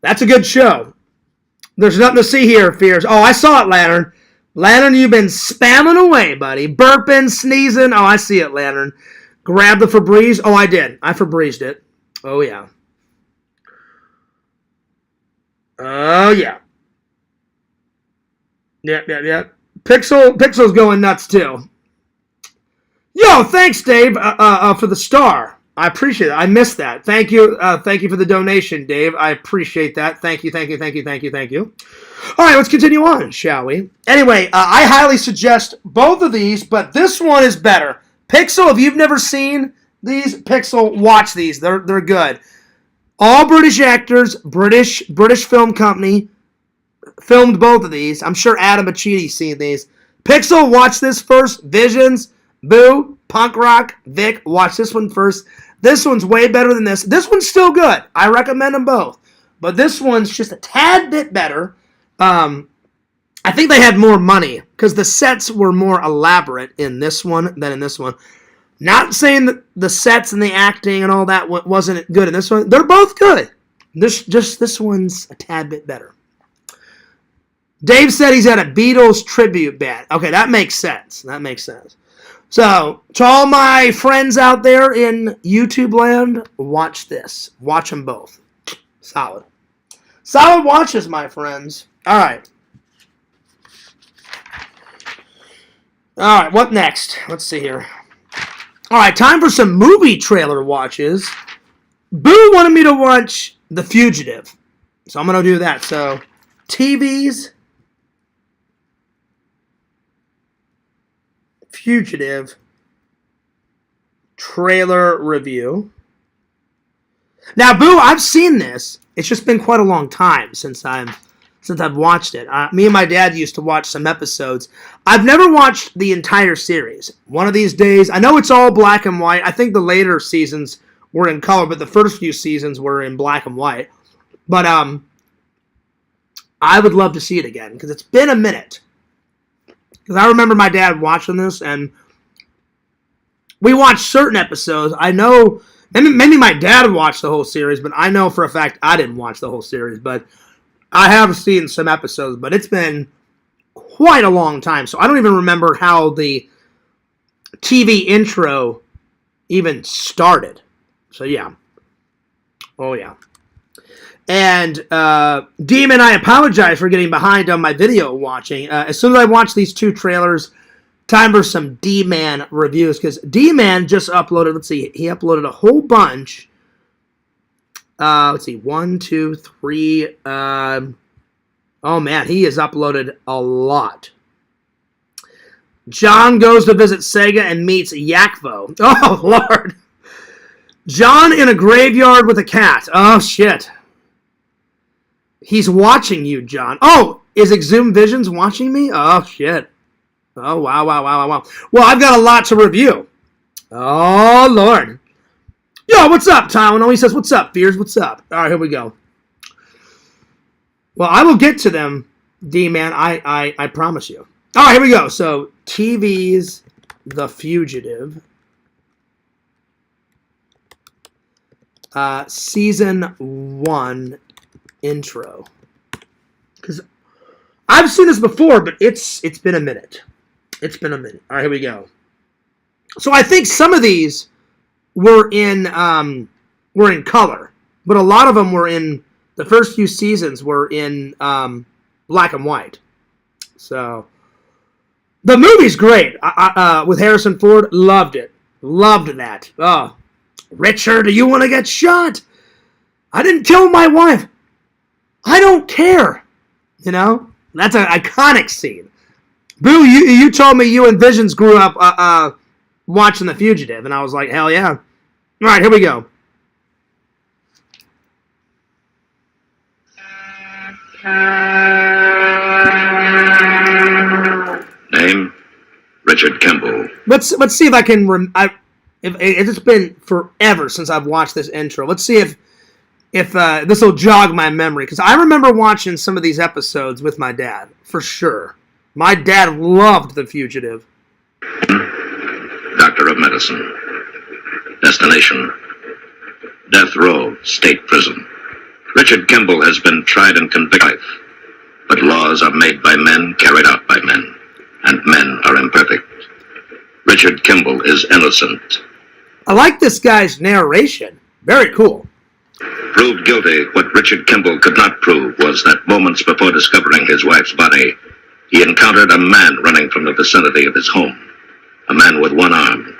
That's a good show. There's nothing to see here, Fears. Oh, I saw it, Lantern. Lantern, you've been spamming away, buddy. Burping, sneezing. Oh, I see it, Lantern. Grab the Febreze. Oh, I did. I Febrezed it. Oh, yeah. Oh, yeah. Yep. Pixel's going nuts, too. Yo, thanks, Dave, for the star. I appreciate it. I missed that. Thank you for the donation, Dave. I appreciate that. Thank you. All right, let's continue on, shall we? Anyway, I highly suggest both of these, but this one is better. Pixel, if you've never seen these, Pixel, watch these. They're good. All British actors, British film company, filmed both of these. I'm sure Adam Achiti's seen these. Pixel, watch this first. Visions, Boo, Punk Rock, Vic, watch this one first. This one's way better than this. This one's still good. I recommend them both. But this one's just a tad bit better. I think they had more money because the sets were more elaborate in this one than in this one. Not saying that the sets and the acting and all that wasn't good in this one. They're both good. This one's a tad bit better. Dave said he's at a Beatles tribute band. Okay, that makes sense. So, to all my friends out there in YouTube land, watch this. Watch them both. Solid. Solid watches, my friends. All right. All right, what next? Let's see here. All right, time for some movie trailer watches. Boo wanted me to watch The Fugitive. So I'm going to do that. So, TV's Fugitive trailer review. Now, Boo, I've seen this. It's just been quite a long time since I've watched it. Me and my dad used to watch some episodes. I've never watched the entire series. One of these days, I know it's all black and white. I think the later seasons were in color, but the first few seasons were in black and white. But I would love to see it again because it's been a minute. Because I remember my dad watching this, and we watched certain episodes. I know, maybe my dad watched the whole series, but I know for a fact I didn't watch the whole series. But I have seen some episodes, but it's been quite a long time. So I don't even remember how the TV intro even started. So yeah. Oh yeah. And Dman, I apologize for getting behind on my video watching. As soon as I watch these 2 trailers, time for some Dman reviews. Because Dman just uploaded, let's see, he uploaded a whole bunch. Let's see, 1, 2, 3. Oh man, he has uploaded a lot. John goes to visit Sega and meets Yakvo. Oh, Lord. John in a graveyard with a cat. Oh, shit. He's watching you, John. Oh, is Exhumed Visions watching me? Oh, shit. Oh, wow. Well, I've got a lot to review. Oh, Lord. Yo, what's up, Tylenol? He says, what's up, Fears? What's up? All right, here we go. Well, I will get to them, D-Man. I promise you. All right, here we go. So, TV's The Fugitive. Season 1 intro. Because I've seen this before, but it's been a minute. All right, here we go. So I think some of these were in color, but a lot of them were in the first few seasons were in black and white. So the movie's great. With Harrison Ford, loved it. Loved that. Oh, Richard, do you want to get shot? I didn't kill my wife. I don't care. You know? That's an iconic scene. Boo, you told me you and Visions grew up watching The Fugitive, and I was like, hell yeah. All right, here we go. Name? Richard Kimball. Let's see if I can. It's been forever since I've watched this intro. Let's see if this will jog my memory, because I remember watching some of these episodes with my dad for sure. My dad loved The Fugitive. Doctor of Medicine. Destination: Death Row State Prison. Richard Kimball has been tried and convicted, but laws are made by men, carried out by men, and men are imperfect. Richard Kimball is innocent. I like this guy's narration. Very cool. Proved guilty, what Richard Kimball could not prove was that moments before discovering his wife's body, he encountered a man running from the vicinity of his home. A man with one arm.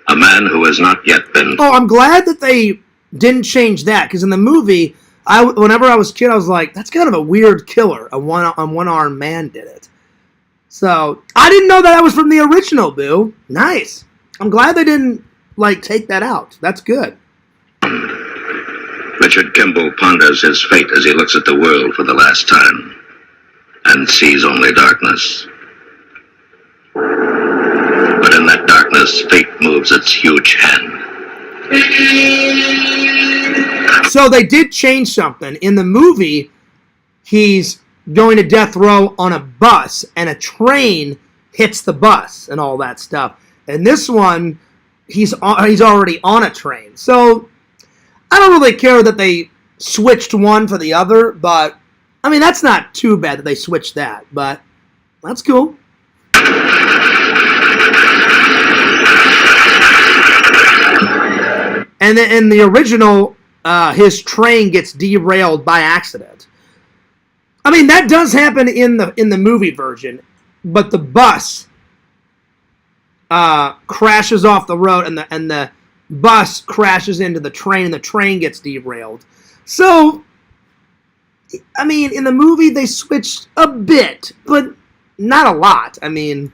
A man who has not yet been... Oh, I'm glad that they didn't change that, because in the movie, whenever I was a kid, I was like, that's kind of a weird killer. A one-armed man did it. So, I didn't know that was from the original, Boo. Nice. I'm glad they didn't, take that out. That's good. Richard Kimball ponders his fate as he looks at the world for the last time, and sees only darkness. But in that darkness, fate moves its huge hand. So they did change something. In the movie, he's going to death row on a bus, and a train hits the bus and all that stuff. And this one, he's already on a train. So I don't really care that they switched one for the other, but I mean, that's not too bad that they switched that, but that's cool. And then in the original, his train gets derailed by accident. I mean, that does happen in the movie version, but the bus crashes off the road, and the bus crashes into the train, and the train gets derailed. So, I mean, in the movie, they switched a bit, but not a lot. I mean,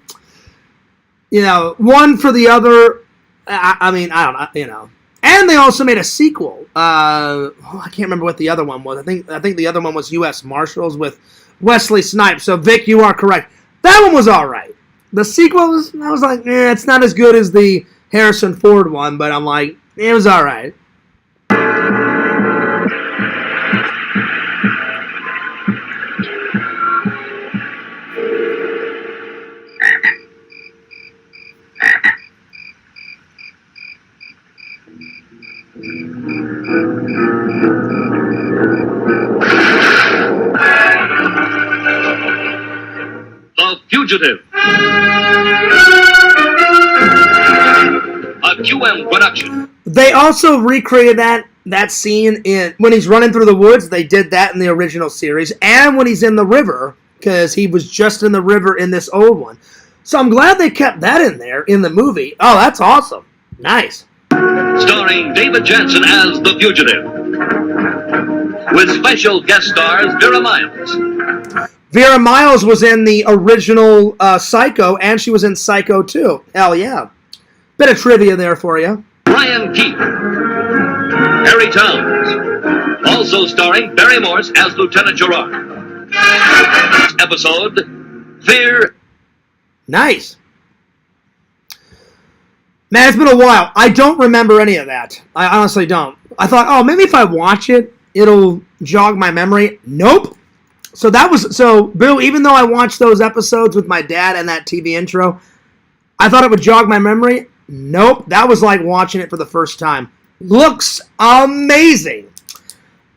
one for the other. I mean, I don't know, And they also made a sequel. I can't remember what the other one was. I think the other one was U.S. Marshals with Wesley Snipes. So, Vic, you are correct. That one was all right. The sequel, I was like, it's not as good as the Harrison Ford one, but I'm like, it was all right. The Fugitive. A QM production. They also recreated that scene when he's running through the woods. They did that in the original series, and when he's in the river, because he was just in the river in this old one. So I'm glad they kept that in there in the movie. Oh, that's awesome. Nice. Starring David Jansen as the Fugitive, with special guest stars Vera Miles. Vera Miles was in the original Psycho, and she was in Psycho 2. Hell yeah. Bit of trivia there for you. Brian Keith, Harry Towns, also starring Barry Morse as Lieutenant Gerard. Episode, Fear. Nice. Man, it's been a while. I don't remember any of that. I honestly don't. I thought, maybe if I watch it, it'll jog my memory. Nope. So Boo, even though I watched those episodes with my dad and that TV intro, I thought it would jog my memory. Nope. That was like watching it for the first time. Looks amazing.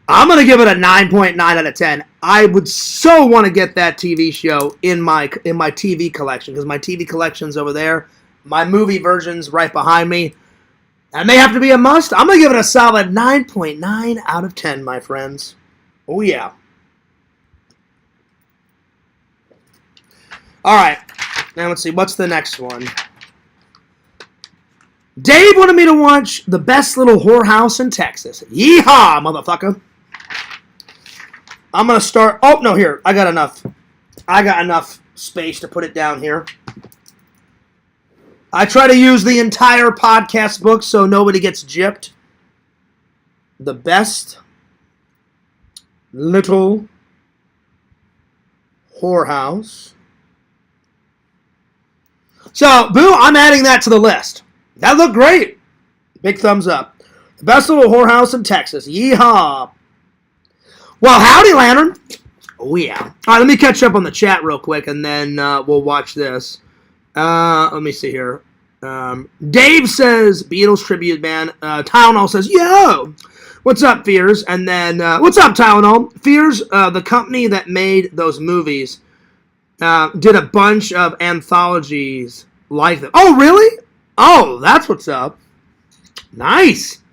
I'm going to give it a 9.9 out of 10. I would so want to get that TV show in my TV collection, because my TV collection's over there. My movie version's right behind me. That may have to be a must. I'm going to give it a solid 9.9 out of 10, my friends. Oh, yeah. All right. Now, let's see. What's the next one? Dave wanted me to watch The Best Little Whorehouse in Texas. Yeehaw, motherfucker. I'm going to start. Oh, no, here. I got enough space to put it down here. I try to use the entire podcast book so nobody gets gypped. The Best Little Whorehouse. So, boo, I'm adding that to the list. That looked great. Big thumbs up. The Best Little Whorehouse in Texas. Yeehaw. Well, howdy, Lantern. Oh, yeah. All right, let me catch up on the chat real quick, and then we'll watch this. Let me see here. Dave says, Beatles tribute band. Tylenol says, yo! What's up, Fears? And then, what's up, Tylenol? Fears, the company that made those movies, did a bunch of anthologies like them. Oh, really? Oh, that's what's up. Nice.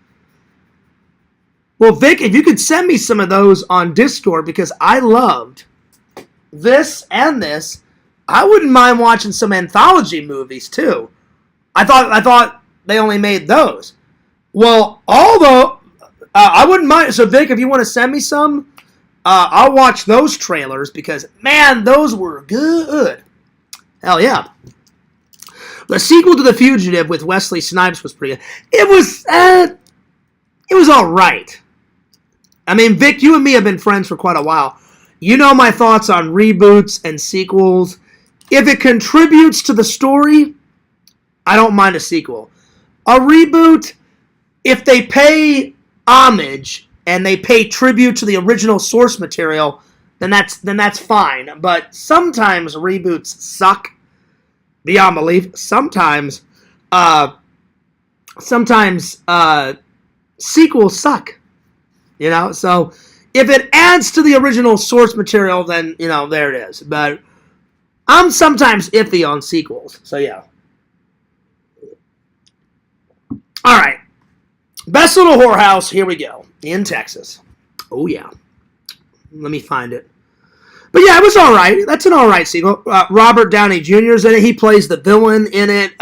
Well, Vic, if you could send me some of those on Discord, because I loved this and this, I wouldn't mind watching some anthology movies, too. I thought they only made those. Well, although, I wouldn't mind. So, Vic, if you want to send me some, I'll watch those trailers, because, man, those were good. Hell yeah. The sequel to The Fugitive with Wesley Snipes was pretty good. It was all right. I mean, Vic, you and me have been friends for quite a while. You know my thoughts on reboots and sequels. If it contributes to the story, I don't mind a sequel. A reboot, if they pay homage and they pay tribute to the original source material, then that's fine. But sometimes reboots suck beyond belief. Sometimes sequels suck. You know, so if it adds to the original source material, then, you know, there it is. But I'm sometimes iffy on sequels, so yeah. All right. Best Little Whorehouse, here we go, in Texas. Oh, yeah. Let me find it. But yeah, it was all right. That's an all right sequel. Robert Downey Jr. is in it. He plays the villain in it.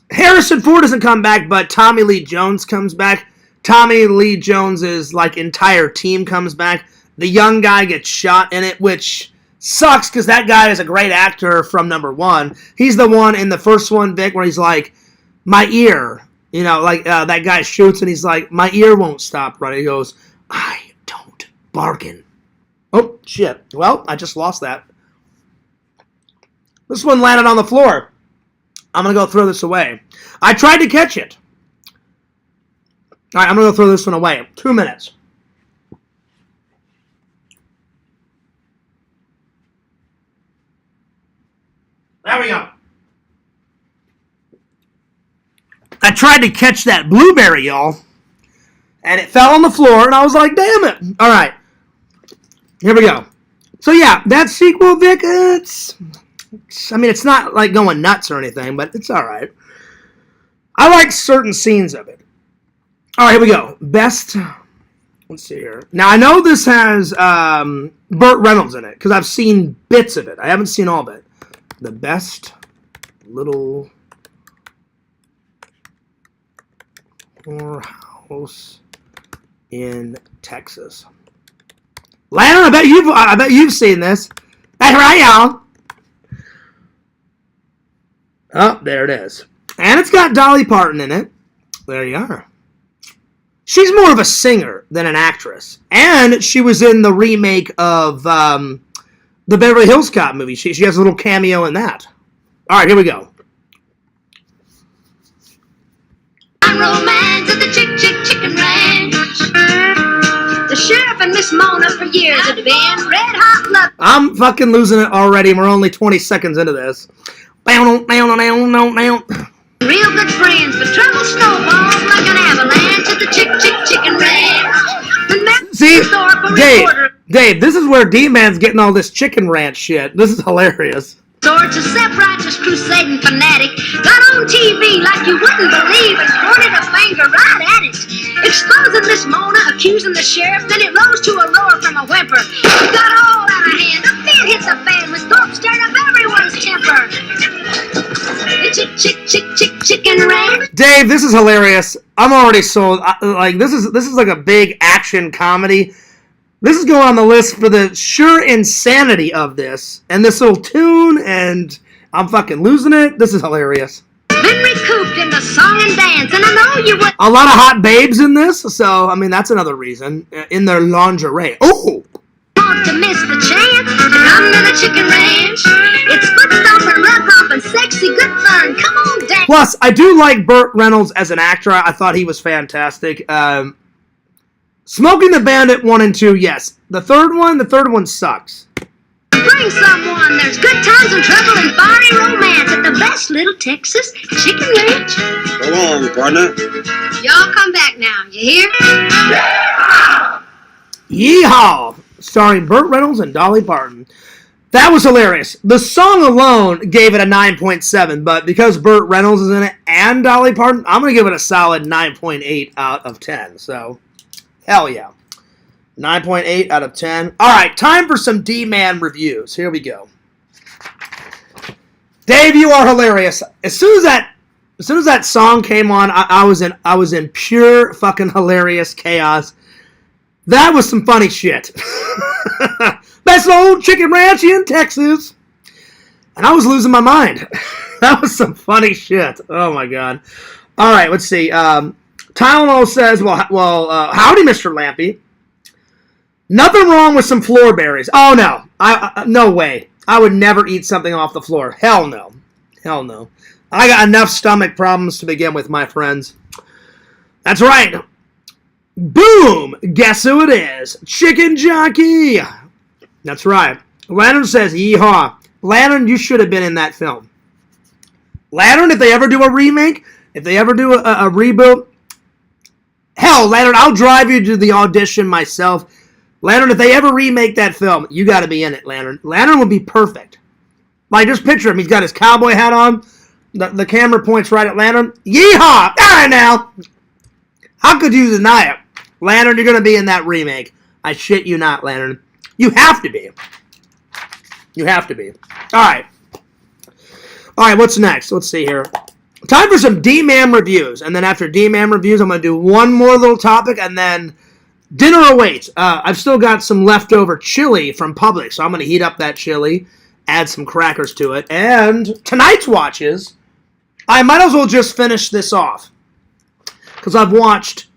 Harrison Ford doesn't come back, but Tommy Lee Jones comes back. Tommy Lee Jones's entire team comes back. The young guy gets shot in it, which sucks because that guy is a great actor from number one. He's the one in the first one, Vic, where he's like, my ear. You know, that guy shoots and he's like, my ear won't stop running. He goes, I don't bargain. Oh, shit. Well, I just lost that. This one landed on the floor. I'm going to go throw this away. I tried to catch it. All right, I'm going to go throw this one away. 2 minutes. There we go. I tried to catch that blueberry, y'all. And it fell on the floor, and I was like, damn it. All right. Here we go. So, yeah, that sequel, Vic, it's not like going nuts or anything, but it's all right. I like certain scenes of it. All right, here we go. Best, let's see here. Now, I know this has Burt Reynolds in it, because I've seen bits of it. I haven't seen all of it. The Best Little Whorehouse in Texas. Landon, I bet you've seen this. That's right, y'all. Oh, there it is. And it's got Dolly Parton in it. There you are. She's more of a singer than an actress. And she was in the remake of the Beverly Hills Cop movie. She has a little cameo in that. All right, here we go. Romance at the Chicken Ranch. The sheriff and Miss Mona for years had been red hot love. I'm fucking losing it already. We're only 20 seconds into this. Real good friends, but trouble snowballs like an avalanche at the Chicken Ranch. See, Dave, this is where Dman's getting all this Chicken Ranch shit. This is hilarious. Sorts of self-righteous crusading fanatic got on TV like you wouldn't believe and pointed a finger right at it. Exposing Miss Mona, accusing the sheriff, then it rose to a roar from a whimper. It got all out of hand. The fit hits a fan with Thorpe stirring up everyone's temper. The Chicken ranch. Dave, this is hilarious. I'm already sold. Like this is like a big action comedy. This is going on the list for the sheer insanity of this and this little tune, and I'm fucking losing it. This is hilarious. Been recouped in the song and dance, and I know you would. A lot of hot babes in this, so I mean that's another reason in their lingerie. Oh. Want to miss the chance to come to the chicken ranch. It's foot stomping, rug hopping, sexy, good fun. Come on, dance. Plus, I do like Burt Reynolds as an actor. I thought he was fantastic. Smoking the Bandit 1 and 2, yes. The third one sucks. Bring someone. There's good times and trouble and party romance at the best little Texas chicken ranch. Go on, partner. Y'all come back now. You hear? Yeehaw! Starring Burt Reynolds and Dolly Parton. That was hilarious. The song alone gave it a 9.7, but because Burt Reynolds is in it and Dolly Parton, I'm going to give it a solid 9.8 out of 10. So, hell yeah. 9.8 out of 10. All right, time for some Dman reviews. Here we go. Dave, you are hilarious. As soon as that song came on, I was in pure fucking hilarious chaos. That was some funny shit. Best old chicken ranch in Texas. And I was losing my mind. That was some funny shit. Oh my god. All right, let's see. Tylenol says, well, howdy, Mr. Lampy. Nothing wrong with some floor berries. Oh, no. No way. I would never eat something off the floor. Hell no. Hell no. I got enough stomach problems to begin with, my friends. That's right. Boom! Guess who it is? Chicken Jockey! That's right. Lantern says, yeehaw. Lantern, you should have been in that film. Lantern, if they ever do a remake, if they ever do a reboot, hell, Lantern, I'll drive you to the audition myself. Lantern, if they ever remake that film, you got to be in it, Lantern. Lantern would be perfect. Like, just picture him. He's got his cowboy hat on. The camera points right at Lantern. Yeehaw! All right, now. How could you deny it? Lantern, you're going to be in that remake. I shit you not, Lantern. You have to be. You have to be. All right. All right, what's next? Let's see here. Time for some Dman reviews. And then after Dman reviews, I'm going to do one more little topic, and then dinner awaits. I've still got some leftover chili from Publix, so I'm going to heat up that chili, add some crackers to it. And tonight's watches, I might as well just finish this off, because I've watched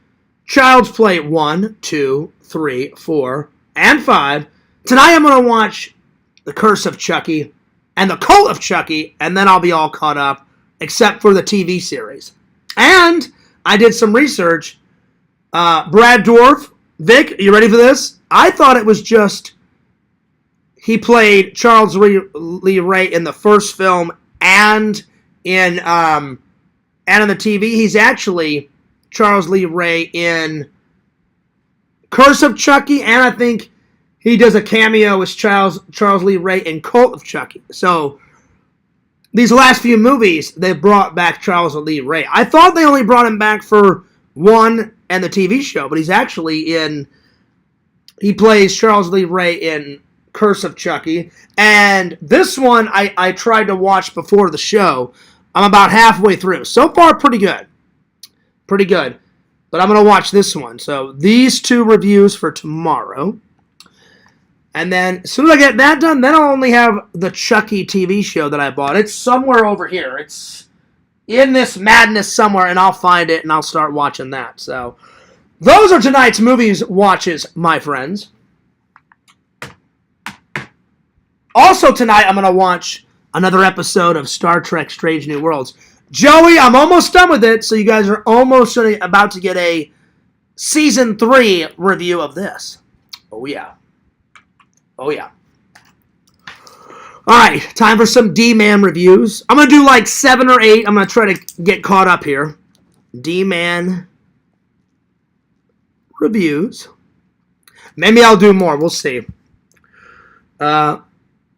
Child's Play 1, 2, 3, 4, and 5. Tonight I'm going to watch The Curse of Chucky and The Cult of Chucky, and then I'll be all caught up, except for the TV series. And I did some research. Brad Dourif, Vic, are you ready for this? I thought it was just he played Charles Lee Ray in the first film and in the TV. He's actually Charles Lee Ray in Curse of Chucky, and I think he does a cameo as Charles Lee Ray in Cult of Chucky. So these last few movies, they brought back Charles Lee Ray. I thought they only brought him back for one and the TV show, but he's actually he plays Charles Lee Ray in Curse of Chucky. And this one I tried to watch before the show. I'm about halfway through. So far, pretty good. Pretty good. But I'm going to watch this one. So these two reviews for tomorrow. And then as soon as I get that done, then I'll only have the Chucky TV show that I bought. It's somewhere over here. It's in this madness somewhere, and I'll find it, and I'll start watching that. So those are tonight's movies watches, my friends. Also tonight, I'm going to watch another episode of Star Trek Strange New Worlds. Joey, I'm almost done with it, so you guys are almost about to get a Season 3 review of this. Oh, yeah. Oh, yeah. All right, time for some D-Man reviews. I'm going to do like 7 or 8. I'm going to try to get caught up here. D-Man reviews. Maybe I'll do more. We'll see.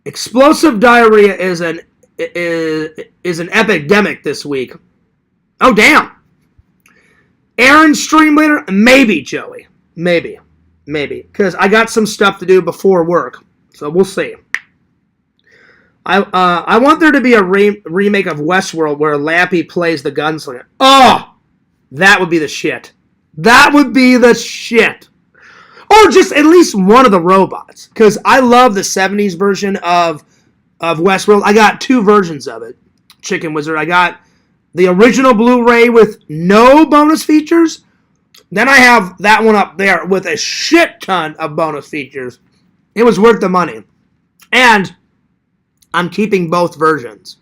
Explosive diarrhea is an epidemic this week. Oh, damn. Aaron Streamleader? Maybe, Joey. Maybe. Because I got some stuff to do before work. So we'll see. I want there to be a remake of Westworld where Lappy plays the gunslinger. Oh, that would be the shit. That would be the shit. Or just at least one of the robots. Because I love the 70s version of Westworld. I got 2 versions of it. Chicken Wizard. I got the original Blu-ray with no bonus features. Then I have that one up there with a shit ton of bonus features. It was worth the money. And I'm keeping both versions.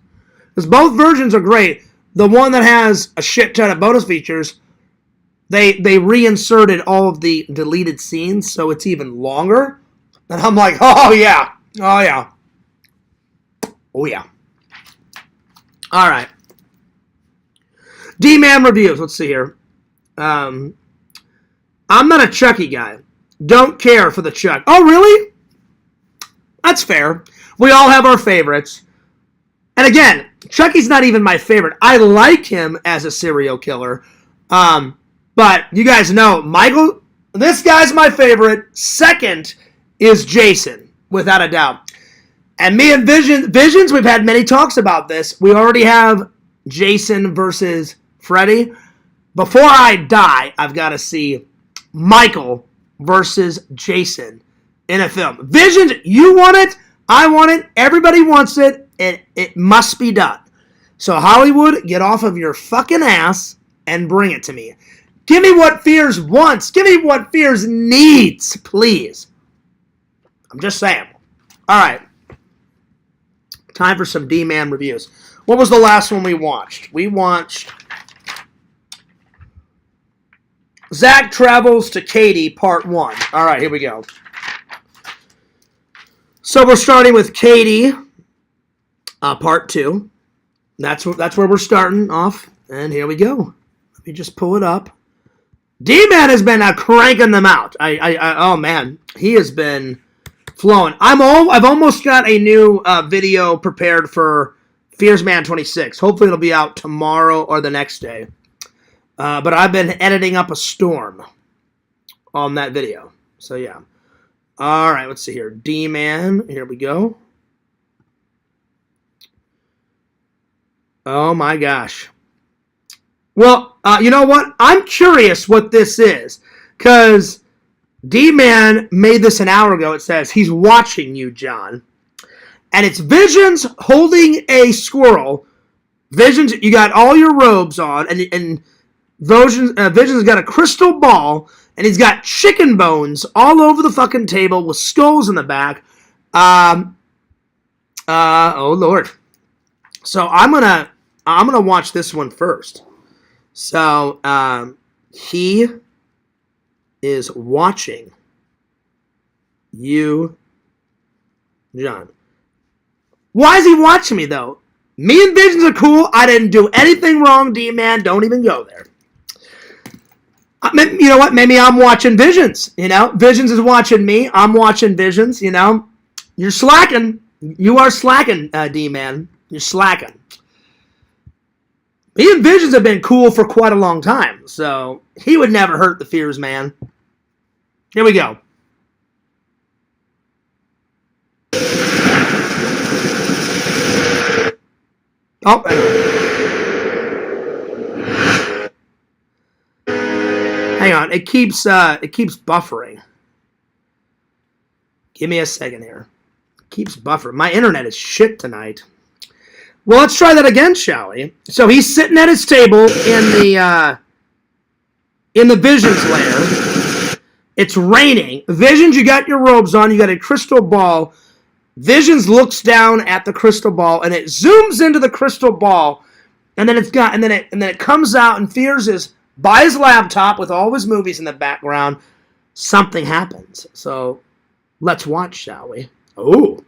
Because both versions are great. The one that has a shit ton of bonus features, they reinserted all of the deleted scenes, so it's even longer. And I'm like, oh yeah. Oh yeah. Oh yeah. Alright. Dman reviews. Let's see here. I'm not a Chucky guy. Don't care for the Chuck. Oh, really? That's fair. We all have our favorites. And again, Chucky's not even my favorite. I like him as a serial killer. But you guys know, Michael, this guy's my favorite. Second is Jason, without a doubt. And me and Visions, we've had many talks about this. We already have Jason versus Freddy. Before I die, I've got to see Michael versus Jason in a film. Visions, you want it? I want it. Everybody wants it. It must be done. So Hollywood, get off of your fucking ass and bring it to me. Give me what Fears wants. Give me what Fears needs, please. I'm just saying. All right. Time for some D-Man reviews. What was the last one we watched? We watched Zach Travels to Katie, Part 1. All right, here we go. So we're starting with Katie, Part 2. That's where we're starting off, and here we go. Let me just pull it up. D-Man has been cranking them out. Oh man, he has been flowing. I've almost got a new video prepared for Fearsman 26. Hopefully it'll be out tomorrow or the next day. But I've been editing up a storm on that video. So yeah. All right, let's see here. D-Man, here we go. Oh my gosh. Well, you know what? I'm curious what this is. Because D-Man made this an hour ago. It says, he's watching you, John. And it's Visions holding a squirrel. Visions, you got all your robes on. And Visions got a crystal ball. And he's got chicken bones all over the fucking table with skulls in the back. Oh, Lord. So I'm gonna watch this one first. So he is watching you, John. Why is he watching me though? Me and Visions are cool. I didn't do anything wrong, D-Man. Don't even go there. You know what? Maybe I'm watching Visions. You know, Visions is watching me. I'm watching Visions. You know, you're slacking. You are slacking, D-Man. You're slacking. Me and Visions have been cool for quite a long time, so he would never hurt the Fears man. Here we go. Oh, hang on. It keeps buffering. Give me a second here. It keeps buffering. My internet is shit tonight. Well, let's try that again, shall we? So he's sitting at his table in the Visions lair. It's raining. Visions, you got your robes on. You got a crystal ball. Visions looks down at the crystal ball, and it zooms into the crystal ball, and then it comes out, and Fears is by his laptop with all his movies in the background. Something happens. So let's watch, shall we? Oh.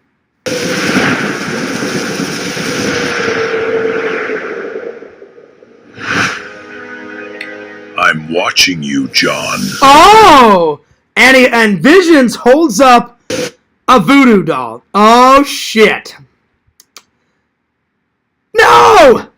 I'm watching you, John. Oh! And Visions holds up a voodoo doll. Oh, shit. No!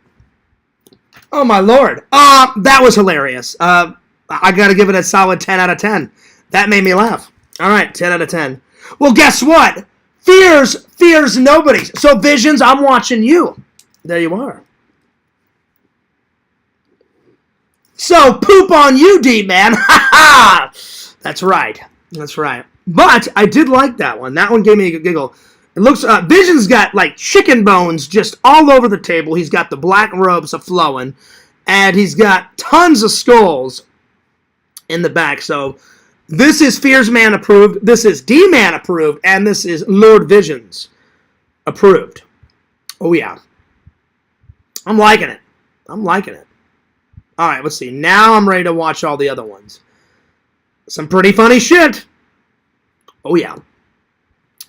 Oh, my Lord. That was hilarious. I gotta give it a solid 10 out of 10. That made me laugh. All right, 10 out of 10. Well, guess what? Fears nobody. So, Visions, I'm watching you. There you are. So, poop on you, D-Man. Ha ha! That's right. That's right. But I did like that one. That one gave me a giggle. It looks, Vision's got like chicken bones just all over the table. He's got the black robes a-flowing. And he's got tons of skulls in the back. So, this is Fears Man approved. This is D-Man approved. And this is Lord Visions approved. Oh, yeah. I'm liking it. I'm liking it. All right, let's see. Now I'm ready to watch all the other ones. Some pretty funny shit. Oh, yeah.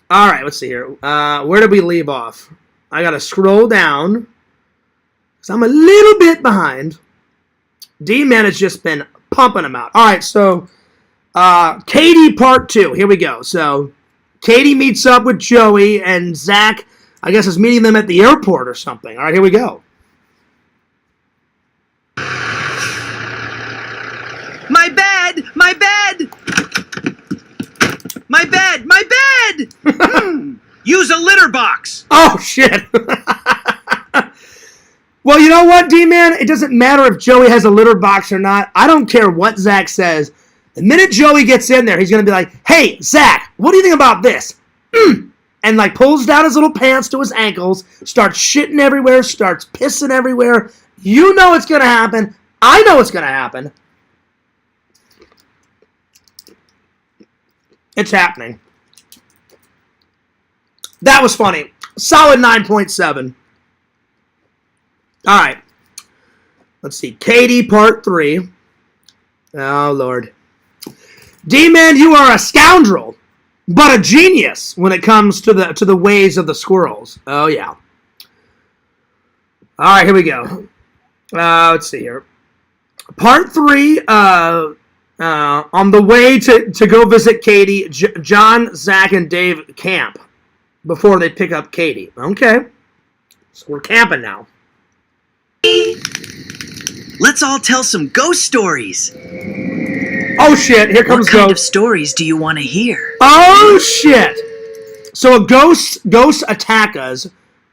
All right, let's see here. Where did we leave off? I got to scroll down because I'm a little bit behind. D-Man has just been pumping them out. All right, so Katie Part 2. Here we go. So Katie meets up with Joey, and Zach, I guess, is meeting them at the airport or something. All right, here we go. My bed! My bed! My bed! My bed! Use a litter box! Oh, shit. Well, you know what, D-Man? It doesn't matter if Joey has a litter box or not. I don't care what Zach says. The minute Joey gets in there, he's going to be like, hey, Zach, what do you think about this? And, like, pulls down his little pants to his ankles, starts shitting everywhere, starts pissing everywhere. You know it's going to happen. I know it's going to happen. It's happening. That was funny. Solid 9.7. All right. Let's see. Katie, Part 3. Oh, Lord. D-Man, you are a scoundrel, but a genius when it comes to the ways of the squirrels. Oh, yeah. All right, here we go. Let's see here. Part 3, on the way to go visit Katie, John, Zach, and Dave camp before they pick up Katie. Okay. So we're camping now. Let's all tell some ghost stories. Oh, shit. Here comes What kind of ghost. stories do you want to hear? Oh, shit. So a ghost attack us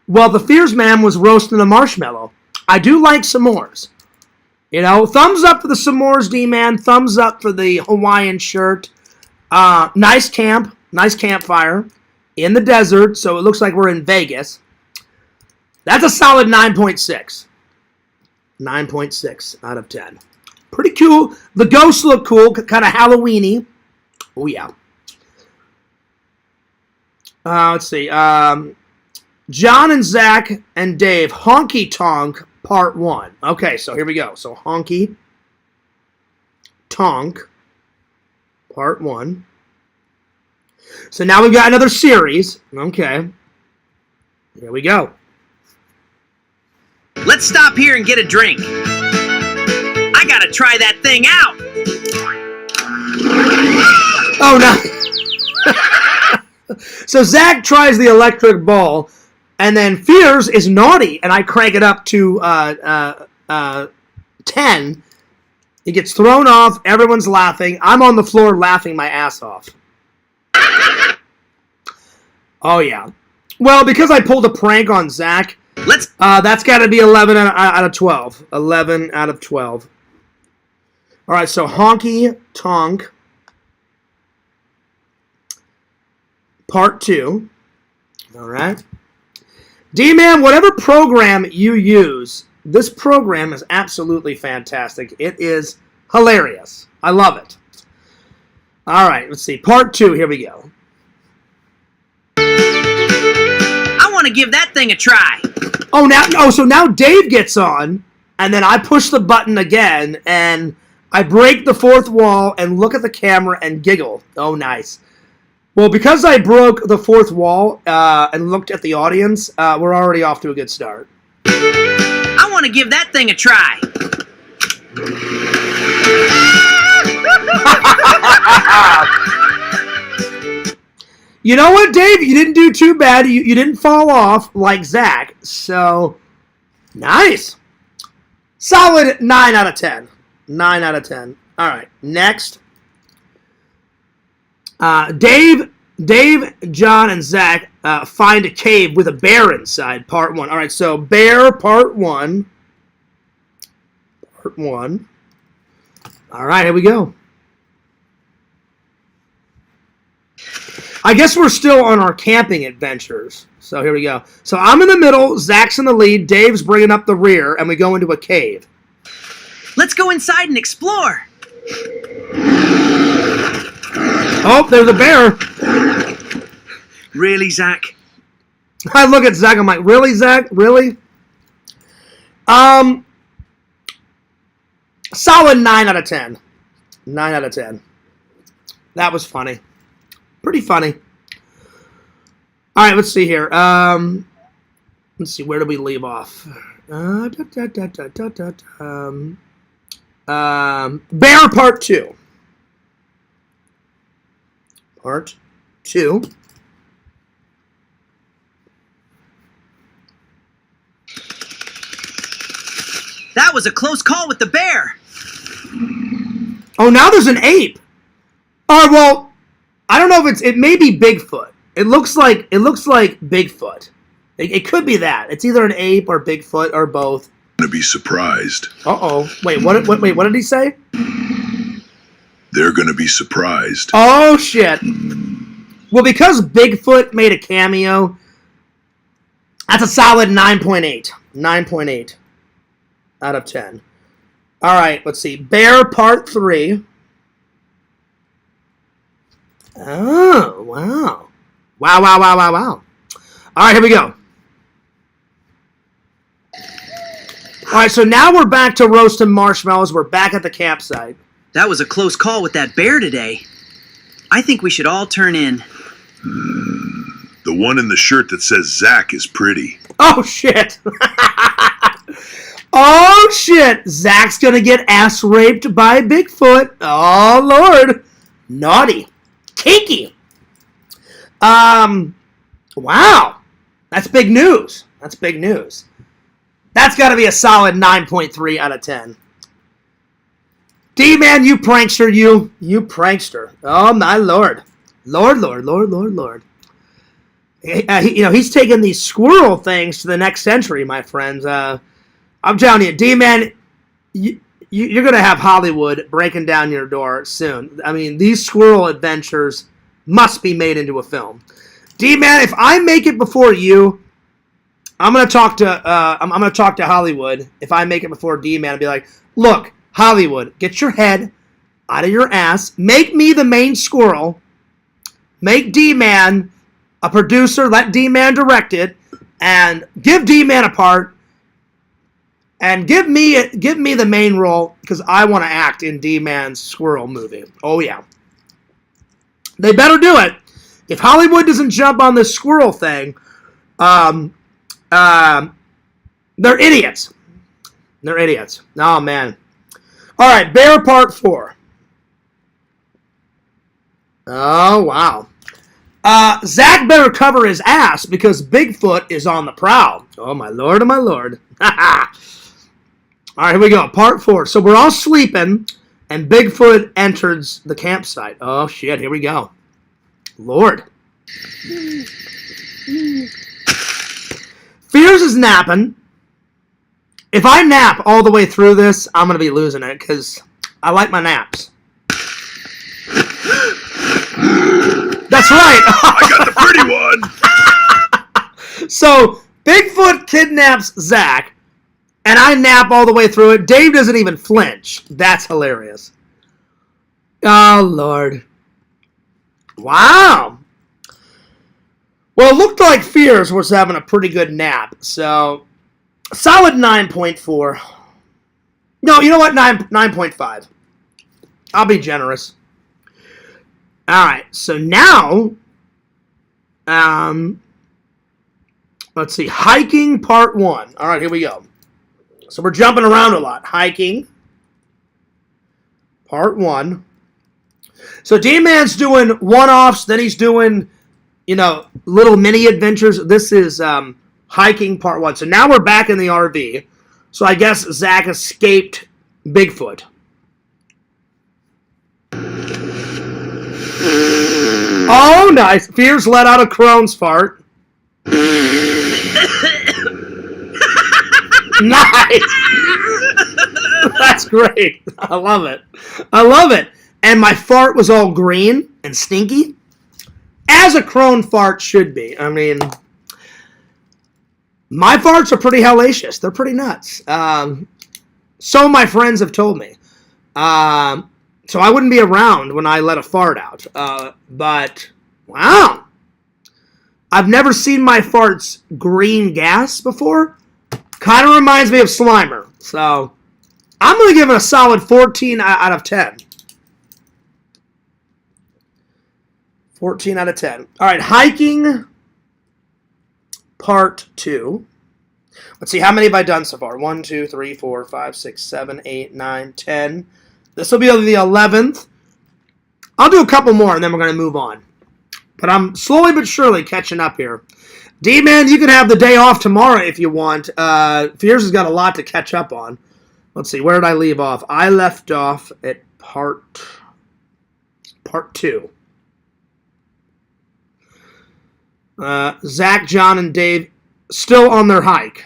while the Fears Man was roasting a marshmallow. I do like s'mores. You know, thumbs up for the s'mores, D-Man. Thumbs up for the Hawaiian shirt. Nice camp. Nice campfire. In the desert, so it looks like we're in Vegas. That's a solid 9.6. 9.6 out of 10. Pretty cool. The ghosts look cool. Kind of Halloween-y. Oh, yeah. Let's see. John and Zach and Dave. Honky Tonk Part 1. Okay, so here we go. So Honky Tonk Part 1. So now we've got another series. Okay. Here we go. Let's stop here and get a drink. I gotta try that thing out. Oh, no. So Zach tries the electric ball, and then Fears is naughty, and I crank it up to 10. It gets thrown off. Everyone's laughing. I'm on the floor laughing my ass off. Oh, yeah. Well, because I pulled a prank on Zach, that's got to be 11 out of 12. 11 out of 12. All right, so Honky Tonk Part 2. All right. D-Man, whatever program you use, this program is absolutely fantastic. It is hilarious. I love it. All right, let's see. Part 2, here we go. I want to give that thing a try. So now Dave gets on, and then I push the button again, and I break the fourth wall and look at the camera and giggle. Oh, nice. Well, because I broke the fourth wall and looked at the audience, we're already off to a good start. I want to give that thing a try. You know what, Dave? You didn't do too bad. You didn't fall off like Zach. So, nice. Solid 9 out of 10. 9 out of 10. All right, next. Dave Dave, John, and Zach find a cave with a bear inside, part 1. All right, so bear, part 1. Part 1. All right, here we go. I guess we're still on our camping adventures. So here we go. So I'm in the middle, Zach's in the lead, Dave's bringing up the rear, and we go into a cave. Let's go inside and explore. Oh, there's a bear. Really, Zach? I look at Zach, I'm like, really, Zach? Really? Solid 9 out of 10. 9 out of 10. That was funny. Pretty funny. All right, let's see here. Let's see, where do we leave off? Bear part 2. Part 2. That was a close call with the bear. Oh, now there's an ape. Oh, well, I don't know if it may be Bigfoot. It looks like Bigfoot. It could be that. It's either an ape or Bigfoot or both. Gonna be surprised. Uh-oh. Wait, what did he say? They're gonna be surprised. Oh, shit. Well, because Bigfoot made a cameo, that's a solid 9.8. 9.8 out of 10. All right, let's see. Bear part 3. Oh, wow. Wow. All right, here we go. All right, so now we're back to roasting marshmallows. We're back at the campsite. That was a close call with that bear today. I think we should all turn in. The one in the shirt that says Zach is pretty. Oh, shit. Oh, shit. Zach's going to get ass raped by Bigfoot. Oh, Lord. Naughty. Kinky. Wow. That's big news. That's big news. That's got to be a solid 9.3 out of 10. D-Man, you prankster, you. You prankster. Oh, my Lord. Lord. He's taking these squirrel things to the next century, my friends. I'm telling you, D-Man, you're going to have Hollywood breaking down your door soon. I mean, these squirrel adventures must be made into a film. D-Man, if I make it before you, I'm going to talk to Hollywood. If I make it before D-Man, I'll be like, look, Hollywood, get your head out of your ass. Make me the main squirrel. Make D-Man a producer. Let D-Man direct it. And give D-Man a part. And give me the main role, because I want to act in D-Man's squirrel movie. Oh, yeah. They better do it. If Hollywood doesn't jump on this squirrel thing, they're idiots. They're idiots. Oh, man. All right, Bear Part 4. Oh, wow. Zach better cover his ass, because Bigfoot is on the prowl. Oh, my Lord, oh, my Lord. All right, here we go. Part 4. So we're all sleeping, and Bigfoot enters the campsite. Oh, shit. Here we go. Lord. Fears is napping. If I nap all the way through this, I'm going to be losing it, because I like my naps. That's right. I got the pretty one. So, Bigfoot kidnaps Zach, and I nap all the way through it. Dave doesn't even flinch. That's hilarious. Oh, Lord. Wow. Well, it looked like Fears was having a pretty good nap. So, solid 9.4. No, you know what? 9.5. I'll be generous. All right. So now, let's see. Hiking Part 1. All right, here we go. So we're jumping around a lot. Hiking. Part 1. So D-Man's doing one-offs, then he's doing, little mini adventures. This is Hiking Part 1. So now we're back in the RV. So I guess Zach escaped Bigfoot. Oh, nice. Fears let out a crone's fart. Nice. That's great. I love it. I love it. And my fart was all green and stinky, as a crone fart should be. I mean, my farts are pretty hellacious. They're pretty nuts. So my friends have told me. So I wouldn't be around when I let a fart out. But, wow. I've never seen my farts green gas before. Kind of reminds me of Slimer. So, I'm going to give it a solid 14 out of 10. 14 out of 10. All right, hiking part 2. Let's see, how many have I done so far? 1, 2, 3, 4, 5, 6, 7, 8, 9, 10. This will be the 11th. I'll do a couple more, and then we're going to move on. But I'm slowly but surely catching up here. D-Man, you can have the day off tomorrow if you want. Fears has got a lot to catch up on. Let's see, where did I leave off? I left off at part 2. Zach, John, and Dave still on their hike.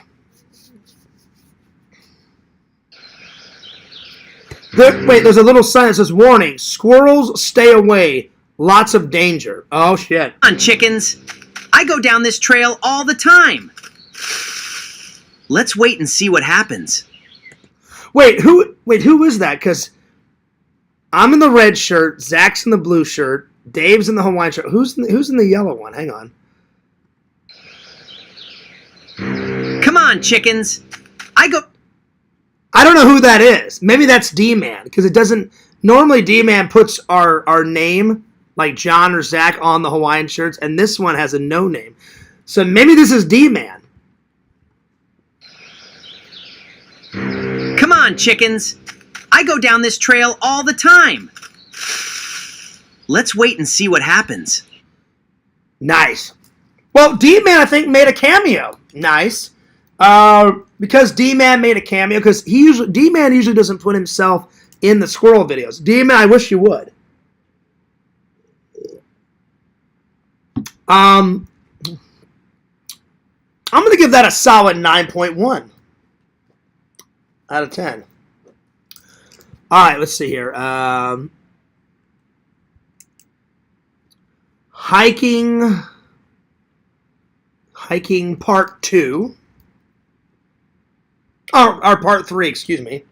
Wait, there's a little sign that says, warning, squirrels stay away, lots of danger. Oh, shit. Come on, chickens. I go down this trail all the time. Let's wait and see what happens. Wait, who is that? Because I'm in the red shirt, Zach's in the blue shirt, Dave's in the Hawaiian shirt. Who's in the yellow one? Hang on. Come on, chickens. I don't know who that is. Maybe that's D-Man, because it doesn't... Normally, D-Man puts our name, like John or Zach, on the Hawaiian shirts, and this one has a no name. So maybe this is D-Man. Come on, chickens. I go down this trail all the time. Let's wait and see what happens. Nice. Well, D-Man, I think, made a cameo. Nice. Because D-Man made a cameo, because D-Man usually doesn't put himself in the squirrel videos. D-Man, I wish you would. I'm going to give that a solid 9.1 out of 10. All right, let's see here. Hiking part 2. Or part 3, excuse me.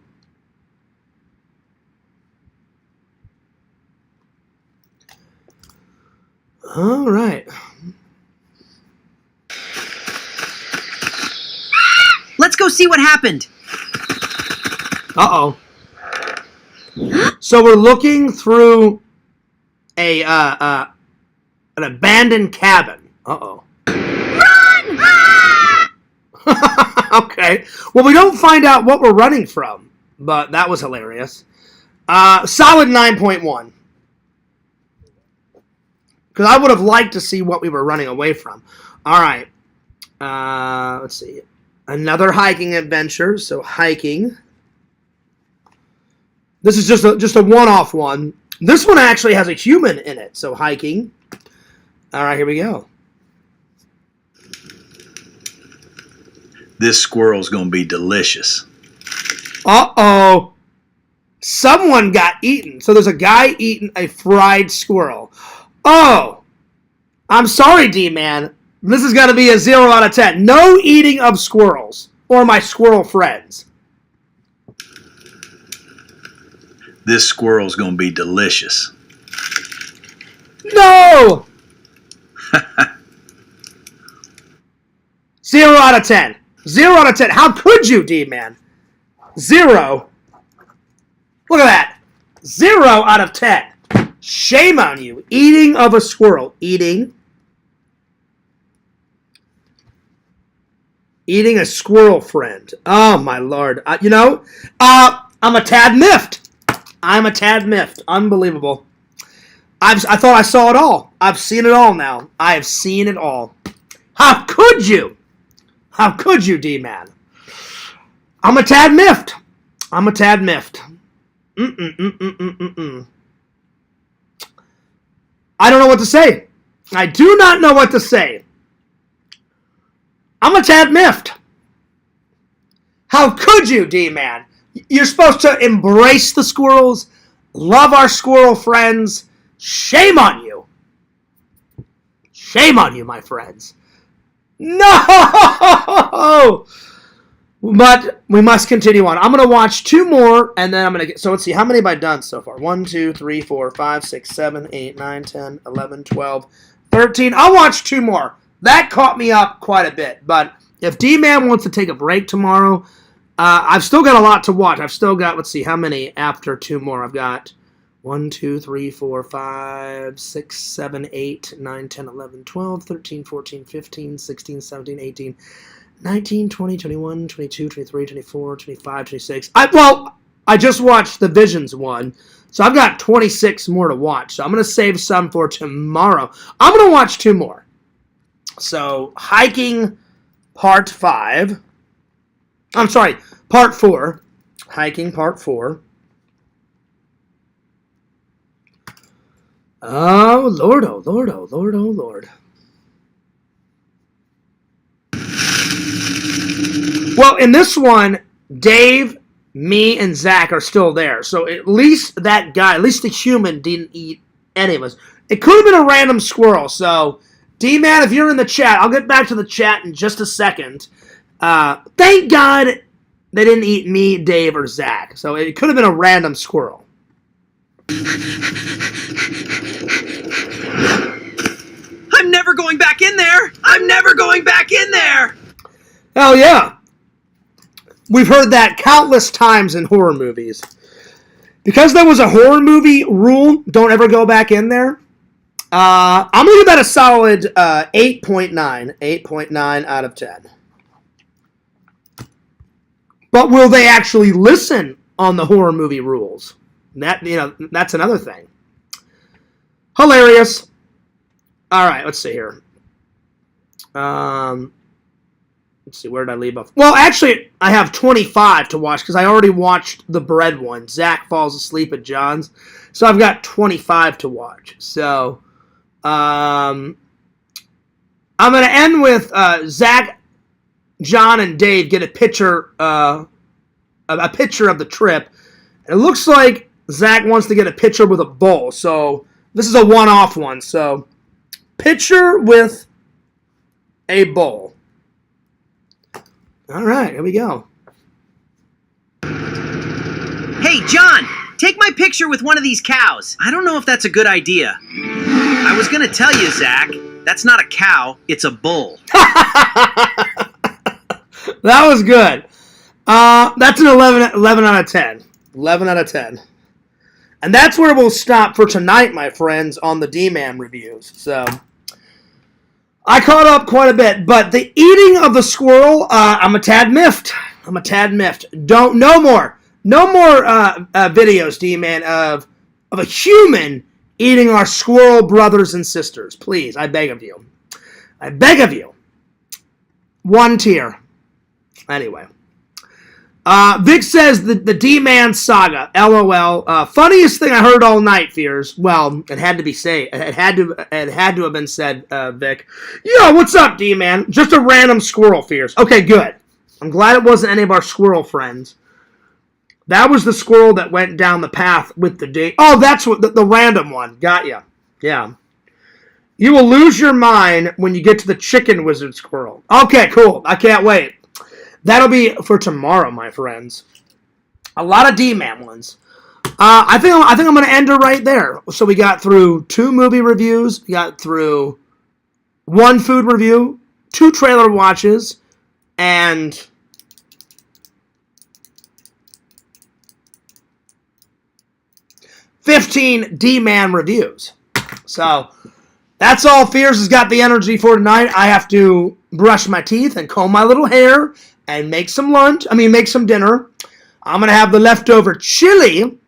All right. Let's go see what happened. Uh-oh. So we're looking through an abandoned cabin. Uh-oh. Run! Okay. Well, we don't find out what we're running from, but that was hilarious. Solid 9.1. Because I would have liked to see what we were running away from. All right. Let's see. Another hiking adventure. So hiking. This is just a one-off one. This one actually has a human in it. So hiking. All right, here we go. This squirrel's gonna be delicious. Uh-oh. Someone got eaten. So there's a guy eating a fried squirrel. Oh. I'm sorry, D-Man. This has got to be a 0 out of 10. No eating of squirrels. Or my squirrel friends. This squirrel's gonna be delicious. No! 0 out of 10. 0 out of 10. How could you, D-Man? 0. Look at that. 0 out of 10. Shame on you. Eating of a squirrel. Eating a squirrel friend. Oh, my Lord. I'm a tad miffed. I'm a tad miffed. Unbelievable. I thought I saw it all. I've seen it all now. I have seen it all. How could you? How could you, D-Man? I'm a tad miffed. I'm a tad miffed. I don't know what to say. I do not know what to say. I'm a tad miffed. How could you, D-Man? You're supposed to embrace the squirrels, love our squirrel friends. Shame on you. Shame on you, my friends. No! But we must continue on. I'm going to watch 2 more, and then I'm going to get... So let's see. How many have I done so far? 1, 2, 3, 4, 5, 6, 7, 8, 9, 10, 11, 12, 13. I'll watch 2 more. That caught me up quite a bit. But if D-Man wants to take a break tomorrow, I've still got a lot to watch. I've still got... Let's see. How many after 2 more? I've got 1, 2, 3, 4, 5, 6, 7, 8, 9, 10, 11, 12, 13, 14, 15, 16, 17, 18... 19, 20, 21, 22, 23, 24, 25, 26. I just watched the Visions one, so I've got 26 more to watch. So I'm going to save some for tomorrow. I'm going to watch 2 more. So, Hiking Part 5. I'm sorry, Part 4. Hiking Part 4. Oh, Lord, oh, Lord, oh, Lord, oh, Lord. Well, in this one, Dave, me, and Zach are still there. So at least that guy, at least the human, didn't eat any of us. It could have been a random squirrel. So, D-Man, if you're in the chat, I'll get back to the chat in just a second. Thank God they didn't eat me, Dave, or Zach. So it could have been a random squirrel. I'm never going back in there! I'm never going back in there! Hell yeah. We've heard that countless times in horror movies. Because there was a horror movie rule, don't ever go back in there. I'm going to give that a solid 8.9. 8.9 out of 10. But will they actually listen on the horror movie rules? That's another thing. Hilarious. All right, let's see here. Let's see, where did I leave off? Well, actually, I have 25 to watch because I already watched the bread one. Zach falls asleep at John's. So I've got 25 to watch. So, I'm going to end with Zach, John, and Dave get a picture of the trip. And it looks like Zach wants to get a picture with a bull. So, this is a one-off one. So, picture with a bull. All right, here we go. Hey, John, take my picture with one of these cows. I don't know if that's a good idea. I was going to tell you, Zach, that's not a cow, it's a bull. That was good. That's an 11 out of 10. 11 out of 10. And that's where we'll stop for tonight, my friends, on the D-Man reviews. So, I caught up quite a bit, but the eating of the squirrel, I'm a tad miffed. No more videos, D-Man, of a human eating our squirrel brothers and sisters. Please, I beg of you. I beg of you. 1 tier. Anyway. Vic says the D-Man saga. LOL. Funniest thing I heard all night, Fears. Well, it had to be said. It had to have been said, Vic. Yo, what's up, D-Man? Just a random squirrel, Fears. Okay, good. I'm glad it wasn't any of our squirrel friends. That was the squirrel that went down the path with the D. Oh, that's what the random one. Got ya. Yeah. You will lose your mind when you get to the chicken wizard squirrel. Okay, cool. I can't wait. That'll be for tomorrow, my friends. A lot of D-Man ones. I think I'm going to end her right there. So we got through 2 movie reviews. We got through 1 food review, 2 trailer watches, and 15 D-Man reviews. So that's all Fears has got the energy for tonight. I have to brush my teeth and comb my little hair and make some dinner. I'm going to have the leftover chili.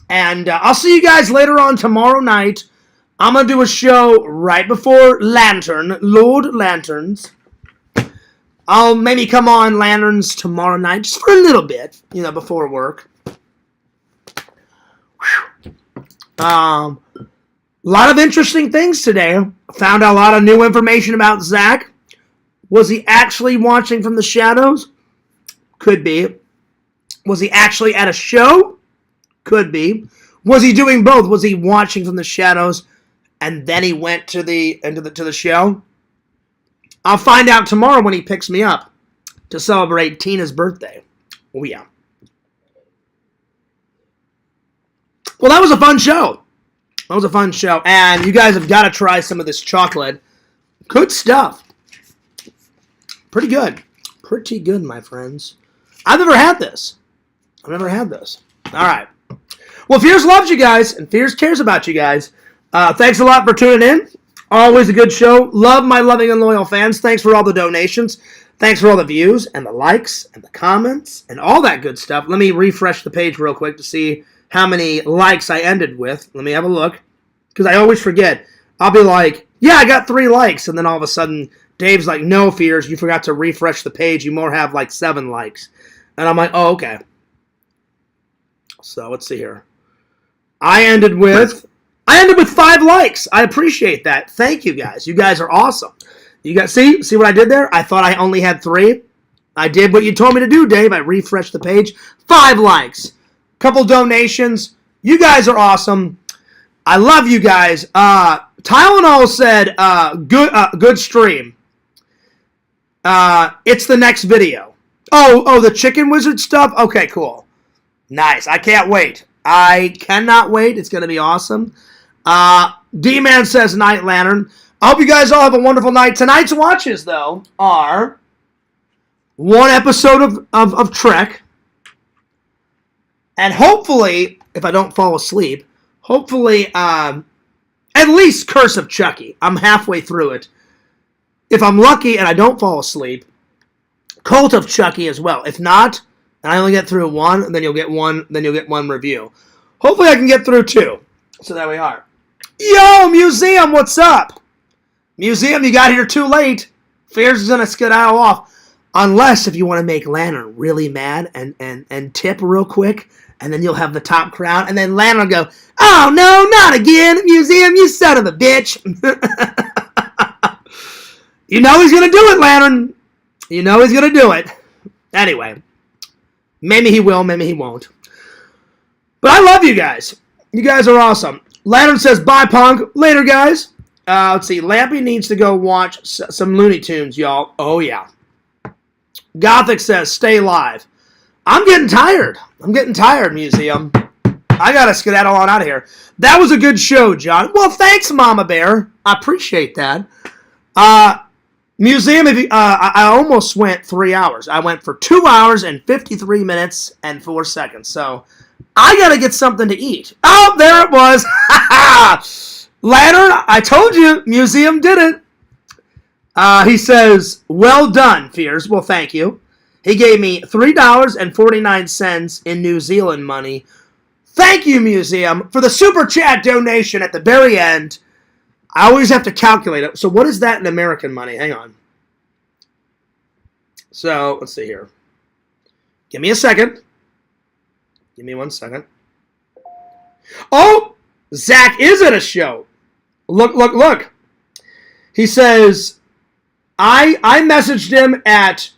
And I'll see you guys later on tomorrow night. I'm going to do a show right before Lord Lanterns. I'll maybe come on Lanterns tomorrow night, just for a little bit, before work. lot of interesting things today. Found out a lot of new information about Zach. Was he actually watching from the shadows? Could be. Was he actually at a show? Could be. Was he doing both? Was he watching from the shadows and then he went to the show? I'll find out tomorrow when he picks me up to celebrate Tina's birthday. Oh yeah. Well, that was a fun show. That was a fun show. And you guys have got to try some of this chocolate. Good stuff. Pretty good. Pretty good, my friends. I've never had this. I've never had this. All right. Well, Fierce loves you guys, and Fierce cares about you guys. Thanks a lot for tuning in. Always a good show. Love my loving and loyal fans. Thanks for all the donations. Thanks for all the views and the likes and the comments and all that good stuff. Let me refresh the page real quick to see how many likes I ended with. Let me have a look, because I always forget. I'll be like, yeah, I got 3 likes, and then all of a sudden, Dave's like, no, Fears, you forgot to refresh the page. You more have like 7 likes. And I'm like, oh, okay. So let's see here. I ended with 5 likes. I appreciate that. Thank you guys. You guys are awesome. You guys see what I did there? I thought I only had 3. I did what you told me to do, Dave. I refreshed the page. 5 likes. Couple donations. You guys are awesome. I love you guys. Tylenol said, good stream. It's the next video. Oh, the Chicken Wizard stuff? Okay, cool. Nice. I can't wait. I cannot wait. It's going to be awesome. D-Man says Night Lantern. I hope you guys all have a wonderful night. Tonight's watches, though, are 1 episode of Trek. And hopefully, if I don't fall asleep, hopefully, at least Curse of Chucky. I'm halfway through it. If I'm lucky and I don't fall asleep, Cult of Chucky as well. If not, and I only get through 1, then you'll get 1 review. Hopefully I can get through 2. So there we are. Yo, Museum, what's up? Museum, you got here too late. Fears is gonna skedaddle off. Unless if you want to make Lantern really mad and tip real quick, and then you'll have the top crown, and then Lantern will go, oh no, not again, Museum, you son of a bitch. You know he's gonna do it, Lantern. You know he's gonna do it. Anyway. Maybe he will, maybe he won't. But I love you guys. You guys are awesome. Lantern says, bye, Punk. Later, guys. Let's see. Lampy needs to go watch some Looney Tunes, y'all. Oh, yeah. Gothic says, stay live. I'm getting tired. Museum. I got to skedaddle on out of here. That was a good show, John. Well, thanks, Mama Bear. I appreciate that. Museum, I almost went 3 hours. I went for 2 hours and 53 minutes and 4 seconds. So I got to get something to eat. Oh, there it was. Lantern, I told you, Museum did it. He says, well done, Fears. Well, thank you. He gave me $3.49 in New Zealand money. Thank you, Museum, for the super chat donation at the very end. I always have to calculate it. So what is that in American money? Hang on. So, let's see here. Give me a second. Give me 1 second. Oh! Zach is at a show. Look. He says, I messaged him at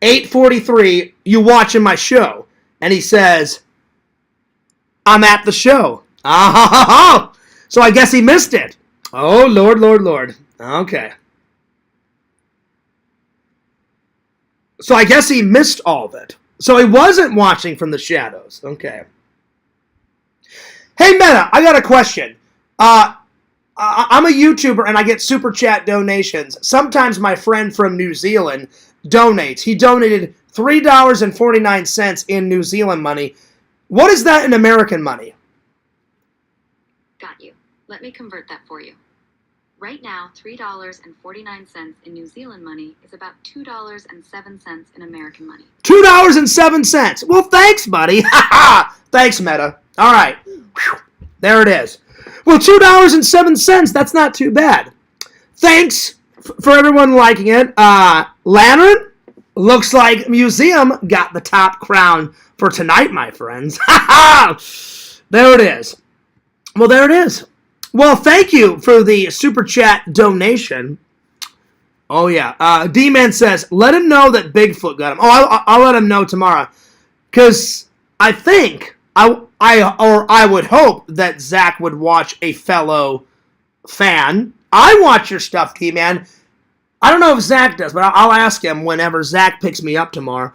8:43, you watching my show. And he says, I'm at the show. Oh, so I guess he missed it. Oh, Lord. Okay. So I guess he missed all of it. So he wasn't watching from the shadows. Okay. Hey, Meta, I got a question. I'm a YouTuber and I get super chat donations. Sometimes my friend from New Zealand donates. He donated $3.49 in New Zealand money. What is that in American money? Got you. Let me convert that for you. Right now, $3.49 in New Zealand money is about $2.07 in American money. $2.07. Well, thanks, buddy. Thanks, Meta. All right. Whew. There it is. Well, $2.07, that's not too bad. Thanks for everyone liking it. Lantern, looks like Museum got the top crown for tonight, my friends. There it is. Well, there it is. Well, thank you for the super chat donation. Oh, yeah. D-Man says, let him know that Bigfoot got him. Oh, I'll let him know tomorrow. Because I think, I would hope that Zach would watch a fellow fan. I watch your stuff, D-Man. I don't know if Zach does, but I'll ask him whenever Zach picks me up tomorrow.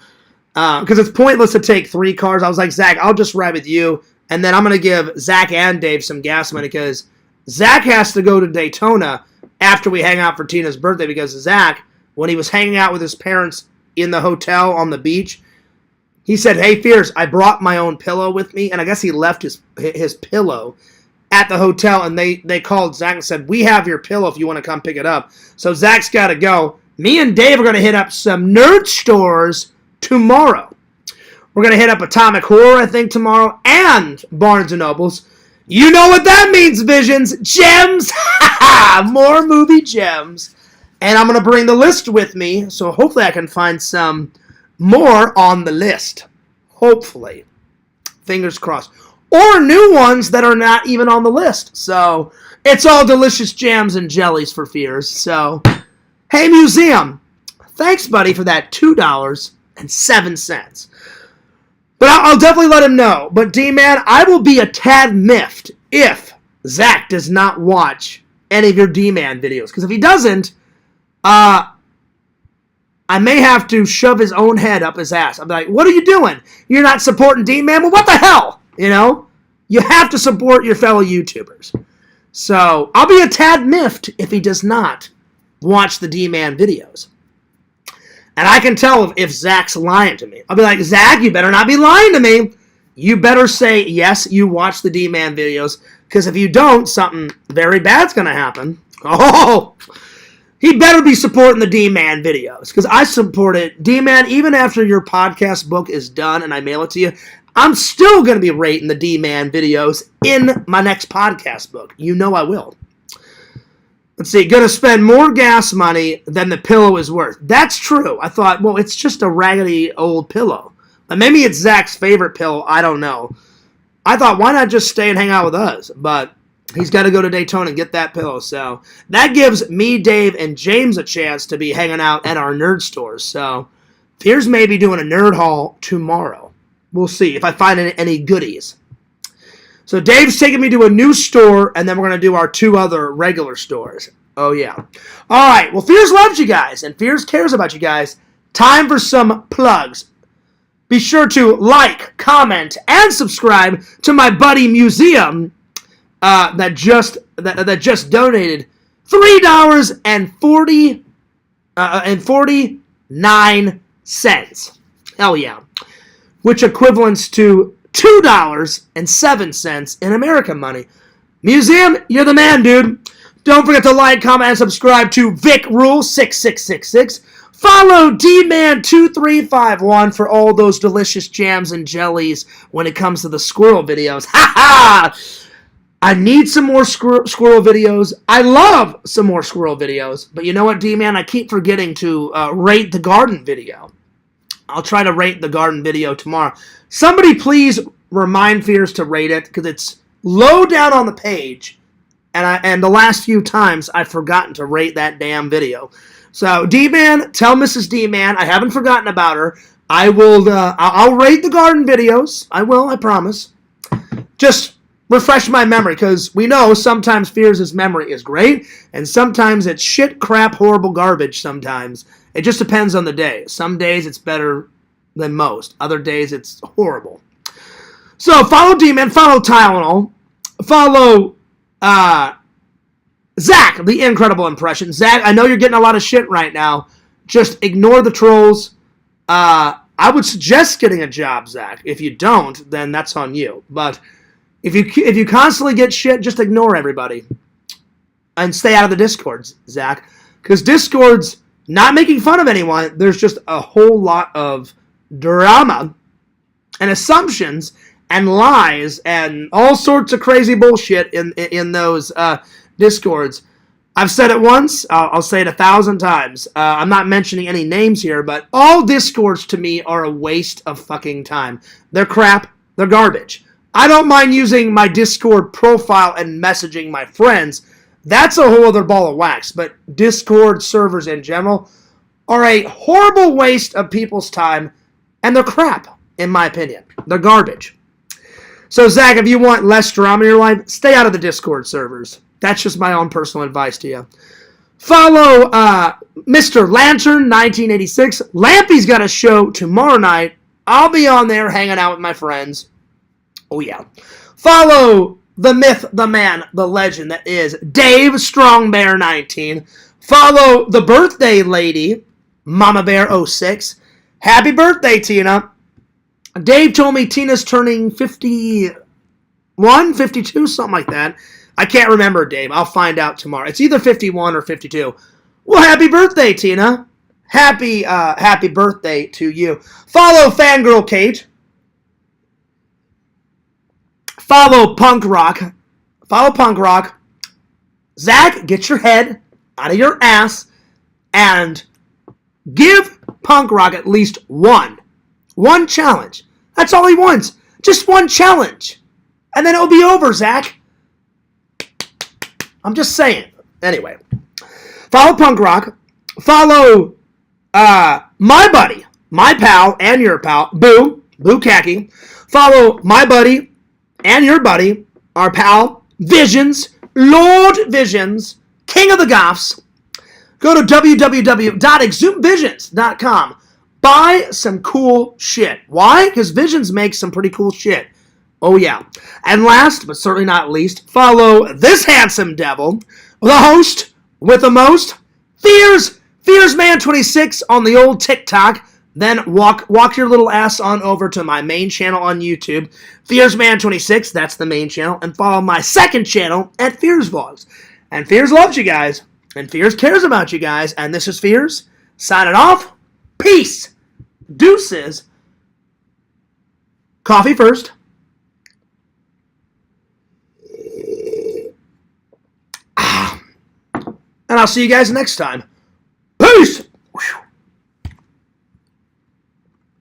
Because it's pointless to take 3 cars. I was like, Zach, I'll just ride with you. And then I'm going to give Zach and Dave some gas money because Zach has to go to Daytona after we hang out for Tina's birthday because Zach, when he was hanging out with his parents in the hotel on the beach, he said, hey, Fierce, I brought my own pillow with me. And I guess he left his pillow at the hotel, and they called Zach and said, we have your pillow if you want to come pick it up. So Zach's got to go. Me and Dave are going to hit up some nerd stores tomorrow. We're going to hit up Atomic Horror, I think, tomorrow, and Barnes & Nobles. You know what that means, Visions. Gems. More movie gems. And I'm going to bring the list with me, so hopefully I can find some more on the list. Hopefully. Fingers crossed. Or new ones that are not even on the list. So, it's all delicious jams and jellies for Fears. So, hey, Museum. Thanks, buddy, for that $2.07. But I'll definitely let him know. But, D-Man, I will be a tad miffed if Zach does not watch any of your D-Man videos. Because if he doesn't, I may have to shove his own head up his ass. I'm like, what are you doing? You're not supporting D-Man? Well, what the hell? You know? You have to support your fellow YouTubers. So, I'll be a tad miffed if he does not watch the D-Man videos. And I can tell if Zach's lying to me. I'll be like, Zach, you better not be lying to me. You better say, yes, you watch the D-Man videos. Because if you don't, something very bad's going to happen. Oh, he better be supporting the D-Man videos. Because I support it. D-Man, even after your podcast book is done and I mail it to you, I'm still going to be rating the D-Man videos in my next podcast book. You know I will. Let's see, going to spend more gas money than the pillow is worth. That's true. I thought, well, it's just a raggedy old pillow. Maybe it's Zach's favorite pillow. I don't know. I thought, why not just stay and hang out with us? But he's got to go to Daytona and get that pillow. So that gives me, Dave, and James a chance to be hanging out at our nerd stores. So here's maybe doing a nerd haul tomorrow. We'll see if I find any goodies. So Dave's taking me to a new store, and then we're going to do our 2 other regular stores. Oh, yeah. All right. Well, Fears loves you guys, and Fears cares about you guys. Time for some plugs. Be sure to like, comment, and subscribe to my buddy Museum that just donated $3.49. Hell yeah. Which equivalents to $2.07 in American money. Museum, you're the man, dude. Don't forget to like, comment, and subscribe to Vic Rule 6666. Follow D-Man2351 for all those delicious jams and jellies when it comes to the squirrel videos. Ha ha! I need some more squirrel videos. I love some more squirrel videos. But you know what, D-Man? I keep forgetting to rate the garden video. I'll try to rate the garden video tomorrow. Somebody please remind Fears to rate it, because it's low down on the page, and the last few times I've forgotten to rate that damn video. So, D-Man, tell Mrs. D-Man, I haven't forgotten about her. I'll rate the garden videos. I will, I promise. Just refresh my memory, because we know sometimes Fears' memory is great, and sometimes it's shit, crap, horrible garbage sometimes. It just depends on the day. Some days it's better than most. Other days it's horrible. So follow D-Man, follow Tylenol, follow Zach, the Incredible Impression. Zach, I know you're getting a lot of shit right now. Just ignore the trolls. I would suggest getting a job, Zach. If you don't, then that's on you. But if you constantly get shit, just ignore everybody. And stay out of the Discords, Zach. Because Discords, not making fun of anyone, there's just a whole lot of drama and assumptions and lies and all sorts of crazy bullshit in those Discords. I've said it once, I'll say it 1,000 times. I'm not mentioning any names here, but all Discords to me are a waste of fucking time. They're crap, they're garbage. I don't mind using my Discord profile and messaging my friends. That's a whole other ball of wax. But Discord servers in general are a horrible waste of people's time, and they're crap, in my opinion. They're garbage. So, Zach, if you want less drama in your life, stay out of the Discord servers. That's just my own personal advice to you. Follow Mr. Lantern 1986. Lampy's got a show tomorrow night. I'll be on there hanging out with my friends. Oh, yeah. Follow the myth, the man, the legend that is Dave Strongbear 19. Follow the birthday lady, Mama Bear 06. Happy birthday, Tina. Dave told me Tina's turning 51, 52, something like that. I can't remember, Dave. I'll find out tomorrow. It's either 51 or 52. Well, happy birthday, Tina. Happy birthday to you. Follow Fangirl Kate. Follow Punk Rock. Follow Punk Rock. Zach, get your head out of your ass and give Punk Rock at least one challenge. That's all he wants. Just one challenge. And then it'll be over, Zach. I'm just saying. Anyway. Follow Punk Rock. Follow my buddy, my pal, and your pal, Boo Khaki. Follow my buddy and your buddy, our pal, Visions, Lord Visions, King of the Goths. Go to www.exubevisions.com. Buy some cool shit. Why? Because Visions makes some pretty cool shit. Oh, yeah. And last, but certainly not least, follow this handsome devil, the host with the most, FearsMan26 on the old TikTok. Then walk your little ass on over to my main channel on YouTube, FearsMan26, that's the main channel, and follow my second channel at Fears Vlogs. And Fears loves you guys, and Fears cares about you guys, and this is Fears, signing off. Peace. Deuces. Coffee first. And I'll see you guys next time.